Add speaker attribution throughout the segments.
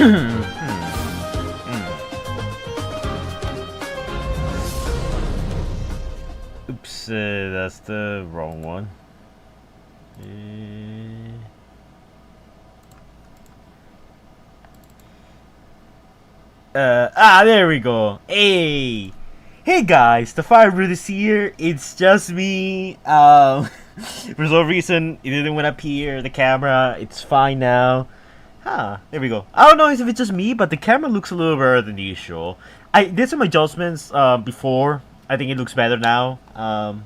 Speaker 1: Oops, that's the wrong one. There we go. Hey guys, the Fire Brood is here. It's just me. For some reason, it didn't want to appear the camera. It's fine now. There we go. I don't know if it's just me, but the camera looks a little better than usual. I did some adjustments before. I think it looks better now.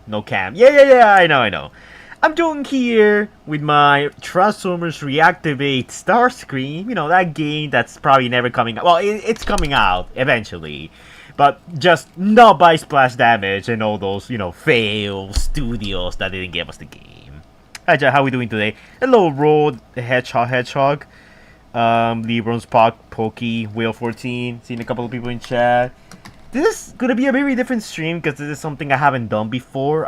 Speaker 1: No cam. Yeah, I know. I'm doing here with my Transformers Reactivate Star Scream. You know, that game that's probably never coming out. Well, it's coming out eventually. But just not by Splash Damage and all those, you know, fail studios that didn't give us the game. Hi, Jack, how are we doing today? Hello, Road, the Hedgehog. Lebron's Pokey, Whale 14. Seeing a couple of people in chat. This is gonna be a very different stream because this is something I haven't done before.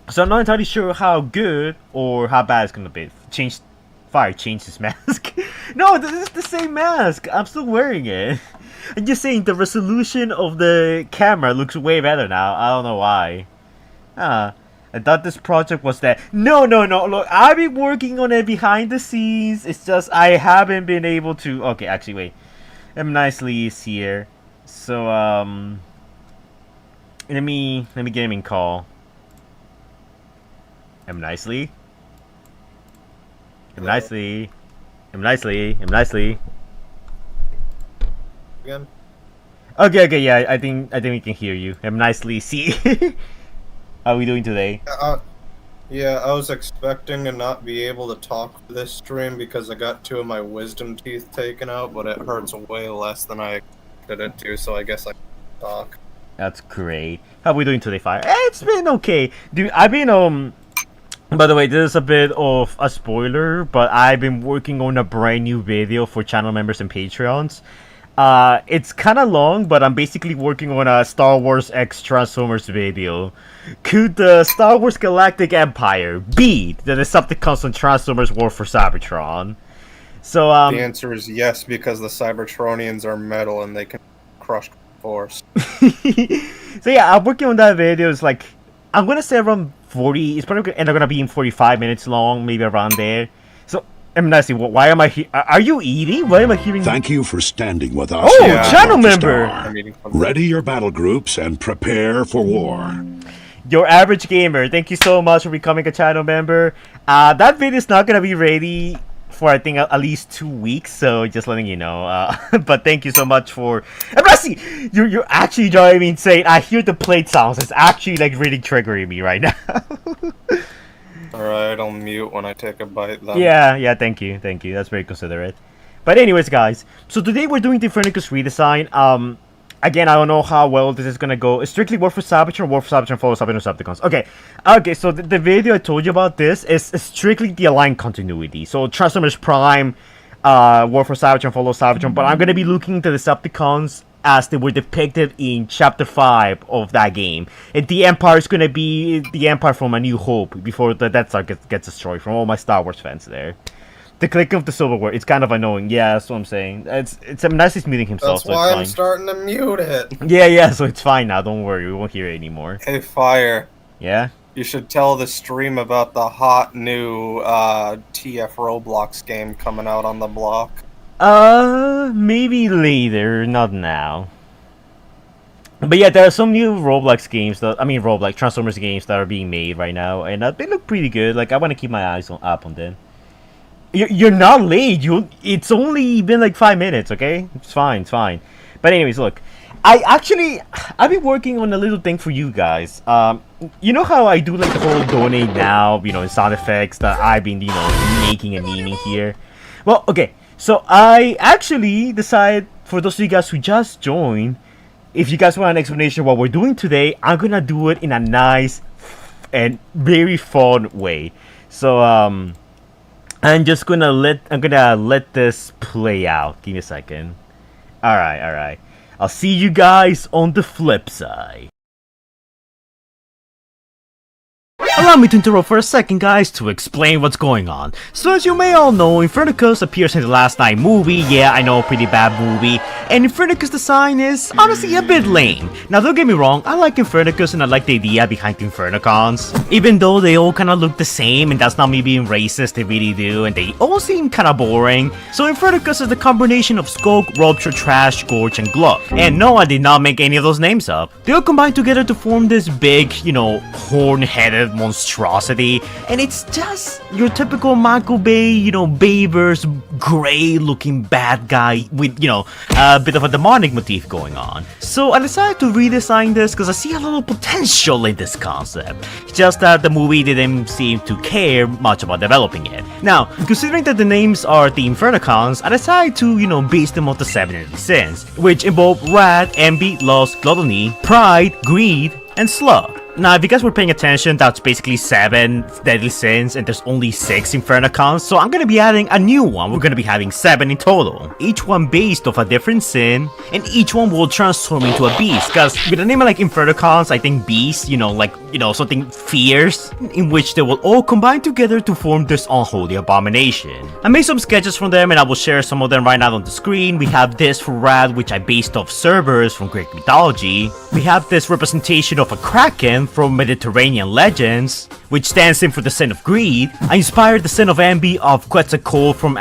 Speaker 1: So I'm not entirely sure how good or how bad it's gonna be. Fire changed his mask. No, this is the same mask. I'm still wearing it. I'm just saying the resolution of the camera looks way better now. I don't know why. I thought this project was that. No. Look, I've been working on it behind the scenes. It's just I haven't been able to. Okay, actually, wait. Nicely is here. So let me get him in call. Nicely. Again? Okay, yeah, I think we can hear you. Nicely. See. How are we doing today?
Speaker 2: Yeah, I was expecting to not be able to talk for this stream because I got 2 of my wisdom teeth taken out, but it hurts way less than I expected it to, so I guess I can talk.
Speaker 1: That's great. How are we doing today, Fire? It's been okay. Dude, I've been by the way, this is a bit of a spoiler, but I've been working on a brand new video for channel members and Patreons. It's kind of long, but I'm basically working on a Star Wars X Transformers video. Could the Star Wars Galactic Empire beat the Decepticons on Transformers War for Cybertron? So,
Speaker 2: the answer is yes, because the Cybertronians are metal and they can crush force.
Speaker 1: So yeah, I'm working on that video. It's like, I'm gonna say around 40. It's probably gonna be in 45 minutes long, maybe around there. So, Nicely, why am I here? Are you eating? Why am I hearing?
Speaker 3: Thank you for standing with us.
Speaker 1: Oh, yeah. Channel member!
Speaker 3: Ready your battle groups and prepare for war.
Speaker 1: Your average gamer, thank you so much for becoming a channel member. That video is not gonna be ready for I think at least 2 weeks, so just letting you know. But thank you so much for. And Rusty, you're actually driving me insane. I hear the plate sounds. It's actually like really triggering me right now.
Speaker 2: Alright, I'll mute when I take a bite then.
Speaker 1: Yeah, thank you. That's very considerate. But anyways, guys, so today we're doing the Infernocus redesign. Again, I don't know how well this is gonna go. It's strictly War for Cybertron, follow Decepticons. Okay, so the video I told you about this is strictly the aligned continuity. So Transformers Prime, War for Cybertron, follow Cybertron, but I'm gonna be looking into the Decepticons as they were depicted in Chapter 5 of that game. And the Empire is gonna be the Empire from A New Hope before the Death Star gets destroyed. From all my Star Wars fans there. The clicking of the silverware, it's kind of annoying. Yeah, that's what I'm saying. It's Nicely's muting himself.
Speaker 2: That's why I'm starting to mute it.
Speaker 1: Yeah, so it's fine now. Don't worry, we won't hear it anymore.
Speaker 2: Hey, Fire.
Speaker 1: Yeah?
Speaker 2: You should tell the stream about the hot new TF Roblox game coming out on the block.
Speaker 1: Maybe later, not now. But yeah, there are some new Roblox games Transformers games that are being made right now, and they look pretty good. Like, I want to keep my eyes up on them. You're not late. It's only been like 5 minutes, okay? It's fine. But anyways, look, I've been working on a little thing for you guys. You know how I do like the whole donate now, sound effects that I've been, making and memeing here. Well, okay. So I actually decided, for those of you guys who just joined, if you guys want an explanation of what we're doing today, I'm gonna do it in a nice and very fun way. So I'm gonna let this play out. Give me a second. Alright. I'll see you guys on the flip side. Allow me to interrupt for a second, guys, to explain what's going on. So as you may all know, Infernocus appears in the Last Night movie. Yeah, I know, pretty bad movie. And Infernocus design is honestly a bit lame. Now don't get me wrong, I like Infernocus and I like the idea behind the Infernocons. Even though they all kinda look the same, and that's not me being racist, they really do, and they all seem kinda boring. So Infernocus is the combination of Skulk, Rupture, Trash, Scourge, and Glove. And no, I did not make any of those names up. They all combine together to form this big, horn-headed monstrosity, and it's just your typical Michael Bay, Bayverse, gray-looking bad guy with, a bit of a demonic motif going on. So I decided to redesign this because I see a little potential in this concept. It's just that the movie didn't seem to care much about developing it. Now, considering that the names are the Infernocons, I decided to, base them on the 7 deadly sins, which involve wrath, envy, lust, gluttony, pride, greed, and sloth. Now, if you guys were paying attention, that's basically 7 deadly sins, and there's only 6 Infernocons, so I'm gonna be adding a new one. We're gonna be having 7 in total, each one based off a different sin, and each one will transform into a beast, because with a name like Infernocons, I think beast, something fierce, in which they will all combine together to form this unholy abomination. I made some sketches from them, and I will share some of them right now on the screen. We have this for Rad, which I based off Cerberus from Greek mythology. We have this representation of a Kraken from Mediterranean legends, which stands in for the sin of greed. I inspired the sin of envy of Quetzalcoatl from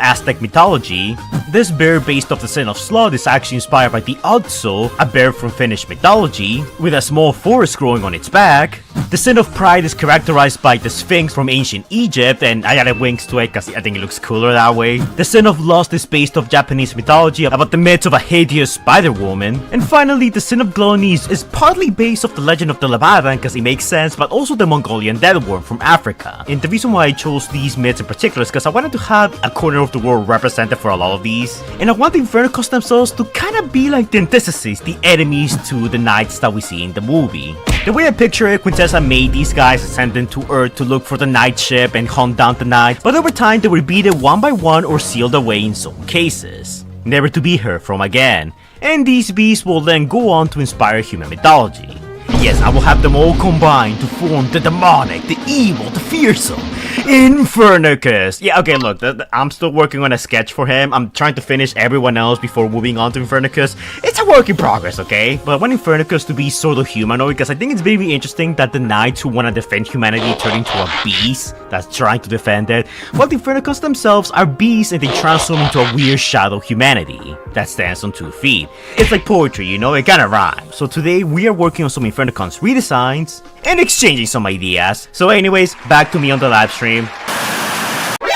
Speaker 1: Aztec mythology. This bear based off the sin of sloth is actually inspired by the Otso, a bear from Finnish mythology, with a small forest growing on its back. The sin of pride is characterized by the Sphinx from ancient Egypt, and I added wings to it because I think it looks cooler that way. The sin of lust is based off Japanese mythology about the myths of a hideous spider woman. And finally, the sin of gluttony is partly based off the legend of the Leviathan because it makes sense, but also the Mongolian deadworm from Africa. And the reason why I chose these myths in particular is because I wanted to have a corner of the world represented for a lot of these, and I want the Infernocons themselves to kind of be like the antithesis, the enemies to the knights that we see in the movie. The way I picture it, Quintessa made these guys ascend them to Earth to look for the night ship and hunt down the knights, but over time they were beaten one by one or sealed away in some cases, never to be heard from again. And these beasts will then go on to inspire human mythology. Yes, I will have them all combined to form the demonic, the evil, the fearsome Infernocus. Yeah, okay, look, I'm still working on a sketch for him. I'm trying to finish everyone else before moving on to Infernocus. It's a work in progress, okay? But I want Infernocus to be sort of humanoid because I think it's very interesting that the knights who want to defend humanity turn into a beast that's trying to defend it, while the Infernocons themselves are beasts and they transform into a weird shadow humanity that stands on 2 feet. It's like poetry, it kind of rhymes. So today we are working on some Infernocons redesigns and exchanging some ideas. So anyways, back to me on the live stream.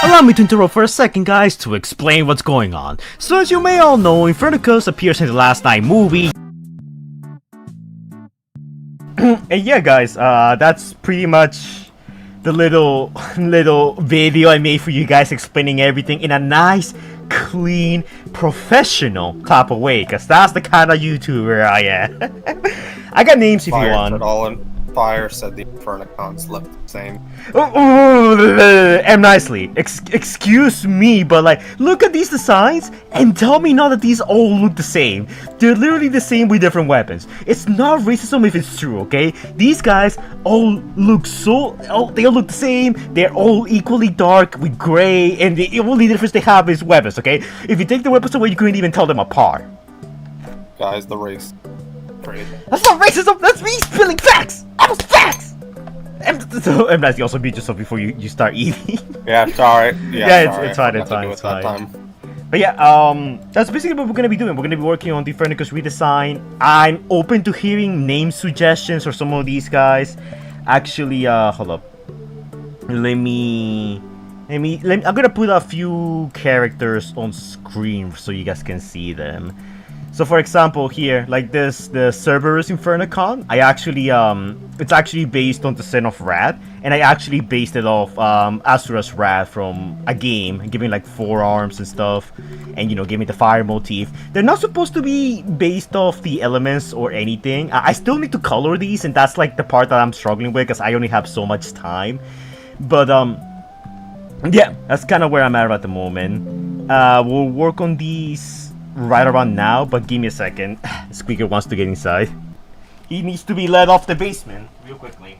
Speaker 1: Allow me to interrupt for a second, guys, to explain what's going on. So as you may all know, Infernocus appears in the Last Night movie. And yeah, guys, that's pretty much the little video I made for you guys explaining everything in a nice, clean, professional type of way, because that's the kind of YouTuber I am. I got names if you want.
Speaker 2: Fire said the Infernocons look the same.
Speaker 1: And nicely. Excuse me, but look at these designs and tell me now that these all look the same. They're literally the same with different weapons. It's not racism if it's true, okay? These guys all look they all look the same. They're all equally dark with gray, and the only difference they have is weapons, okay? If you take the weapons away, you couldn't even tell them apart.
Speaker 2: Guys, the race.
Speaker 1: That's not racism, that's me spilling facts! That was facts! I'm nice, you also beat yourself before you start eating.
Speaker 2: Yeah, sorry.
Speaker 1: It's fine. But yeah, that's basically what we're gonna be doing. We're gonna be working on the Infernocus redesign. I'm open to hearing name suggestions for some of these guys. Actually, hold up. I'm gonna put a few characters on screen so you guys can see them. So for example here, like this, the Cerberus Infernocon, I actually, it's actually based on the Sin of Wrath, and I actually based it off Asura's Wrath from a game, giving like 4 arms and stuff, and giving the fire motif. They're not supposed to be based off the elements or anything. I still need to color these, and that's like the part that I'm struggling with, because I only have so much time. But yeah, that's kind of where I'm at the moment. We'll work on these right around now, but give me a second. Squeaker wants to get inside. He needs to be led off the basement real quickly.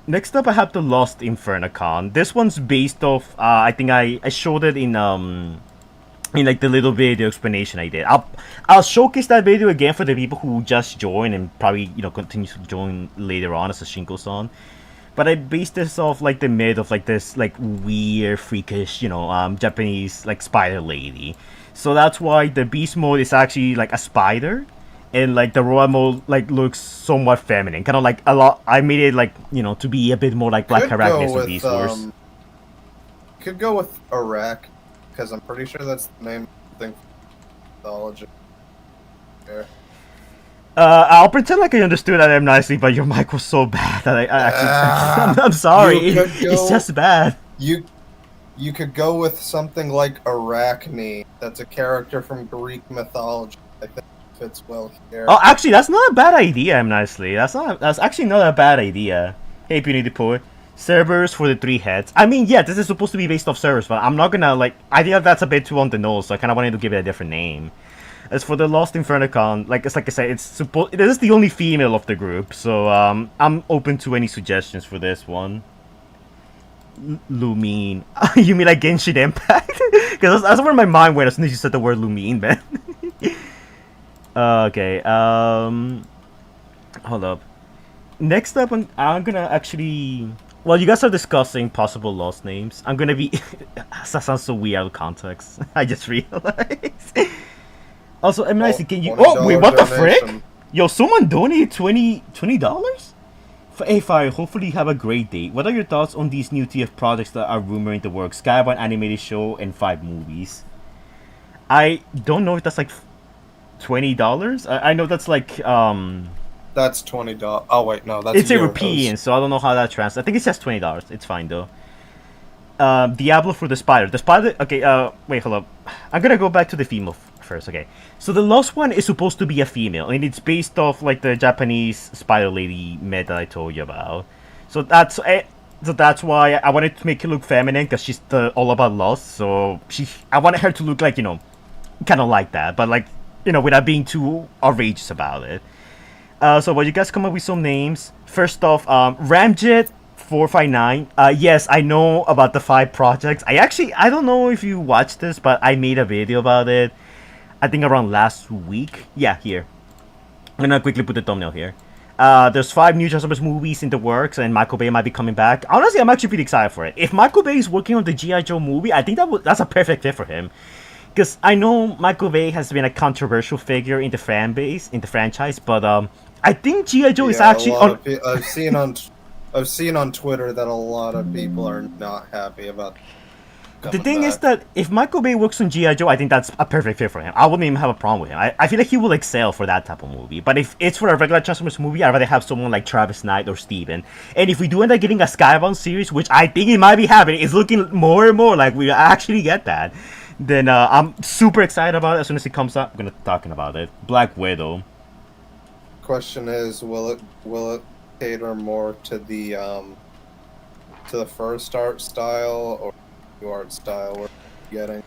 Speaker 1: Next up, I have the Lost Infernocon. This one's based off. I think I showed it in like the little video explanation I did. I'll showcase that video again for the people who just joined and probably continue to join later on as the stream goes on. But I based this off like the myth of like this like weird freakish Japanese like spider lady. So that's why the beast mode is actually like a spider, and like the robot mode like looks somewhat feminine, kind of like a lot. I made it like to be a bit more like Black Arachnids or Beast Wars.
Speaker 2: Could go with Iraq, because I'm pretty sure that's the name thing for mythology. Yeah.
Speaker 1: I'll pretend like I understood that nicely, but your mic was so bad that I actually I'm sorry. It's just bad.
Speaker 2: You could go with something like Arachne. That's a character from Greek mythology. I think it fits well here.
Speaker 1: Oh, actually, that's not a bad idea. Nicely, that's actually not a bad idea. Hey, Puny the Poet. Cerberus for the 3 heads. I mean, yeah, this is supposed to be based off Cerberus, but I'm not gonna like. I think that's a bit too on the nose, so I kind of wanted to give it a different name. As for the Lost Infernocon, like I said, this is the only female of the group, so I'm open to any suggestions for this one. Lumine. You mean like Genshin Impact? Because that's where my mind went as soon as you said the word Lumine, man. Okay. Hold up. Next up, I'm gonna actually. Well, you guys are discussing possible lost names. I'm gonna be. That sounds so weird out of context. I just realized. Also, M. Can you? Oh wait, what the frick? Yo, someone donated $20. Hey Fire, hopefully you have a great day. What are your thoughts on these new TF projects that are rumored in the works? Skybound animated show and 5 movies. I don't know if that's like $20. I know that's like
Speaker 2: That's $20. Oh wait, no, that's.
Speaker 1: It's European, so I don't know how that translates. I think it says $20. It's fine though. Diablo for the spider. The spider. Okay. Wait, hold up. I'm gonna go back to the female first. Okay. So the lost one is supposed to be a female, and it's based off like the Japanese spider lady myth that I told you about. So that's why I wanted to make her look feminine, because she's all about lust. So I wanted her to look like kind of like that, but like without being too outrageous about it. So you guys come up with some names. First off, Ramjet 459. Yes, I know about the 5 projects. I don't know if you watched this, but I made a video about it. I think around last week. Yeah, here. I'm gonna quickly put the thumbnail here. There's 5 new Transformers movies in the works, and Michael Bay might be coming back. Honestly, I'm actually pretty excited for it. If Michael Bay is working on the G.I. Joe movie, I think that's a perfect fit for him. Because I know Michael Bay has been a controversial figure in the fan base, in the franchise, but I think G.I. Joe is actually
Speaker 2: I've seen on Twitter that a lot of people are not happy about.
Speaker 1: The thing is that if Michael Bay works on G.I. Joe, I think that's a perfect fit for him. I wouldn't even have a problem with him. I feel like he will excel for that type of movie. But if it's for a regular Transformers movie, I'd rather have someone like Travis Knight or Steven. And if we do end up getting a Skybound series, which I think it might be happening, it's looking more and more like we actually get that, then I'm super excited about it. As soon as it comes up, I'm gonna be talking about it. Black Widow.
Speaker 2: Question is, will it cater more to the first art style or new art style we're getting?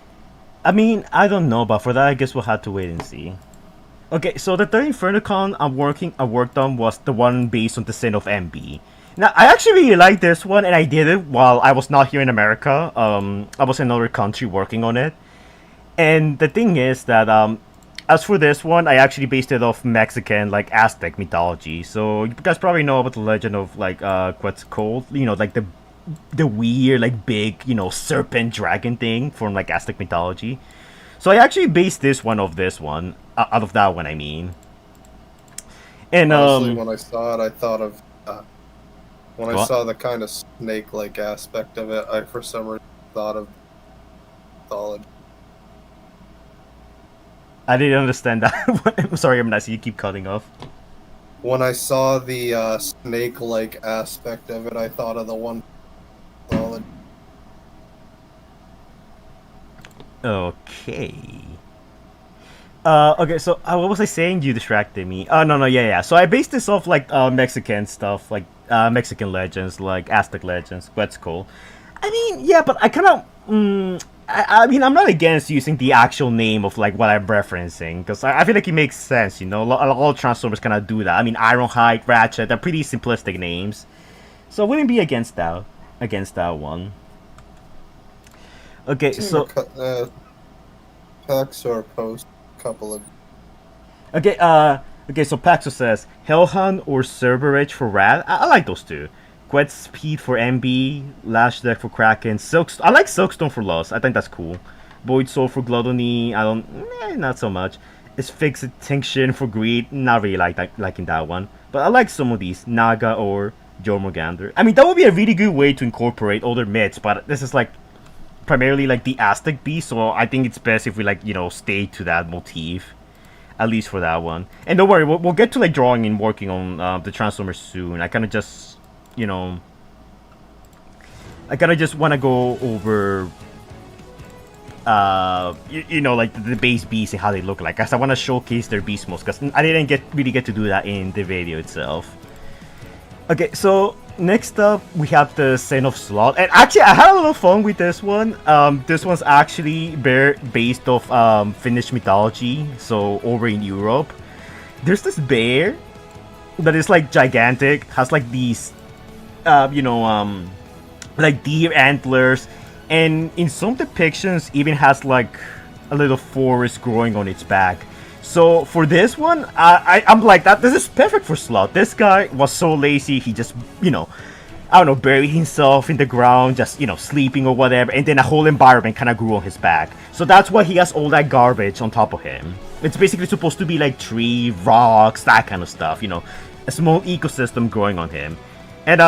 Speaker 1: I mean, I don't know, but for that, I guess we'll have to wait and see. Okay, so the third Infernocon I worked on was the one based on the sin of MB. Now, I actually really like this one, and I did it while I was not here in America. I was in another country working on it. And the thing is that, as for this one, I actually based it off Mexican, like, Aztec mythology. So, you guys probably know about the legend of, like, Quetzalcoatl. Like, the weird, like, big, serpent dragon thing from, like, Aztec mythology. So, I actually based this one off this one. Out of that one, I mean. And,
Speaker 2: honestly, when I saw it, I thought of... when I saw the kind of snake-like aspect of it, I for some reason thought of mythology.
Speaker 1: I didn't understand that. I'm sorry, I'm not. You keep cutting off.
Speaker 2: When I saw the snake-like aspect of it, I thought of the one mythology.
Speaker 1: Okay. Okay, so what was I saying? You distracted me. Oh, no, yeah. So I based this off, like, Mexican stuff, like, Mexican legends, like Aztec legends, Quetzalcoatl. I mean, yeah, but I kind of, I mean, I'm not against using the actual name of, like, what I'm referencing, because I feel like it makes sense, all Transformers kind of do that. I mean, Ironhide, Ratchet, they're pretty simplistic names. So I wouldn't be against that one. Okay, so
Speaker 2: Paxor post a couple of.
Speaker 1: okay, so Paxo says Hellhound or Cerberus for Rat. I like those two. Quet Speed for MB, Lash Deck for Kraken, I like Silkstone for Loss. I think that's cool. Void Soul for Gluttony. I don't, not so much. Is Fixed Extinction for Greed. Not really liking that one. But I like some of these Naga or Jormungandr. I mean, that would be a really good way to incorporate older myths. But this is like primarily like the Aztec beast, so I think it's best if we like stay to that motif. At least for that one. And don't worry, we'll get to like drawing and working on the Transformers soon. I kind of just, I kind of just want to go over, like the base beasts and how they look like. Cause I want to showcase their beast modes. Cause I didn't really get to do that in the video itself. Okay, so next up we have the Sin of Sloth, and actually I had a little fun with this one. This one's actually based off Finnish mythology, so over in Europe. There's this bear that is like gigantic, has like these, like deer antlers, and in some depictions even has like a little forest growing on its back. So for this one, I'm like that. This is perfect for Sloth. This guy was so lazy, he just, I don't know, buried himself in the ground, just, sleeping or whatever, and then a whole environment kind of grew on his back. So that's why he has all that garbage on top of him. It's basically supposed to be like tree, rocks, that kind of stuff, a small ecosystem growing on him. And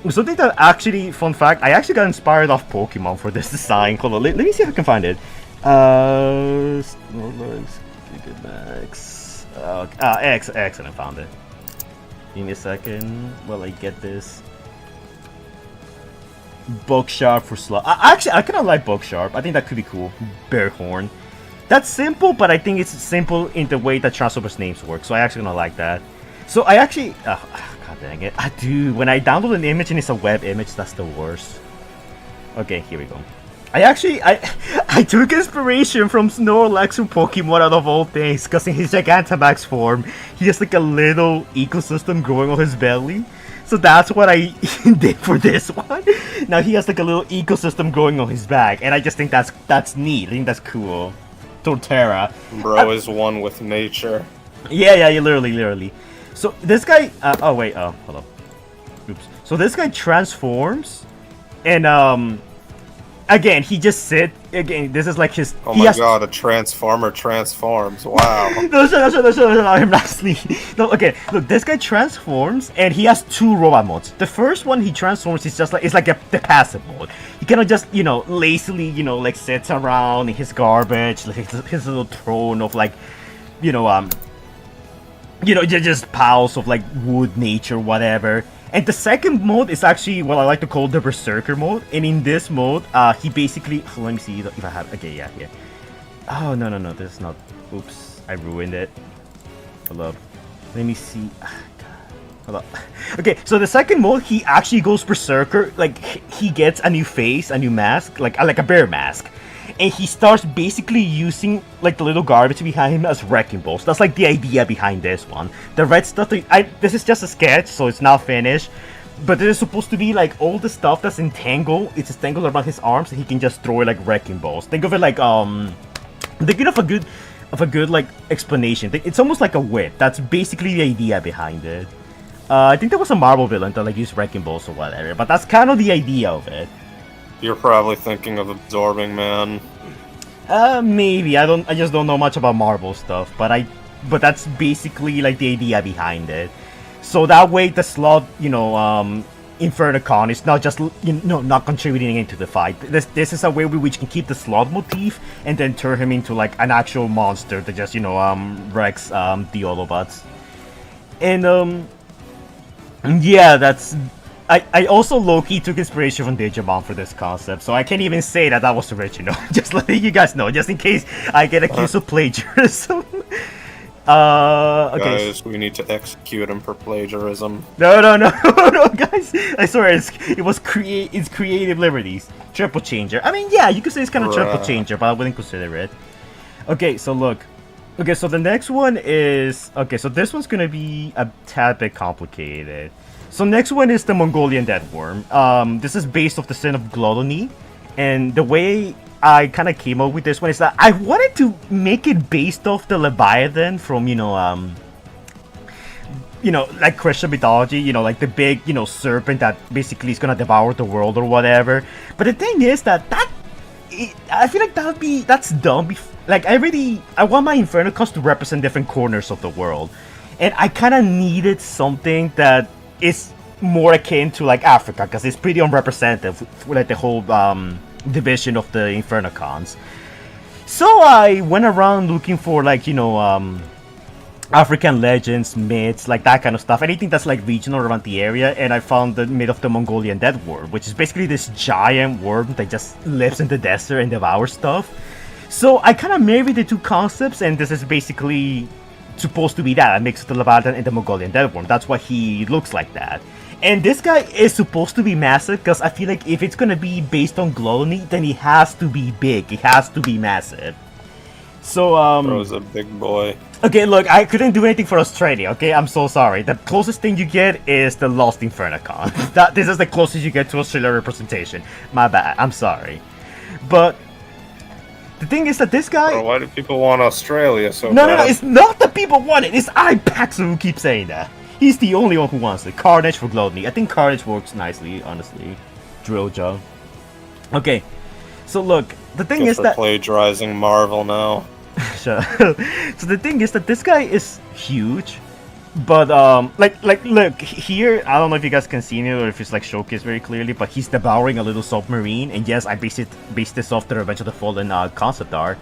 Speaker 1: something that actually, fun fact, I actually got inspired off Pokemon for this design. Hold on, let me see if I can find it. X. Excellent, found it. Give me a second while I get this. Booksharp for Sloth. I kind of like Booksharp. I think that could be cool. Bearhorn. That's simple, but I think it's simple in the way that Transformers names work. So I actually gonna like that. So I actually, god dang it, I do. When I download an image and it's a web image, that's the worst. Okay, here we go. I took inspiration from Snorlax from Pokemon out of all things, because in his Gigantamax form, he has like a little ecosystem growing on his belly. So that's what I did for this one. Now he has like a little ecosystem growing on his back, and I just think that's neat. I think that's cool. Torterra.
Speaker 2: Bro is one with nature.
Speaker 1: Yeah, literally. So this guy, hold up. Oops. So this guy transforms, and again, he just again, this is like his...
Speaker 2: Oh my god, a Transformer transforms. Wow.
Speaker 1: No, I'm not sleeping. No, okay, look, this guy transforms, and he has two robot modes. The first one he transforms is just like, it's like the passive mode. He kind of just, lazily, like sits around in his garbage, like his little throne of like, just piles of like wood, nature, whatever. And the second mode is actually what I like to call the Berserker mode. And in this mode, he basically... let me see if I have... Okay, yeah, here. Oh, no, this is not... Oops, I ruined it. Hold up. Let me see... Hold up. Okay, so the second mode, he actually goes Berserker. Like, he gets a new face, a new mask, like a bear mask. And he starts basically using like the little garbage behind him as wrecking balls. That's like the idea behind this one. The red stuff, this is just a sketch, so it's not finished. But this is supposed to be like all the stuff that's entangled. It's entangled around his arms, and he can just throw it like wrecking balls. Think of it like thinking of a good like explanation. It's almost like a whip. That's basically the idea behind it. I think there was a Marvel villain that like used wrecking balls or whatever, but that's kind of the idea of it.
Speaker 2: You're probably thinking of Absorbing Man.
Speaker 1: Maybe. I just don't know much about Marvel stuff, but that's basically like the idea behind it. So that way the Sloth, Infernocon is not just, not contributing into the fight. This is a way which can keep the Sloth motif and then turn him into like an actual monster that just, wrecks the Autobots. And yeah, that's... I also low-key took inspiration from Digimon for this concept, so I can't even say that was original. Just letting you guys know, just in case I get accused of plagiarism. Okay.
Speaker 2: Guys, we need to execute him for plagiarism.
Speaker 1: No, guys. I swear, it's creative liberties. Triple changer. I mean, yeah, you could say it's kind of triple changer, but I wouldn't consider it. Okay, so look. Okay, so the next one is... Okay, so this one's gonna be a tad bit complicated. So next one is the Mongolian Deathworm. This is based off the sin of gluttony, and the way I kind of came up with this one is that I wanted to make it based off the Leviathan from like Christian mythology, like the big, serpent that basically is gonna devour the world or whatever. But the thing is that I feel like that's dumb. Like I want my Infernocus to represent different corners of the world, and I kind of needed something that is more akin to like Africa, because it's pretty unrepresentative for like the whole division of the Infernocons. So I went around looking for like African legends, myths, like that kind of stuff, anything that's like regional around the area, and I found the myth of the Mongolian Deathworm, which is basically this giant worm that just lives in the desert and devours stuff. So I kind of married the two concepts, and this is basically supposed to be that, a mix of the Leviathan and the Mongolian Deathworm. That's why he looks like that. And this guy is supposed to be massive, because I feel like if it's gonna be based on gluttony, then he has to be big, he has to be massive. So
Speaker 2: Bro's a big boy.
Speaker 1: Okay, look, I couldn't do anything for Australia, okay? I'm so sorry. The closest thing you get is the Lost Infernocon. This is the closest you get to Australia representation. My bad, I'm sorry. But the thing is that this guy...
Speaker 2: Bro, why do people want Australia so
Speaker 1: No,
Speaker 2: bad?
Speaker 1: it's not that people want it. It's Ipaxo who keeps saying that. He's the only one who wants it. Carnage for gluttony. I think Carnage works nicely, honestly. Drill job. Okay, so look, the thing is that...
Speaker 2: plagiarizing Marvel now.
Speaker 1: So the thing is that this guy is huge, but look here. I don't know if you guys can see it or if it's like showcased very clearly, but he's devouring a little submarine. And yes, I based this off the Revenge of the Fallen concept art.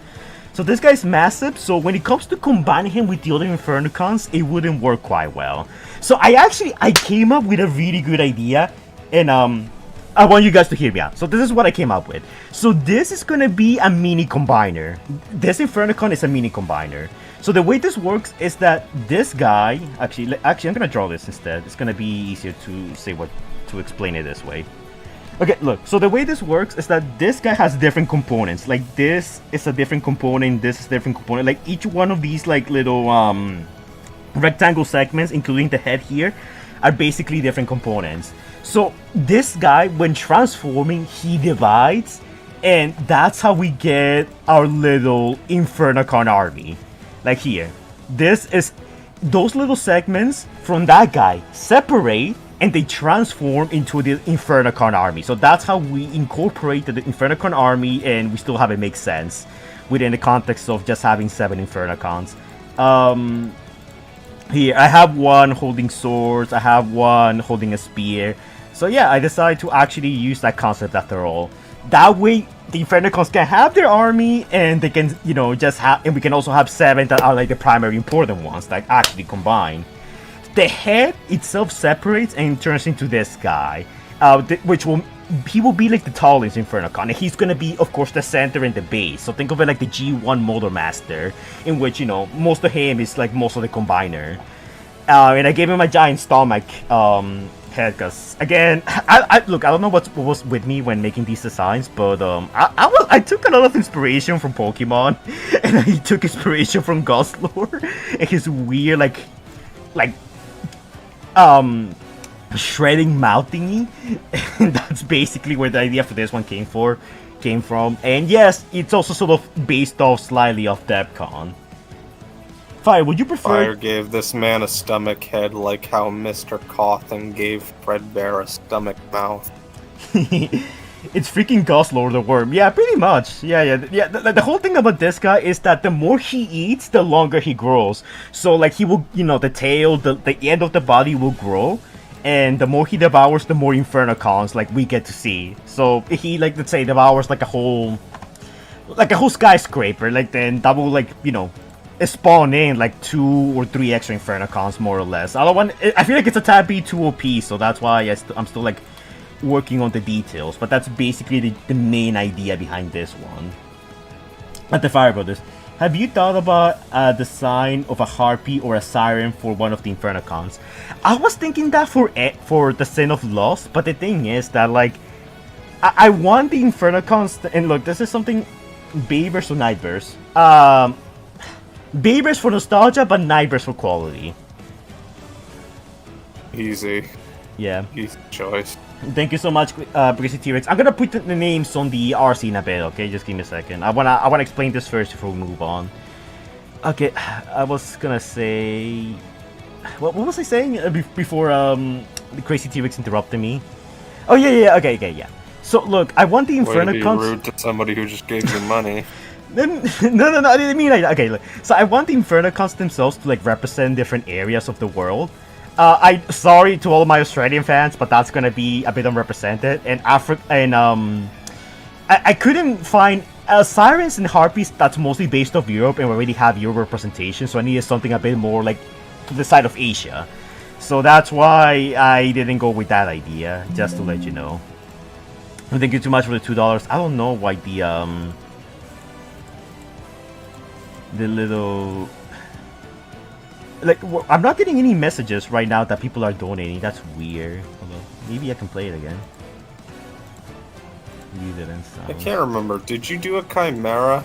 Speaker 1: So this guy's massive. So when it comes to combining him with the other Infernocons, it wouldn't work quite well. So I came up with a really good idea, and I want you guys to hear me out. So this is what I came up with. So this is gonna be a mini combiner. This Infernocon is a mini combiner. So the way this works is that this guy, actually I'm gonna draw this instead. It's gonna be easier to explain it this way. Okay, look. So the way this works is that this guy has different components. Like this is a different component. This is a different component. Like each one of these like little rectangle segments, including the head here, are basically different components. So this guy, when transforming, he divides, and that's how we get our little Infernocon army. Like here, those little segments from that guy separate, and they transform into the Infernocon army. So that's how we incorporate the Infernocon army, and we still have it make sense within the context of just having 7 Infernocons. Here, I have one holding swords, I have one holding a spear. So yeah, I decided to actually use that concept after all. That way, the Infernocons can have their army, and they can, and we can also have 7 that are like the primary important ones that actually combine. The head itself separates and turns into this guy, he will be like the tallest Infernocon, and he's gonna be, of course, the center and the base. So think of it like the G1 Motor Master, in which most of him is like most of the combiner. And I gave him a giant stomach head, because again, I don't know what was with me when making these designs, but I took a lot of inspiration from Pokemon, and I took inspiration from Ghost Lore and his weird like shredding mouth thingy, and that's basically where the idea for this one came from. And yes, it's also sort of based off slightly off Depcon. Fire, would you prefer...
Speaker 2: Fire gave this man a stomach head like how Mr. Cawthon gave Fredbear a stomach mouth.
Speaker 1: It's freaking Ghost Lord the Worm. Yeah, pretty much. Yeah. The whole thing about this guy is that the more he eats, the longer he grows. So like he will, the tail, the end of the body will grow. And the more he devours, the more Infernocons like we get to see. So he let's say devours like a whole skyscraper, then that will spawn in like 2 or 3 extra Infernocons more or less. I feel like it's a tad bit too OP, so that's why I'm still working on the details. But that's basically the main idea behind this one. At the Fire Brothers, have you thought about a design of a harpy or a siren for one of the Infernocons? I was thinking that for the Sin of Lost, but the thing is that I want the Infernocons and look, this is something Bayverse or Nightverse. Bayverse for nostalgia, but Nightverse for quality.
Speaker 2: Easy.
Speaker 1: Yeah.
Speaker 2: Easy choice.
Speaker 1: Thank you so much, Crazy T-Rex. I'm gonna put the names on the RC in a bit, okay? Just give me a second. I wanna explain this first before we move on. Okay, I was gonna say... What was I saying before the Crazy T-Rex interrupted me? Oh, yeah, okay, yeah. So, look, I want the Infernocons...
Speaker 2: Way to be rude to somebody who just gave you money.
Speaker 1: No, I didn't mean like that. Okay, look. So I want the Infernocons themselves to like represent different areas of the world. Sorry to all my Australian fans, but that's gonna be a bit unrepresented. And I couldn't find Sirens and Harpies that's mostly based off Europe, and we already have Euro representation. So I needed something a bit more like to the side of Asia. So that's why I didn't go with that idea. Just to let you know. Thank you too much for the $2. I don't know why the little... Like, I'm not getting any messages right now that people are donating. That's weird. Hold on. Maybe I can play it again. Leave it in sound.
Speaker 2: I can't remember. Did you do a Chimera?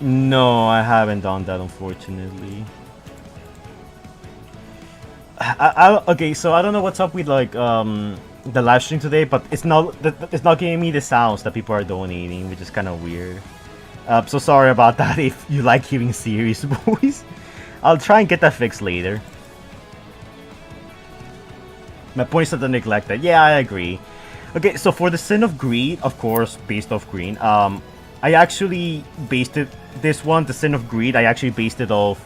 Speaker 1: No, I haven't done that, unfortunately. Okay, so I don't know what's up with, like, the live stream today, but it's not giving me the sounds that people are donating, which is kind of weird. So sorry about that if you like hearing serious voice. I'll try and get that fixed later. My point is not to neglect that. Yeah, I agree. Okay, so for the Sin of Greed, of course, based off Green, I actually based it, this one, the Sin of Greed, I actually based it off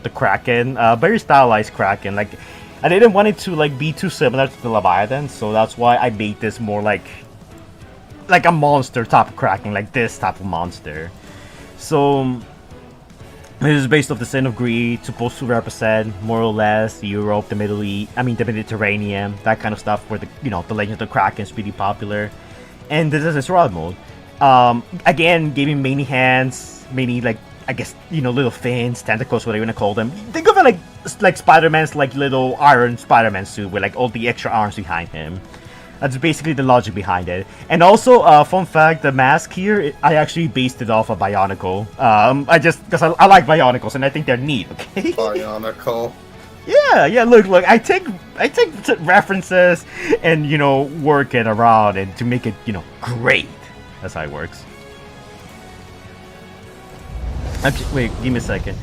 Speaker 1: the Kraken, very stylized Kraken. Like, I didn't want it to like be too similar to the Leviathan, so that's why I made this more like a monster type of Kraken, like this type of monster. So this is based off the Sin of Greed, supposed to represent more or less Europe, the Middle East, I mean the Mediterranean, that kind of stuff, where the the Legend of the Kraken is pretty popular. And this is survival mode. Again, giving many hands, many like I guess little fins, tentacles, whatever you wanna call them. Think of it like Spider-Man's like little Iron Spider-Man suit with like all the extra arms behind him. That's basically the logic behind it. And also, fun fact, the mask here, I actually based it off of Bionicle. Because I like Bionicles and I think they're neat, okay?
Speaker 2: Bionicle.
Speaker 1: Yeah, look, I take references and, work it around and to make it, great. That's how it works. Wait, give me a second.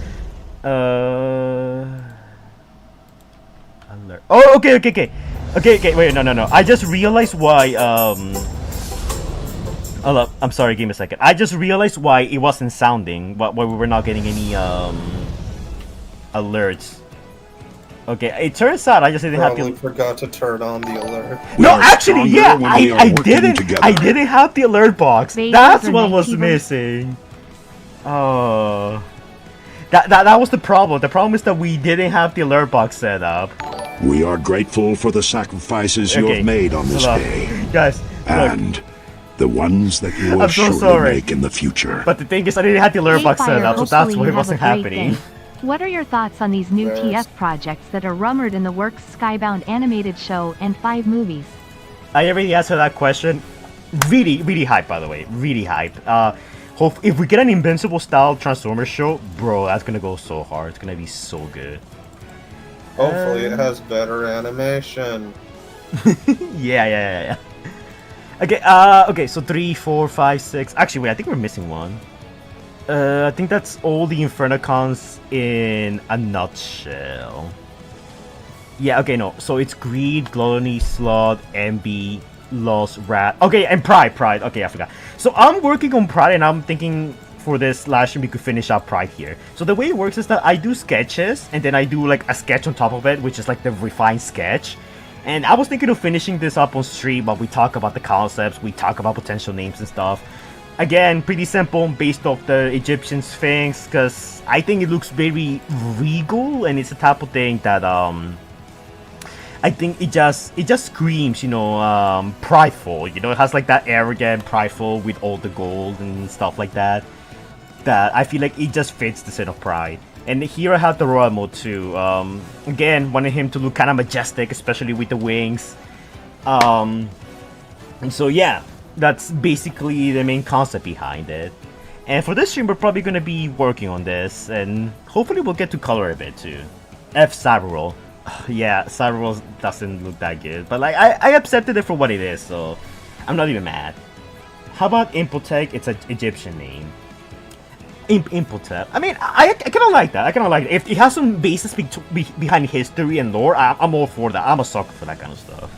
Speaker 1: Alert. Oh, okay. Okay, wait, no. I just realized why, Hold up, I'm sorry, give me a second. I just realized why it wasn't sounding, why we were not getting any, alerts. Okay, it turns out I just didn't have to...
Speaker 2: forgot to turn on the alert.
Speaker 1: No, actually, yeah, I didn't have the alert box. That's what was missing. Oh... That was the problem. The problem is that we didn't have the alert box set up.
Speaker 3: We are grateful for the sacrifices you have made on this day.
Speaker 1: Guys,
Speaker 3: and the ones that you will surely make in the future.
Speaker 1: But the thing is, I didn't have the alert box set up, so that's why it wasn't happening.
Speaker 4: What are your thoughts on these new TF projects that are rumored in the works? Skybound animated show and 5 movies.
Speaker 1: I already answered that question. Really hype, by the way. Really hype. If we get an Invincible style Transformers show, bro, that's gonna go so hard. It's gonna be so good.
Speaker 2: Hopefully it has better animation.
Speaker 1: Yeah. Okay, okay, so 3, 4, 5, 6. Actually, wait, I think we're missing one. I think that's all the Infernocons in a nutshell. Yeah, okay, no. So it's Greed, Gluttony, Sloth, Envy, Loss, Wrath. Okay, and Pride. Okay, I forgot. So I'm working on Pride, and I'm thinking for this last stream we could finish up Pride here. So the way it works is that I do sketches, and then I do like a sketch on top of it, which is like the refined sketch. And I was thinking of finishing this up on stream, but we talk about the concepts, we talk about potential names and stuff. Again, pretty simple, based off the Egyptian Sphinx, because I think it looks very regal, and it's the type of thing that I think it just screams, prideful. It has like that arrogant, prideful with all the gold and stuff like that. That I feel like it just fits the set of Pride. And here I have the Royal Mode too. Again, wanted him to look kind of majestic, especially with the wings. And so yeah, that's basically the main concept behind it. And for this stream, we're probably going to be working on this, and hopefully we'll get to color a bit too. F Cyberroll. Yeah, Cyberworld doesn't look that good, but like I accepted it for what it is, so I'm not even mad. How about Impotech? It's an Egyptian name. Impotep. I mean, I kind of like that. I kind of like it. If it has some basis behind history and lore, I'm all for that. I'm a sucker for that kind of stuff.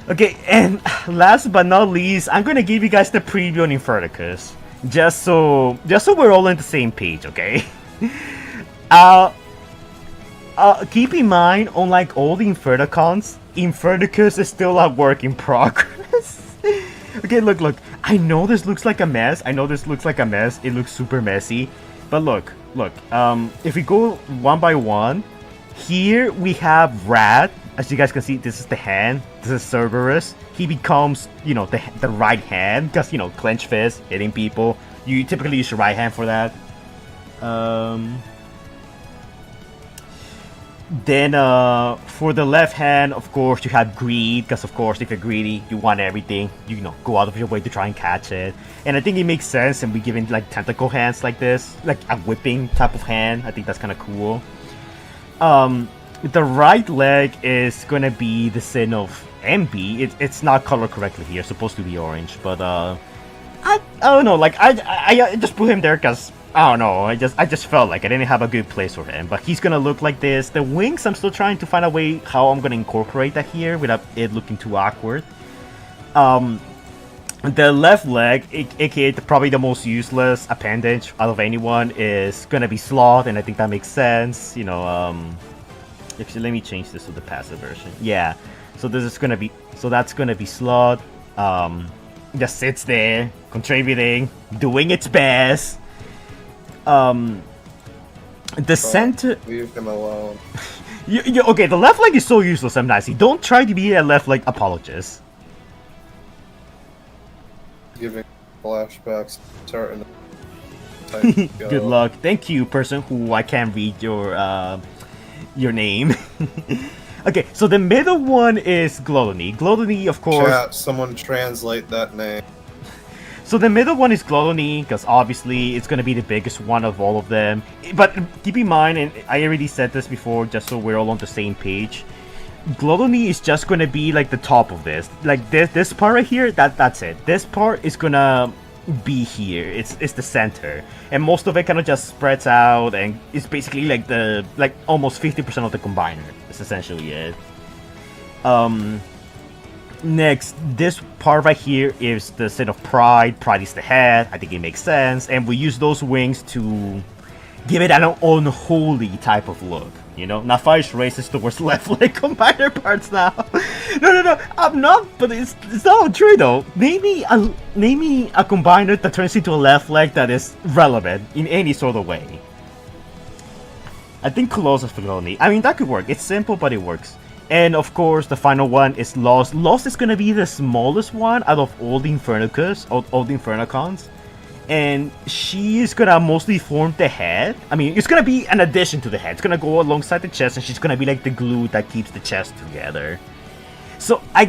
Speaker 1: Okay, and last but not least, I'm gonna give you guys the preview on Infernocus, just so we're all on the same page, okay? Keep in mind, unlike all the Infernocons, Infernocus is still a work in progress. Okay, look. I know this looks like a mess. It looks super messy. But look. If we go one by one, here we have Rad. As you guys can see, this is the hand. This is Cerberus. He becomes, the right hand. Because, clench fist, hitting people. You typically use your right hand for that. Then, for the left hand, of course, you have greed, because of course, if you're greedy, you want everything. You go out of your way to try and catch it. And I think it makes sense, and we give it like tentacle hands like this, like a whipping type of hand. I think that's kind of cool. The right leg is gonna be the sin of MB. It's not colored correctly here. It's supposed to be orange, but I don't know. Like I just put him there because. I don't know, I just felt like I didn't have a good place for him, but he's gonna look like this. The wings, I'm still trying to find a way how I'm gonna incorporate that here without it looking too awkward. The left leg, aka probably the most useless appendage out of anyone, is gonna be Sloth, and I think that makes sense. Actually, let me change this to the passive version. Yeah, so that's gonna be Sloth. Just sits there, contributing, doing its best. The center.
Speaker 2: Leave him alone.
Speaker 1: Okay, the left leg is so useless, I'm not. Don't try to be a left leg apologist.
Speaker 2: Giving flashbacks. Starting.
Speaker 1: Good luck. Thank you, person who I can't read your name. Okay, so the middle one is Gluttony. Gluttony, of course.
Speaker 2: Chat, someone translate that name.
Speaker 1: So the middle one is Gluttony, because obviously it's going to be the biggest one of all of them. But keep in mind, and I already said this before, just so we're all on the same page, Gluttony is just going to be like the top of this. Like this part right here, that's it. This part is going to be here. It's the center. And most of it kind of just spreads out, and it's basically like almost 50% of the combiner. That's essentially it. Next, this part right here is the sin of Pride. Pride is the head. I think it makes sense. And we use those wings to give it an unholy type of look. Now Fire's racist towards left leg combiner parts now. No, I'm not, but it's not true though. Name me a combiner that turns into a left leg that is relevant in any sort of way. I think Colossus Felony. I mean, that could work. It's simple, but it works. And of course, the final one is Lost. Lost is gonna be the smallest one out of all the Infernocus, all the Infernocons. And she is gonna mostly form the head. I mean, it's gonna be an addition to the head. It's gonna go alongside the chest, and she's gonna be like the glue that keeps the chest together. So I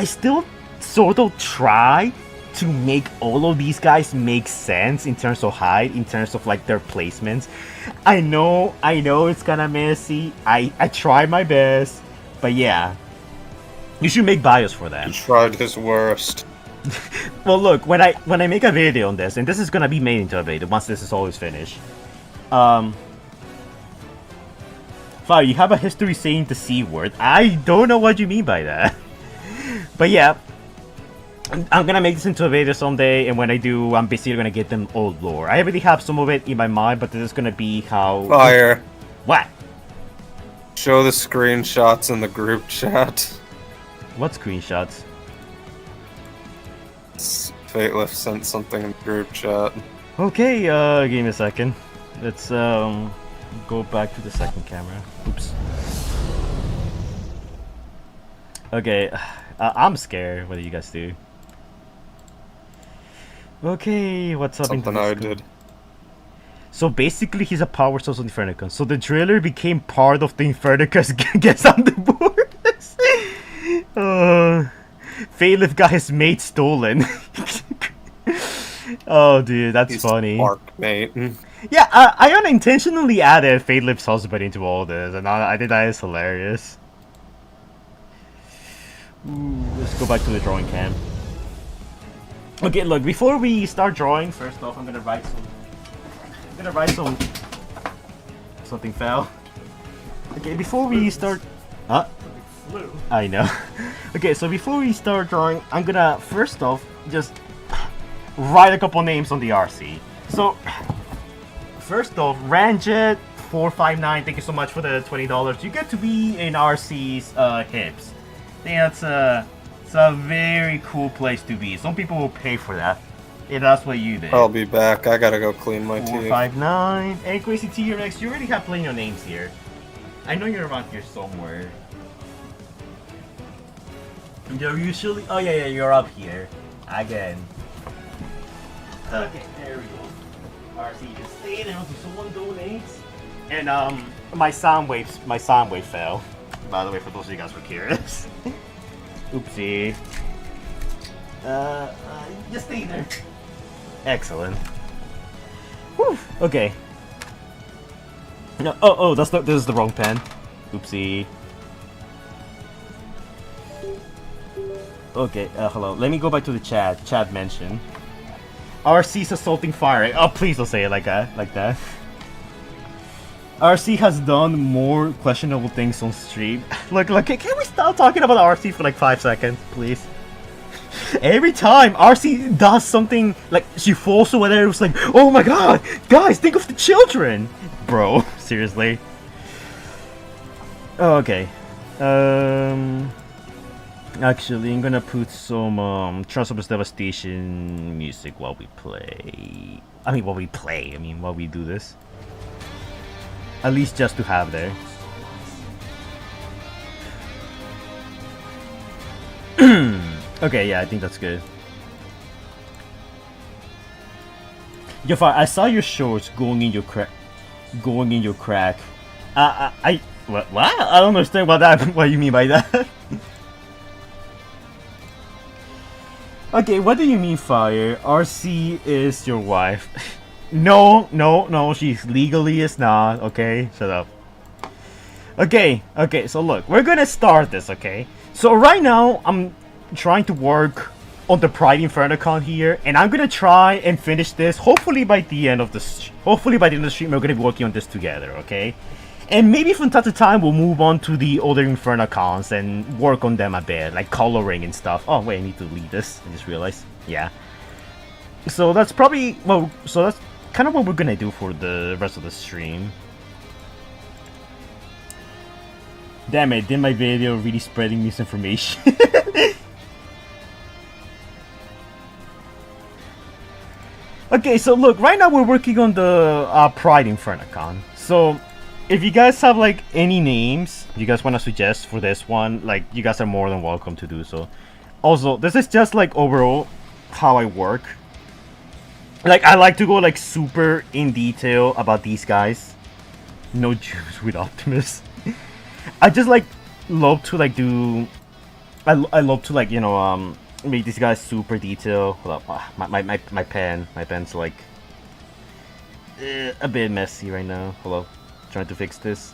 Speaker 1: still sort of try to make all of these guys make sense in terms of height, in terms of like their placements. I know it's kinda messy. I try my best, but yeah, you should make bios for that.
Speaker 2: He tried his worst.
Speaker 1: Well, look, when I make a video on this, and this is gonna be made into a video once this is always finished. Fire, you have a history saying the C word. I don't know what you mean by that, but yeah. I'm gonna make this into a video someday, and when I do, I'm basically gonna get them all lore. I already have some of it in my mind, but this is gonna be how...
Speaker 2: Fire.
Speaker 1: What?
Speaker 2: Show the screenshots in the group chat.
Speaker 1: What screenshots?
Speaker 2: Fateless sent something in the group chat.
Speaker 1: Okay, give me a second. Let's, go back to the second camera. Oops. Okay, I'm scared. What do you guys do? Okay, what's up?
Speaker 2: Something I did.
Speaker 1: So basically, he's a power source of Infernocon. So the driller became part of the Infernocus. Gets on the board. Failif got his mate stolen. Oh, dude, that's funny.
Speaker 2: Spark mate.
Speaker 1: Yeah, I unintentionally added Fadelip's husband into all this, and I think that is hilarious. Ooh, let's go back to the drawing cam. Okay, look, before we start drawing, first off, I'm gonna write some... Something fell. Okay, before we start... Huh? I know. Okay, so before we start drawing, I'm gonna, first off, just write a couple names on the RC. So, first off, Ranjet459, thank you so much for the $20. You get to be in RC's hips. I think it's a very cool place to be. Some people will pay for that. If that's what you did.
Speaker 2: I'll be back. I gotta go clean my teeth.
Speaker 1: 459. Hey, Crazy T-Rex, you already have plenty of names here. I know you're around here somewhere. You're usually... Oh, yeah, you're up here. Again. Okay, there we go. RC, just stay there until someone donates. And, my sound wave fell. By the way, for those of you guys who are curious. Oopsie. Just stay there. Excellent. Whew. Okay. No. Oh, this is the wrong pen. Oopsie. Okay. Hello. Let me go back to the chat. Chat mentioned. RC's assaulting fire. Oh, please don't say it like that. RC has done more questionable things on stream. Look. Can we stop talking about RC for like 5 seconds, please? Every time RC does something, like she falls or whatever, it's like, oh my god, guys, think of the children, bro. Seriously. Oh, okay. Actually, I'm gonna put some Transformers Devastation music while we play. While we do this. At least just to have there. Okay, yeah, I think that's good. Jafar, I saw your shorts going in your crack. What? I don't understand what you mean by that. Okay, what do you mean, Fire? RC is your wife. No, she legally is not, okay? Shut up. Okay, so look, we're gonna start this, okay? So right now, I'm trying to work on the Pride Infernocon here, and I'm gonna try and finish this. Hopefully by the end of the stream, we're gonna be working on this together, okay? And maybe from time to time, we'll move on to the other Infernocons and work on them a bit, like coloring and stuff. Oh wait, I need to leave this. I just realized. Yeah. So that's probably that's kind of what we're gonna do for the rest of the stream. Damn it! Did my video really spreading misinformation? Okay, so look, right now we're working on the Pride Infernocon. So, if you guys have like any names you guys want to suggest for this one, like you guys are more than welcome to do so. Also, this is just like overall how I work. Like I like to go like super in detail about these guys. No Jews with Optimus. I just like love to like do. I love to like make these guys super detailed. Hold up, my pen's like a bit messy right now. Hello, trying to fix this.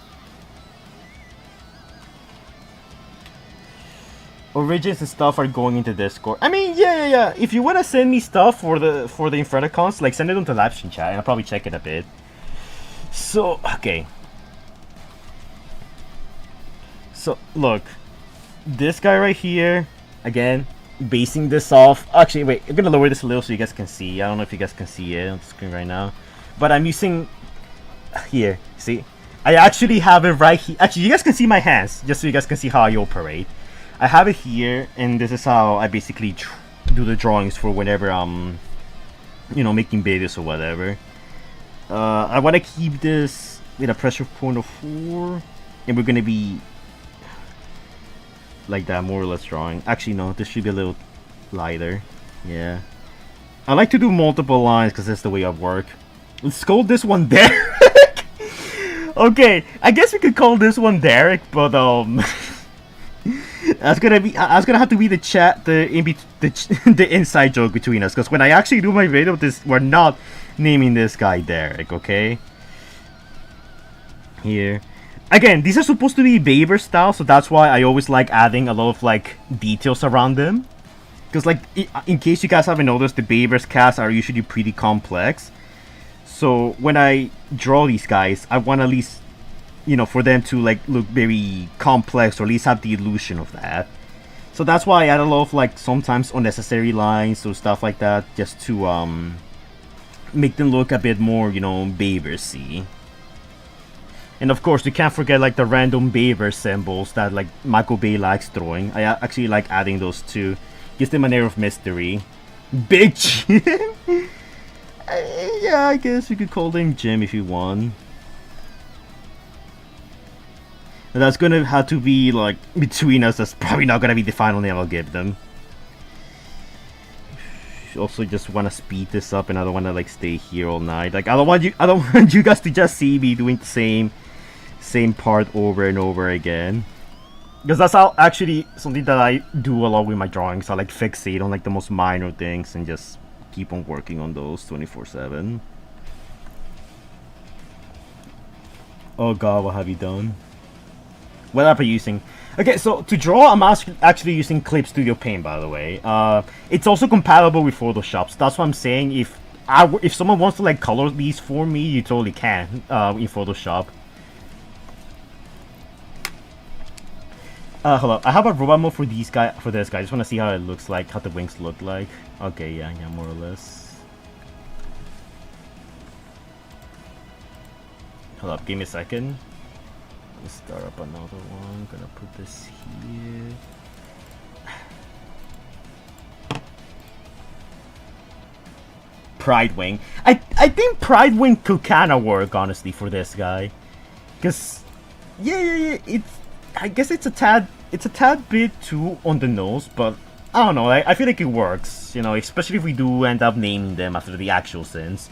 Speaker 1: Origins and stuff are going into Discord. I mean, yeah. If you wanna send me stuff for the Infernocons, like send it onto livestream chat, and I'll probably check it a bit. So okay. So look, this guy right here, again, basing this off. Actually, wait, I'm gonna lower this a little so you guys can see. I don't know if you guys can see it on the screen right now, but I'm using here. See, I actually have it right here. Actually, you guys can see my hands, just so you guys can see how I operate. I have it here, and this is how I basically do the drawings for whenever I'm, making videos or whatever. I want to keep this with a pressure point of 4, and we're gonna be like that, more or less drawing. Actually, no, this should be a little lighter. Yeah, I like to do multiple lines because that's the way I work. Let's call this one Derek. Okay, I guess we could call this one Derek, but That's gonna have to be the chat, the inside joke between us. Because when I actually do my video, we're not naming this guy Derek, okay? Here, again, these are supposed to be Baber style, so that's why I always like adding a lot of like details around them. Because like, in case you guys haven't noticed, the Baber's casts are usually pretty complex. So when I draw these guys, I want at least, you know, for them to like look very complex, or at least have the illusion of that. So that's why I add a lot of like sometimes unnecessary lines or stuff like that, just to make them look a bit more, you know, Baber-y. And of course, you can't forget like the random Baber symbols that like Michael Bay likes drawing. I actually like adding those too. Gives them an air of mystery. Big Jim. Yeah, I guess you could call him Jim if you want. And that's gonna have to be like between us. That's probably not gonna be the final name I'll give them. Also, just want to speed this up, and I don't want to like stay here all night. Like I don't want you guys to just see me doing the same part over and over again. Because that's how actually something that I do a lot with my drawings. I like fixate on like the most minor things and just keep on working on those 24/7. Oh god, what have you done? What app are you using? Okay, so to draw, I'm actually using Clip Studio Paint, by the way. It's also compatible with Photoshop, so that's what I'm saying. If someone wants to like color these for me, you totally can in Photoshop. Hold up. I have a robot mode for this guy. I just want to see how it looks like, how the wings look like. Okay, yeah, more or less. Hold up, give me a second. Let's start up another one. Gonna put this here. Pride Wing. I think Pride Wing could kind of work, honestly, for this guy. Cause yeah, I guess it's a tad bit too on the nose, but I don't know. I feel like it works, you know, especially if we do end up naming them after the actual sins.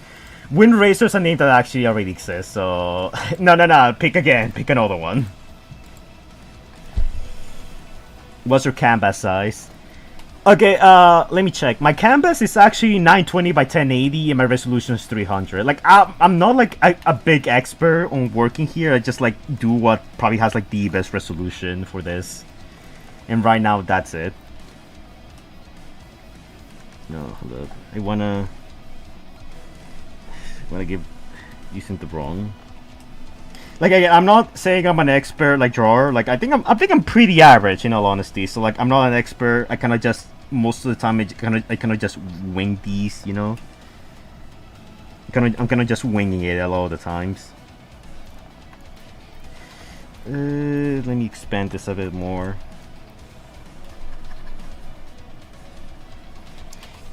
Speaker 1: Wind Racer is a name that actually already exists, so no, pick again, pick another one. What's your canvas size? Okay, let me check. My canvas is actually 920 by 1080 and my resolution is 300. Like, I'm not like a big expert on working here. I just like do what probably has like the best resolution for this. And right now, that's it. No, hold up. I wanna give using the wrong. Like again, I'm not saying I'm an expert like drawer. Like I think I'm pretty average in all honesty. So like I'm not an expert. I kind of just most of the time I kind of just wing these, you know. I'm kind of just winging it a lot of the times. Let me expand this a bit more.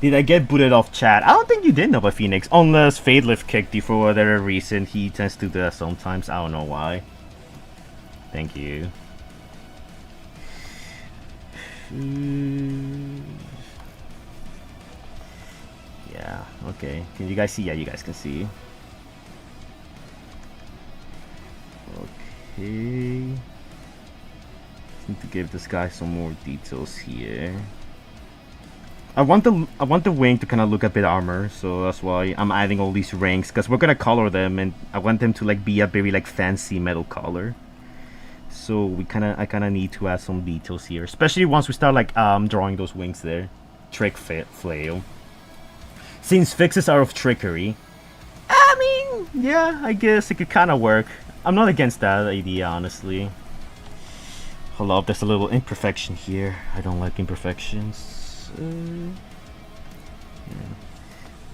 Speaker 1: Did I get booted off chat? I don't think you did, Nova Phoenix. Unless Fadelift kicked you for whatever reason. He tends to do that sometimes. I don't know why. Thank you. Yeah, okay. Can you guys see? Yeah, you guys can see. Okay. Need to give this guy some more details here. I want the wing to kind of look a bit armor, so that's why I'm adding all these rings, because we're gonna color them, and I want them to like be a very like fancy metal color. So I kind of need to add some details here, especially once we start like drawing those wings there. Trick flail. Since fixes are of trickery, I mean, yeah, I guess it could kind of work. I'm not against that idea, honestly. Hold up, there's a little imperfection here. I don't like imperfections. Yeah,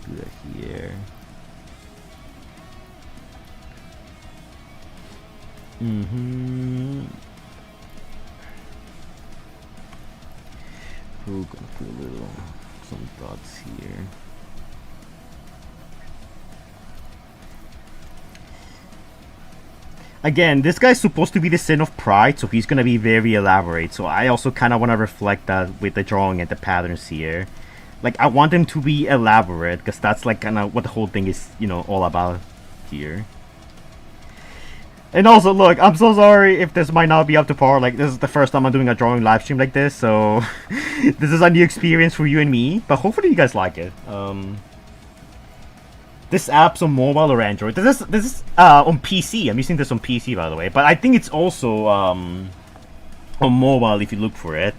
Speaker 1: do that here. We're gonna put some dots here. Again, this guy's supposed to be the sin of pride, so he's gonna be very elaborate. So I also kind of want to reflect that with the drawing and the patterns here. Like, I want them to be elaborate, because that's like kind of what the whole thing is, you know, all about here. And also, look, I'm so sorry if this might not be up to par. Like, this is the first time I'm doing a drawing live stream like this, so this is a new experience for you and me. But hopefully you guys like it. This app's on mobile or Android. This is on PC. I'm using this on PC, by the way. But I think it's also on mobile if you look for it.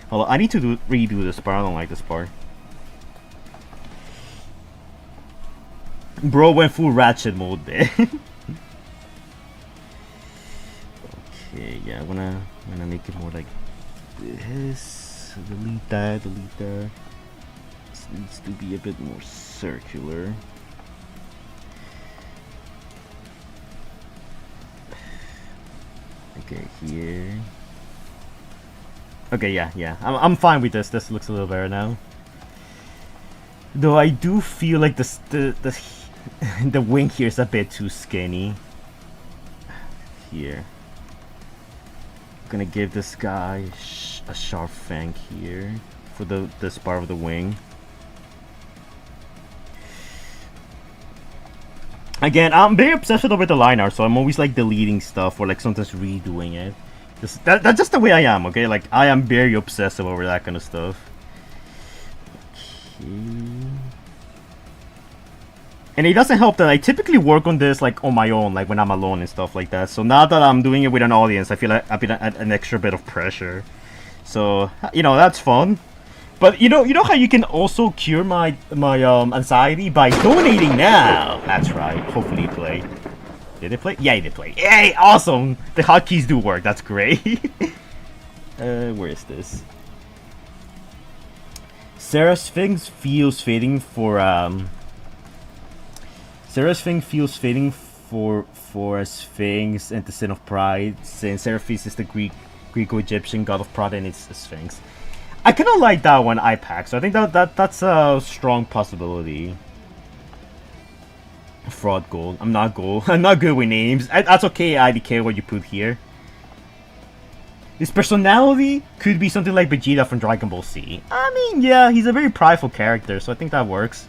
Speaker 1: Hold on, I need to redo this part. I don't like this part. Bro went full ratchet mode there. Okay, yeah, I'm gonna make it more like this. Delete that, delete that. This needs to be a bit more circular. Okay, here. Okay, yeah. I'm fine with this. This looks a little better now. Though I do feel like the wing here is a bit too skinny. Here. I'm gonna give this guy a sharp fang here for this part of the wing. Again, I'm very obsessed with the line art, so I'm always like deleting stuff or like sometimes redoing it. That's just the way I am, okay? Like, I am very obsessive over that kind of stuff. Okay. And it doesn't help that I typically work on this like on my own, like when I'm alone and stuff like that. So now that I'm doing it with an audience, I feel like I've been an extra bit of pressure. So, you know, that's fun. But you know how you can also cure my anxiety by donating now. That's right. Hopefully it played. Did it play? Yeah, it did play. Yay! Awesome. The hotkeys do work. That's great. Where is this? Sarah's Sphinx feels fitting for Sarah's Sphinx feels fitting for a Sphinx and the sin of pride, since Seraphis is the Greco-Egyptian god of pride and it's a Sphinx. I kind of like that one IPAC, so I think that's a strong possibility. Fraud gold. I'm not good with names. That's okay. I don't care what you put here. His personality could be something like Vegeta from Dragon Ball Z. I mean, yeah, he's a very prideful character, so I think that works.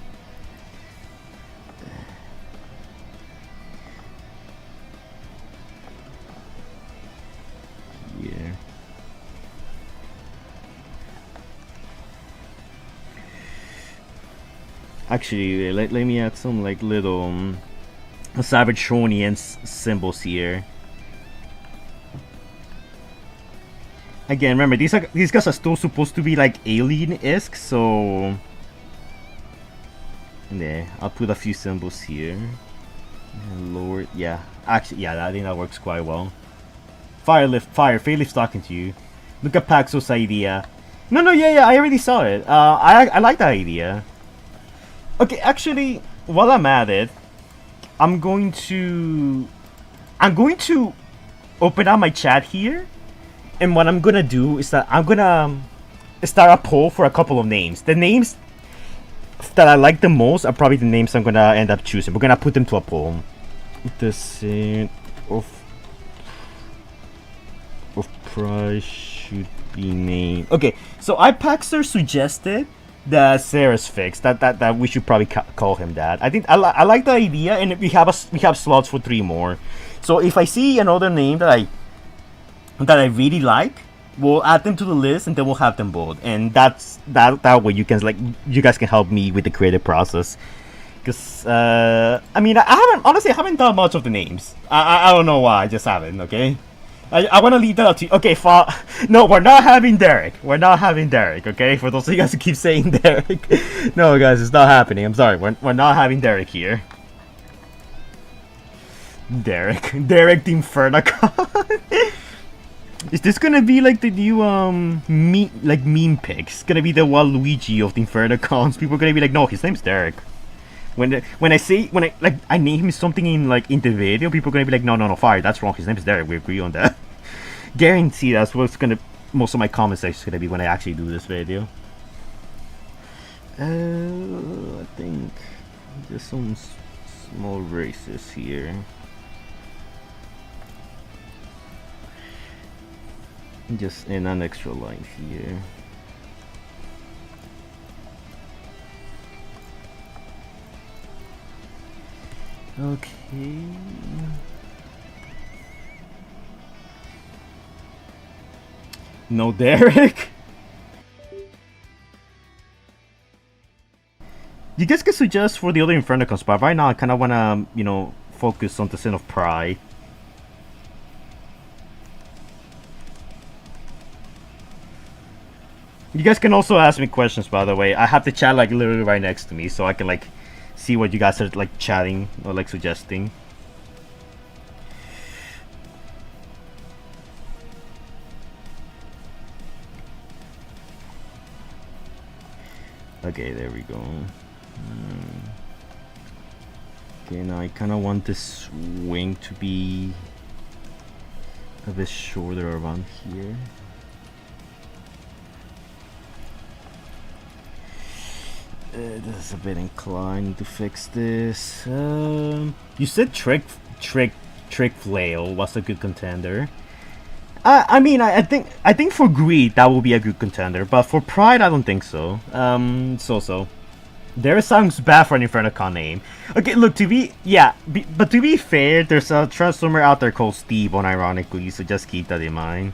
Speaker 1: Yeah. Actually, let me add some like little Savage Shonian symbols here. Again, remember these guys are still supposed to be like alien-esque, so yeah, I'll put a few symbols here. And lower, yeah, actually, yeah, I think that works quite well. Firelift's talking to you. Look at Paxos idea. No, yeah, I already saw it. I like that idea. Okay, actually, while I'm at it, I'm going to open up my chat here, and what I'm gonna do is that I'm gonna start a poll for a couple of names. The names that I like the most are probably the names I'm gonna end up choosing. We're gonna put them to a poll. The sin of price should be named. Okay, so iPaxer suggested the Ceres fix that we should probably call him that. I think I like the idea, and we have slots for 3 more. So if I see another name that I really like, we'll add them to the list, and then we'll have them both. And that way you guys can help me with the creative process. Because I mean, I haven't done much of the names. I don't know why, I just haven't. Okay. I want to leave that up to you. Okay, no, we're not having Derek. We're not having Derek, okay? For those of you guys who keep saying Derek. No, guys, it's not happening. I'm sorry. We're not having Derek here. Derek the Infernocon. Is this gonna be like the new meme pics? It's gonna be the Waluigi of the Infernocons. People are gonna be like, no, his name's Derek. When I name him something in the video, people are gonna be like, no, fire, that's wrong. His name is Derek. We agree on that. Guarantee that's what's gonna most of my comment section is gonna be when I actually do this video. I think there's some small races here. Just in an extra line here. Okay. No Derek? You guys can suggest for the other Infernocons, but right now I kind of want to, you know, focus on the Sin of Pride. You guys can also ask me questions, by the way. I have the chat like literally right next to me, so I can like see what you guys are like chatting or like suggesting. Okay, there we go. Okay, now I kind of want this wing to be a bit shorter around here. This is a bit inclined to fix this. You said Trick Flail was a good contender. I mean, I think for Greed that will be a good contender, but for Pride I don't think so. So. There sounds bad for an Infernocon name. Okay, look, but to be fair, there's a Transformer out there called Steve, unironically, so just keep that in mind.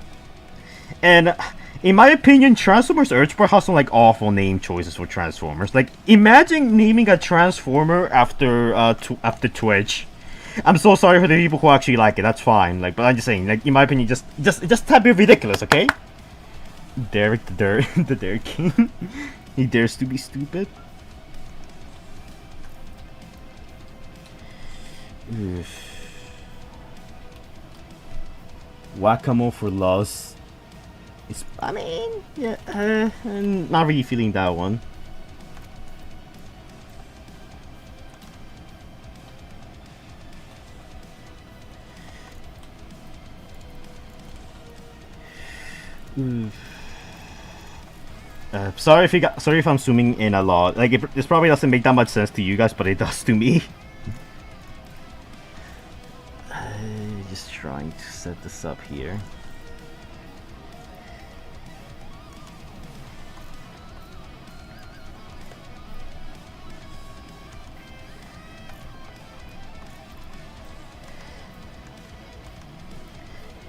Speaker 1: And in my opinion, Transformers Earthspark has some like awful name choices for Transformers. Like, imagine naming a Transformer after Twitch. I'm so sorry for the people who actually like it. That's fine. Like, but I'm just saying, like, in my opinion, just a bit ridiculous, okay? Derek the Derek King. He dares to be stupid. Whack-a-mole for loss. I mean, yeah, I'm not really feeling that one. Sorry if I'm zooming in a lot. Like, this probably doesn't make that much sense to you guys, but it does to me. Just trying to set this up here.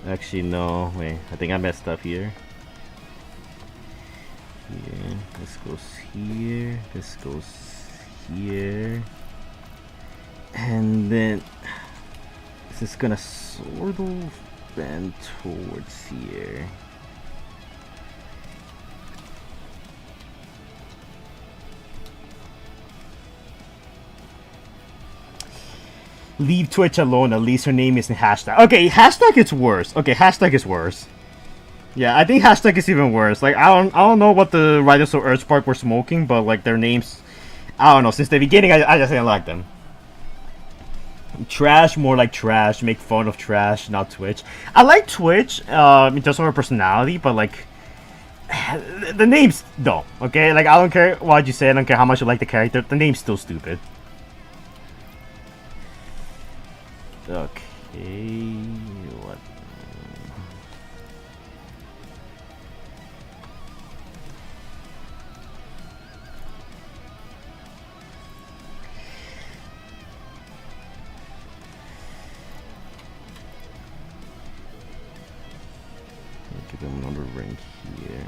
Speaker 1: Actually, no. Wait, I think I messed up here. Yeah, this goes here. This goes here. And then this is gonna sort of bend towards here. Leave Twitch alone, at least her name isn't hashtag. Okay, hashtag is worse. Okay, hashtag is worse. Yeah, I think hashtag is even worse. Like, I don't know what the writers of Earthspark were smoking, but like their names, I don't know, since the beginning I just didn't like them. Trash, more like trash, make fun of trash, not Twitch. I like Twitch, in terms of her personality, but like, the name's dumb, okay? Like, I don't care what you say, I don't care how much you like the character, the name's still stupid. Okay, what? Give them another ring here.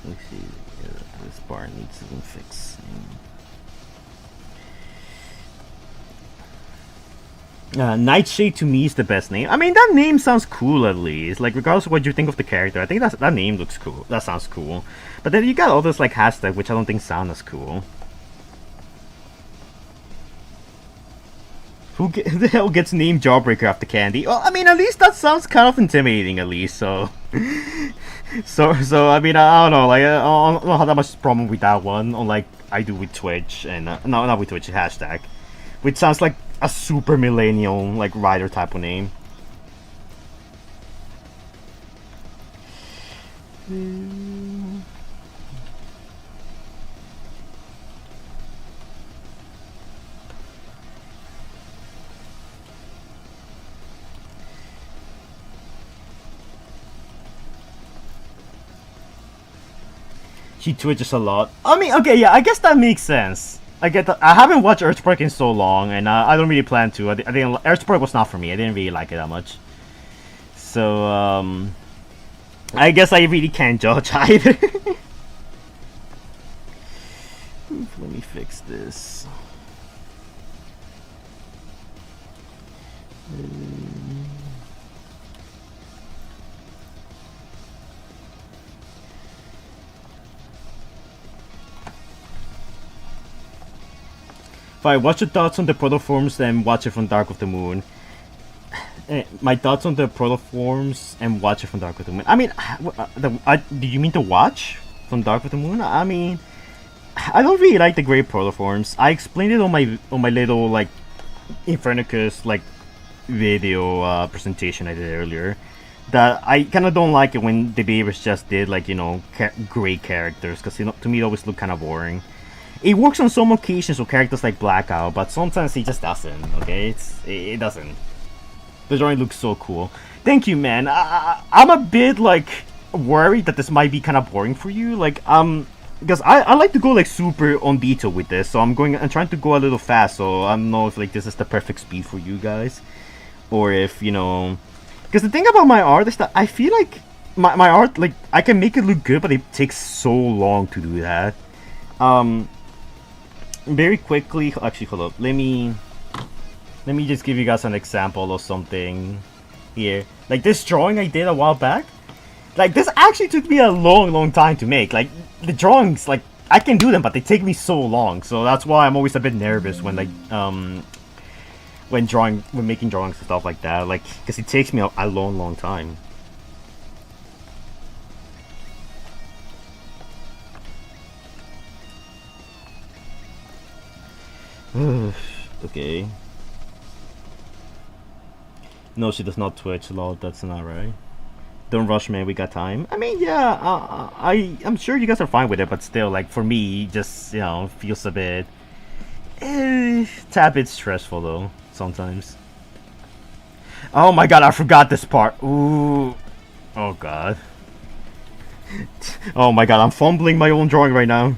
Speaker 1: Let's see. This bar needs some fixing. Nightshade to me is the best name. I mean, that name sounds cool at least. Like, regardless of what you think of the character, I think that name looks cool. That sounds cool. But then you got all this like hashtag, which I don't think sound as cool. Who the hell gets named Jawbreaker after Candy? Well, I mean, at least that sounds kind of intimidating, at least. So, so I mean, I don't know. Like, I don't have that much problem with that one, unlike I do with Twitch and no, not with Twitch, hashtag, which sounds like a super millennial like writer type of name. She twitches a lot. I mean, okay, yeah, I guess that makes sense. I get that. I haven't watched Earthspark in so long, and I don't really plan to. I think Earthspark was not for me. I didn't really like it that much. So I guess I really can't judge either. Let me fix this. Fine, what's your thoughts on the protoforms, then watch it from Dark of the Moon? My thoughts on the protoforms and watch it from Dark of the Moon. I mean, do you mean to watch from Dark of the Moon? I mean, I don't really like the gray protoforms. I explained it on my little like Infernocus like video presentation I did earlier. That I kind of don't like it when the beavers just did like, you know, gray characters, because, you know, to me it always look kind of boring. It works on some occasions with characters like Blackout, but sometimes it just doesn't. Okay, it doesn't. The drawing looks so cool. Thank you, man. I'm a bit like worried that this might be kind of boring for you, like because I like to go like super on detail with this, so I'm trying to go a little fast. So I don't know if like this is the perfect speed for you guys, or if, you know, because the thing about my art is that I feel like my art, like, I can make it look good, but it takes so long to do that. Very quickly, actually, hold up. Let me just give you guys an example of something here. Like this drawing I did a while back. Like, this actually took me a long time to make. Like, the drawings, like, I can do them, but they take me so long. So that's why I'm always a bit nervous when, like, when making drawings and stuff like that. Like, because it takes me a long time. Okay. No, she does not Twitch. Lol, that's not right. Don't rush, man. We got time. I mean, yeah. I'm sure you guys are fine with it, but still, like, for me, just, you know, feels a bit, tad bit stressful though sometimes. Oh my god, I forgot this part. Ooh. Oh god. Oh my god, I'm fumbling my own drawing right now.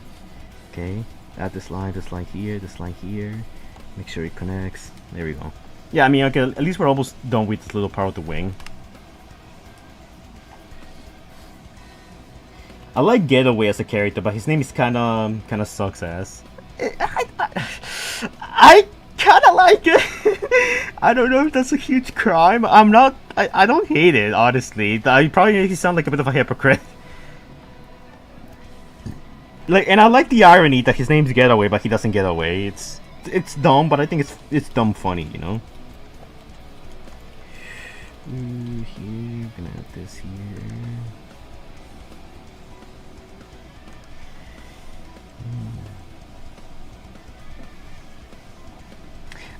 Speaker 1: Okay. Add this line here, this line here. Make sure it connects. There we go. Yeah, I mean, okay, at least we're almost done with this little part of the wing. I like Getaway as a character, but his name is kind of sucks ass. I kind of like it. I don't know if that's a huge crime. I don't hate it, honestly. I probably make you sound like a bit of a hypocrite. Like, and I like the irony that his name's Getaway, but he doesn't get away. It's dumb, but I think it's dumb funny, you know. Here, gonna add this here.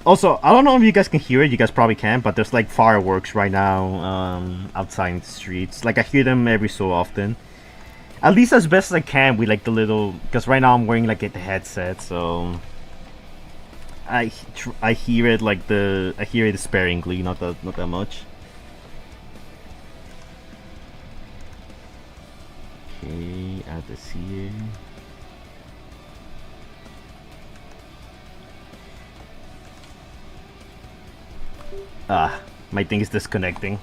Speaker 1: Also, I don't know if you guys can hear it. You guys probably can, but there's like fireworks right now outside in the streets. Like, I hear them every so often. At least as best as I can with like the little, because right now I'm wearing like the headset, so I hear it like I hear it sparingly, not that much. Okay, add this here. Ah, my thing is disconnecting.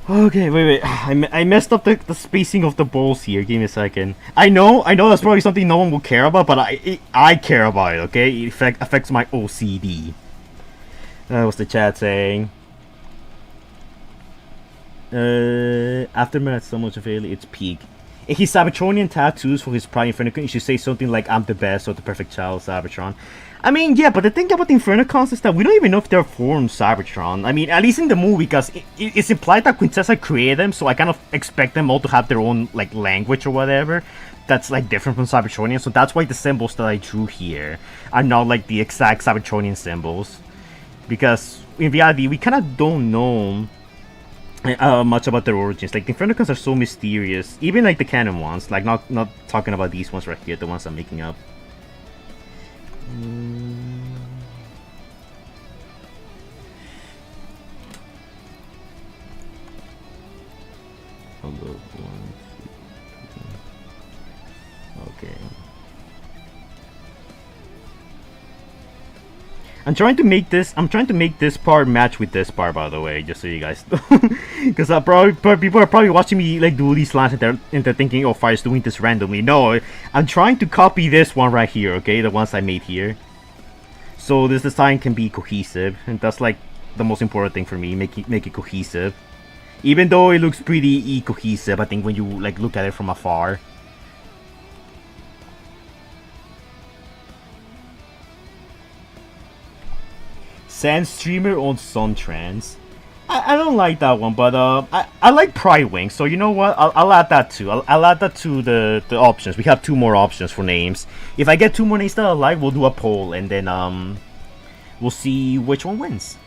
Speaker 1: Okay, wait. I messed up the spacing of the balls here. Give me a second. I know that's probably something no one will care about, but I care about it, okay? It affects my OCD. What's the chat saying? Aftermath so much of it, it's peak. If he's Cybertronian tattoos for his prime Infernocon, you should say something like, I'm the best or the perfect child Cybertron. I mean, yeah, but the thing about the Infernocons is that we don't even know if they're formed Cybertron. I mean, at least in the movie, because it's implied that Quintessa created them, so I kind of expect them all to have their own, like, language or whatever that's, like, different from Cybertronian. So that's why the symbols that I drew here are not, like, the exact Cybertronian symbols. Because, in reality, we kind of don't know much about their origins. Like, the Infernocons are so mysterious. Even, like, the canon ones. Like, not talking about these ones right here, the ones I'm making up. One, two, three. Okay. I'm trying to make this part match with this part, by the way, just so you guys know. Because people are probably watching me like do these lines and they're thinking, oh, Fire's doing this randomly. No, I'm trying to copy this one right here, okay? The ones I made here. So this design can be cohesive, and that's like the most important thing for me, make it cohesive. Even though it looks pretty cohesive, I think when you like look at it from afar. Sand Streamer on Suntrans. I don't like that one, but I like Pride Wing, so you know what? I'll add that too. I'll add that to the options. We have 2 more options for names. If I get 2 more names that I like, we'll do a poll, and then we'll see which one wins.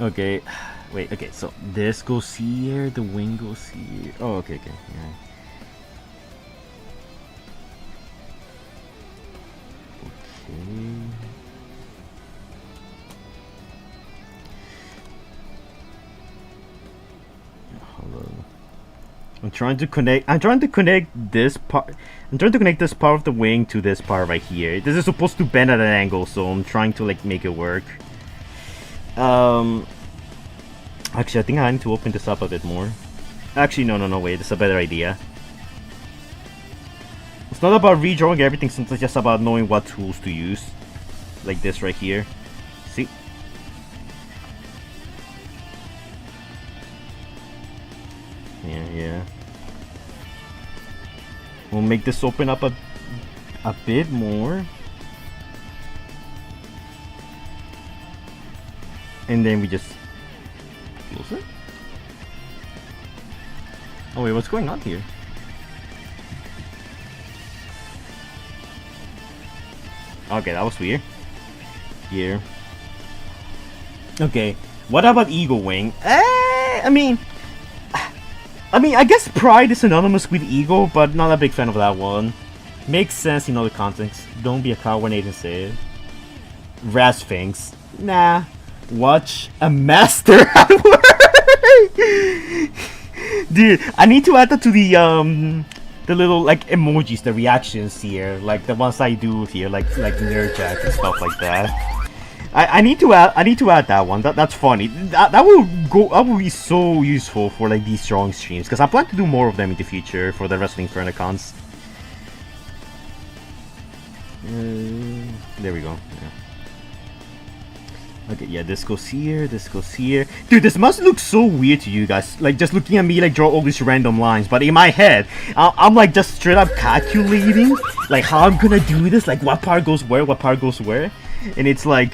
Speaker 1: Okay, wait, okay, so this goes here, the wing goes here. Oh, okay, yeah. Hello. I'm trying to connect this part. I'm trying to connect this part of the wing to this part right here. This is supposed to bend at an angle, so I'm trying to like make it work. Actually, I think I need to open this up a bit more. Actually, no, wait, it's a better idea. It's not about redrawing everything, since it's just about knowing what tools to use. Like this right here. See? Yeah. We'll make this open up a bit more. And then we just close it. Oh wait, what's going on here? Okay, that was weird. Here. Okay, what about Eagle Wing? I mean, I guess Pride is synonymous with Eagle, but not a big fan of that one. Makes sense in other contexts. Don't be a coward, Nathan said. Rasphinx. Nah. Watch a master at work. Dude, I need to add that to the little like emojis, the reactions here, like the ones I do here, like Nerdjack and stuff like that. I need to add that one. That's funny. That will be so useful for like these strong streams, because I plan to do more of them in the future for the rest of the Infernocons. There we go. Yeah. Okay, yeah, this goes here, this goes here. Dude, this must look so weird to you guys, like just looking at me like draw all these random lines, but in my head, I'm like just straight up calculating like how I'm gonna do this, like what part goes where, and it's like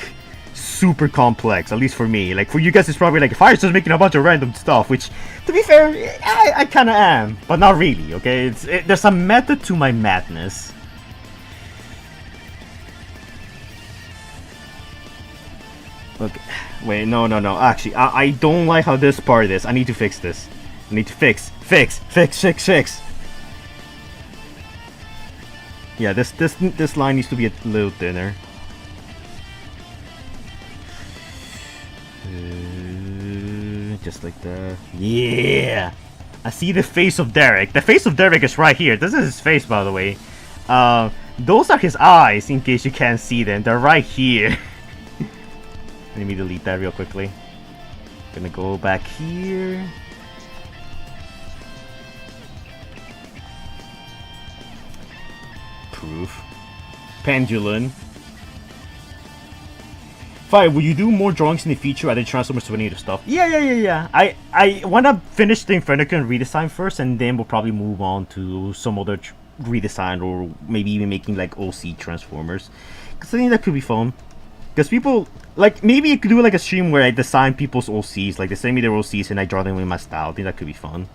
Speaker 1: super complex, at least for me. Like for you guys, it's probably like Fire's just making a bunch of random stuff, which, to be fair, I kinda am, but not really, okay? There's a method to my madness. Okay, wait, no. Actually, I don't like how this part is. I need to fix this. I need to fix. Yeah, this line needs to be a little thinner. Just like that. Yeah! I see the face of Derek. The face of Derek is right here. This is his face, by the way. Those are his eyes, in case you can't see them. They're right here. Let me delete that real quickly. Gonna go back here. Proof. Pendulum. Fire, will you do more drawings in the future, adding Transformers to any of the stuff? Yeah. I wanna finish the Infernocon redesign first, and then we'll probably move on to some other redesign, or maybe even making like OC Transformers. Because I think that could be fun. Because people, like, maybe you could do like a stream where I design people's OCs, like they send me their OCs and I draw them with my style. I think that could be fun.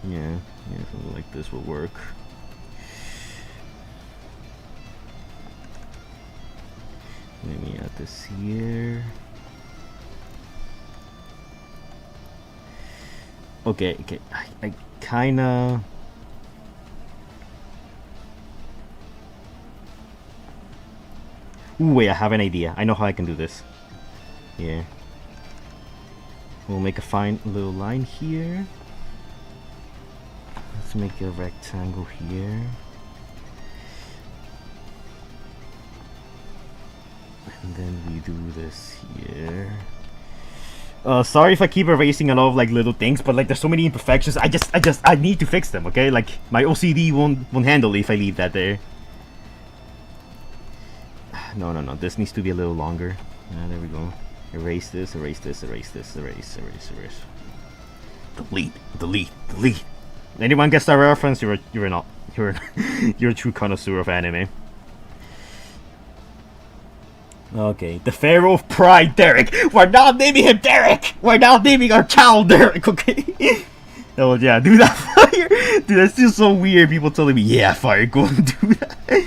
Speaker 1: Yeah, something like this will work. Let me add this here. Okay, I kinda... Ooh, wait, I have an idea. I know how I can do this. Yeah. We'll make a fine little line here. Let's make a rectangle here. And then we do this here. Sorry if I keep erasing a lot of like little things, but like there's so many imperfections. I need to fix them, okay? Like my OCD won't handle it if I leave that there. No. This needs to be a little longer. There we go. Erase this, erase this, erase this, erase. Delete. Anyone gets that reference? You're not. You're a true connoisseur of anime. Okay, the Pharaoh of Pride, Derek. We're not naming him Derek. We're not naming our child Derek. Okay. Oh yeah, do that, Fire. Dude, that's just so weird. People telling me, yeah, Fire, go and do that.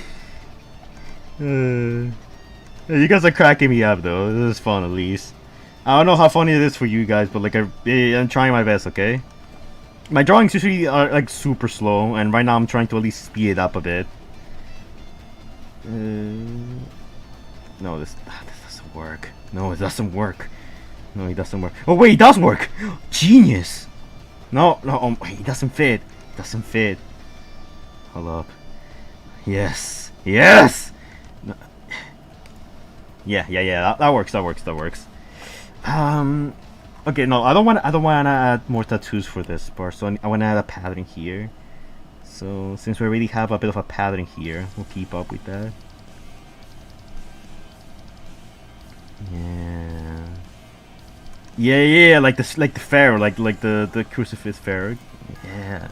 Speaker 1: You guys are cracking me up though. This is fun at least. I don't know how funny it is for you guys, but like I'm trying my best. Okay. My drawings usually are like super slow, and right now I'm trying to at least speed it up a bit. No, this doesn't work. No, it doesn't work. No, it doesn't work. Oh wait, it does work. Genius. No, wait, it doesn't fit. It doesn't fit. Hold up. Yes. No. Yeah. That works. Okay, no, I don't want to add more tattoos for this part. So I want to add a pattern here. So since we already have a bit of a pattern here, we'll keep up with that. Yeah, like the pharaoh, like the crucifix pharaoh. Yeah.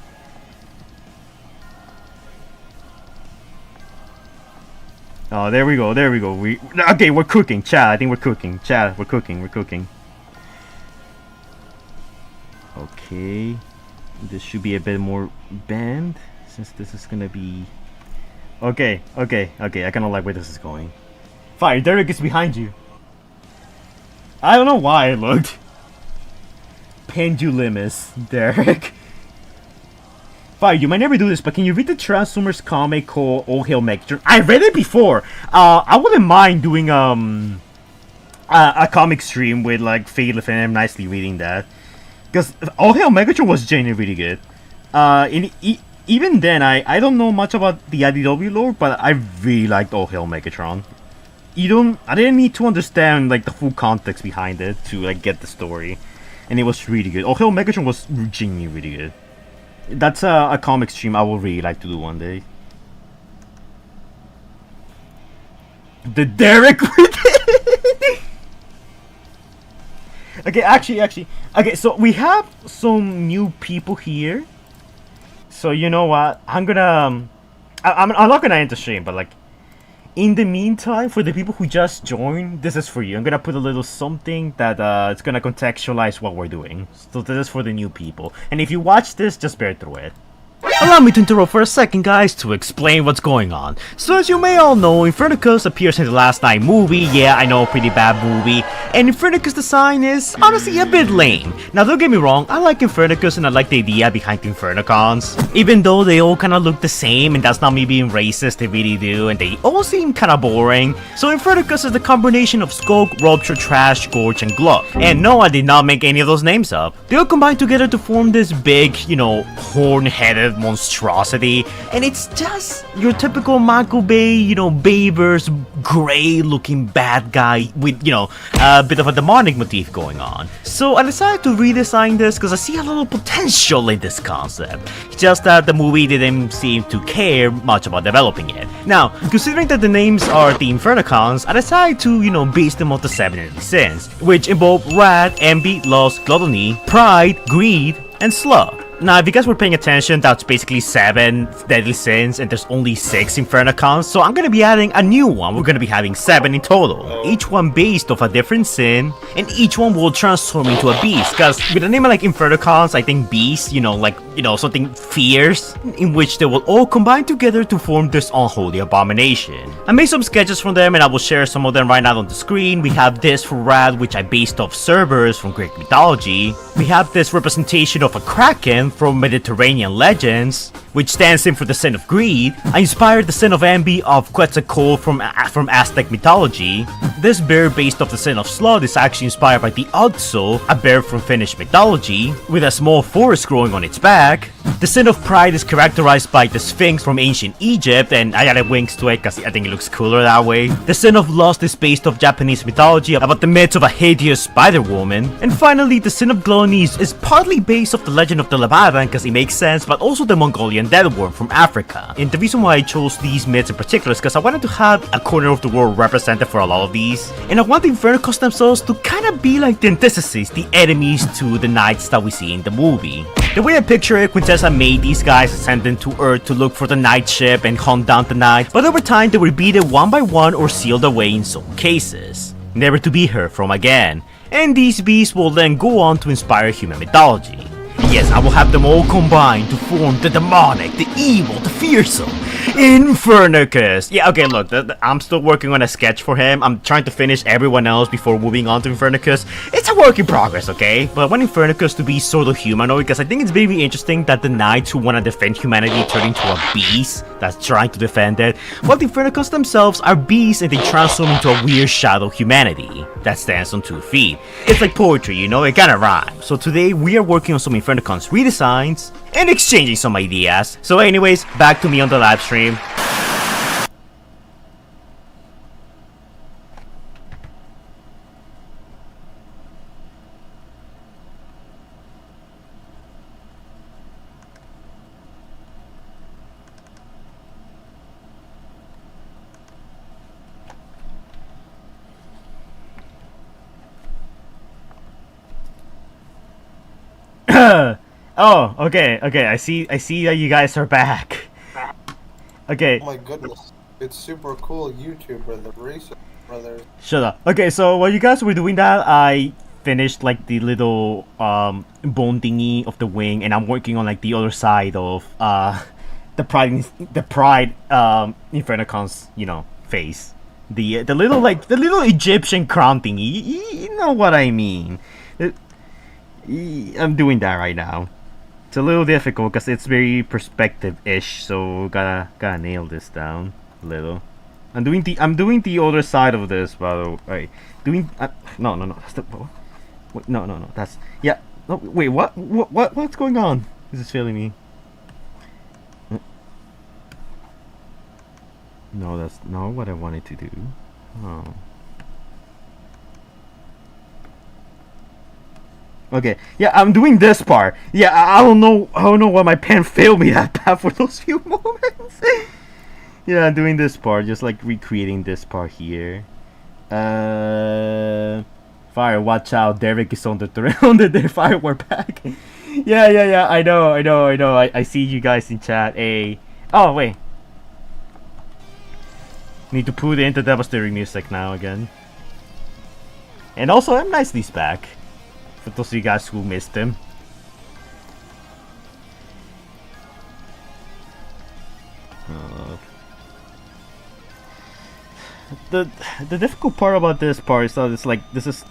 Speaker 1: Oh, there we go. Okay, we're cooking, Chad. I think we're cooking, Chad. We're cooking. Okay, this should be a bit more bend since this is gonna be. Okay. I kind of like where this is going. Fire, Derek is behind you. I don't know why I looked. Pendulumous, Derek. Fire, you might never do this, but can you read the Transformers comic called Oh Hail Megatron? I read it before. I wouldn't mind doing a comic stream with like Fatal and I'm nicely reading that, because Oh Hail Megatron was genuinely really good. Even then, I don't know much about the IDW lore, but I really liked Oh Hail Megatron. I didn't need to understand like the full context behind it to like get the story, and it was really good. Oh Hail Megatron was genuinely really good. That's a comic stream I would really like to do one day. The Derek with it. Okay, actually. Okay, so we have some new people here. So you know what? I'm not gonna end the stream, but like, in the meantime, for the people who just joined, this is for you. I'm gonna put a little something that it's gonna contextualize what we're doing. So this is for the new people. And if you watch this, just bear through it. Allow me to interrupt for a second, guys, to explain what's going on. So as you may all know, Infernocus appears in the Last Night movie. Yeah, I know, pretty bad movie. And Infernocus design is honestly a bit lame. Now don't get me wrong, I like Infernocus and I like the idea behind Infernocons. Even though they all kinda look the same, and that's not me being racist, they really do, and they all seem kinda boring. So Infernocus is the combination of Skulk, Rupture, Trash, Scourge, and Glove. And no, I did not make any of those names up. They all combine together to form this big, horn-headed monstrosity, and it's just your typical Michael Bay, Bayverse gray looking bad guy with, a bit of a demonic motif going on. So I decided to redesign this because I see a little potential in this concept. Just that the movie didn't seem to care much about developing it. Now, considering that the names are the Infernocons, I decided to, base them off the 7 deadly sins, which involve wrath, envy, lust, gluttony, pride, greed, and sloth. Now, if you guys were paying attention, that's basically 7 deadly sins, and there's only 6 Infernocons, so I'm gonna be adding a new one. We're gonna be having 7 in total, each one based off a different sin, and each one will transform into a beast, because with a name like Infernocons, I think beast, something fierce, in which they will all combine together to form this unholy abomination. I made some sketches from them, and I will share some of them right now on the screen. We have this for Wrath, which I based off Cerberus from Greek mythology. We have this representation of a Kraken from Mediterranean legends. which stands in for the sin of greed, I inspired the sin of envy of Quetzalcoatl from Aztec mythology. This bear based off the sin of sloth is actually inspired by the Otso, a bear from Finnish mythology, with a small forest growing on its back. The sin of pride is characterized by the Sphinx from ancient Egypt, and I added wings to it because I think it looks cooler that way. The sin of lust is based off Japanese mythology about the myths of a hideous spider-woman. And finally, the sin of gluttony is partly based off the legend of the Leviathan because it makes sense, but also the Mongolian deadworm from Africa. And the reason why I chose these myths in particular is because I wanted to have a corner of the world represented for a lot of these. And I want the Infernocons themselves to kind of be like the antithesis, the enemies to the knights that we see in the movie. The way I picture it, Quintessa made these guys ascend to Earth to look for the night ship and hunt down the night, but over time they were beaten one by one or sealed away in some cases, never to be heard from again. And these beasts will then go on to inspire human mythology. Yes, I will have them all combined to form the demonic, the evil, the fearsome Infernocus. Yeah, okay, look, I'm still working on a sketch for him. I'm trying to finish everyone else before moving on to Infernocus. It's a work in progress, okay? But I want Infernocus to be sort of humanoid because I think it's very interesting that the knights who want to defend humanity turn into a beast that's trying to defend it, while the Infernocus themselves are beasts and they transform into a weird shadow humanity that stands on 2 feet. It's like poetry, you know, it kinda rhymes. So today we are working on some Infernocons redesigns and exchanging some ideas. So anyways, back to me on the live stream. Oh, okay, I see that you guys are back. Okay.
Speaker 2: Oh my goodness, it's super cool YouTuber, the Reset Brothers.
Speaker 1: Shut up. Okay, so while you guys were doing that, I finished like the little bone thingy of the wing, and I'm working on like the other side of the pride Infernocons, you know, face. The little Egyptian crown thingy. You know what I mean. I'm doing that right now. It's a little difficult because it's very perspective-ish, so gotta nail this down a little. I'm doing the other side of this, by the way. No, that's the, wait, no, that's, yeah, no, wait, what's going on? This is failing me. No, that's not what I wanted to do. Oh. Okay, yeah, I'm doing this part. Yeah, I don't know why my pen failed me that bad for those few moments. Yeah, I'm doing this part, just like recreating this part here. Fire, watch out, Derek is on the fire, we're back. Yeah, I know. I see you guys in chat. Oh, wait. Need to put in the devastating music now again. And also, M. Nicely's back. For those of you guys who missed him. The difficult part about this part is that it's like this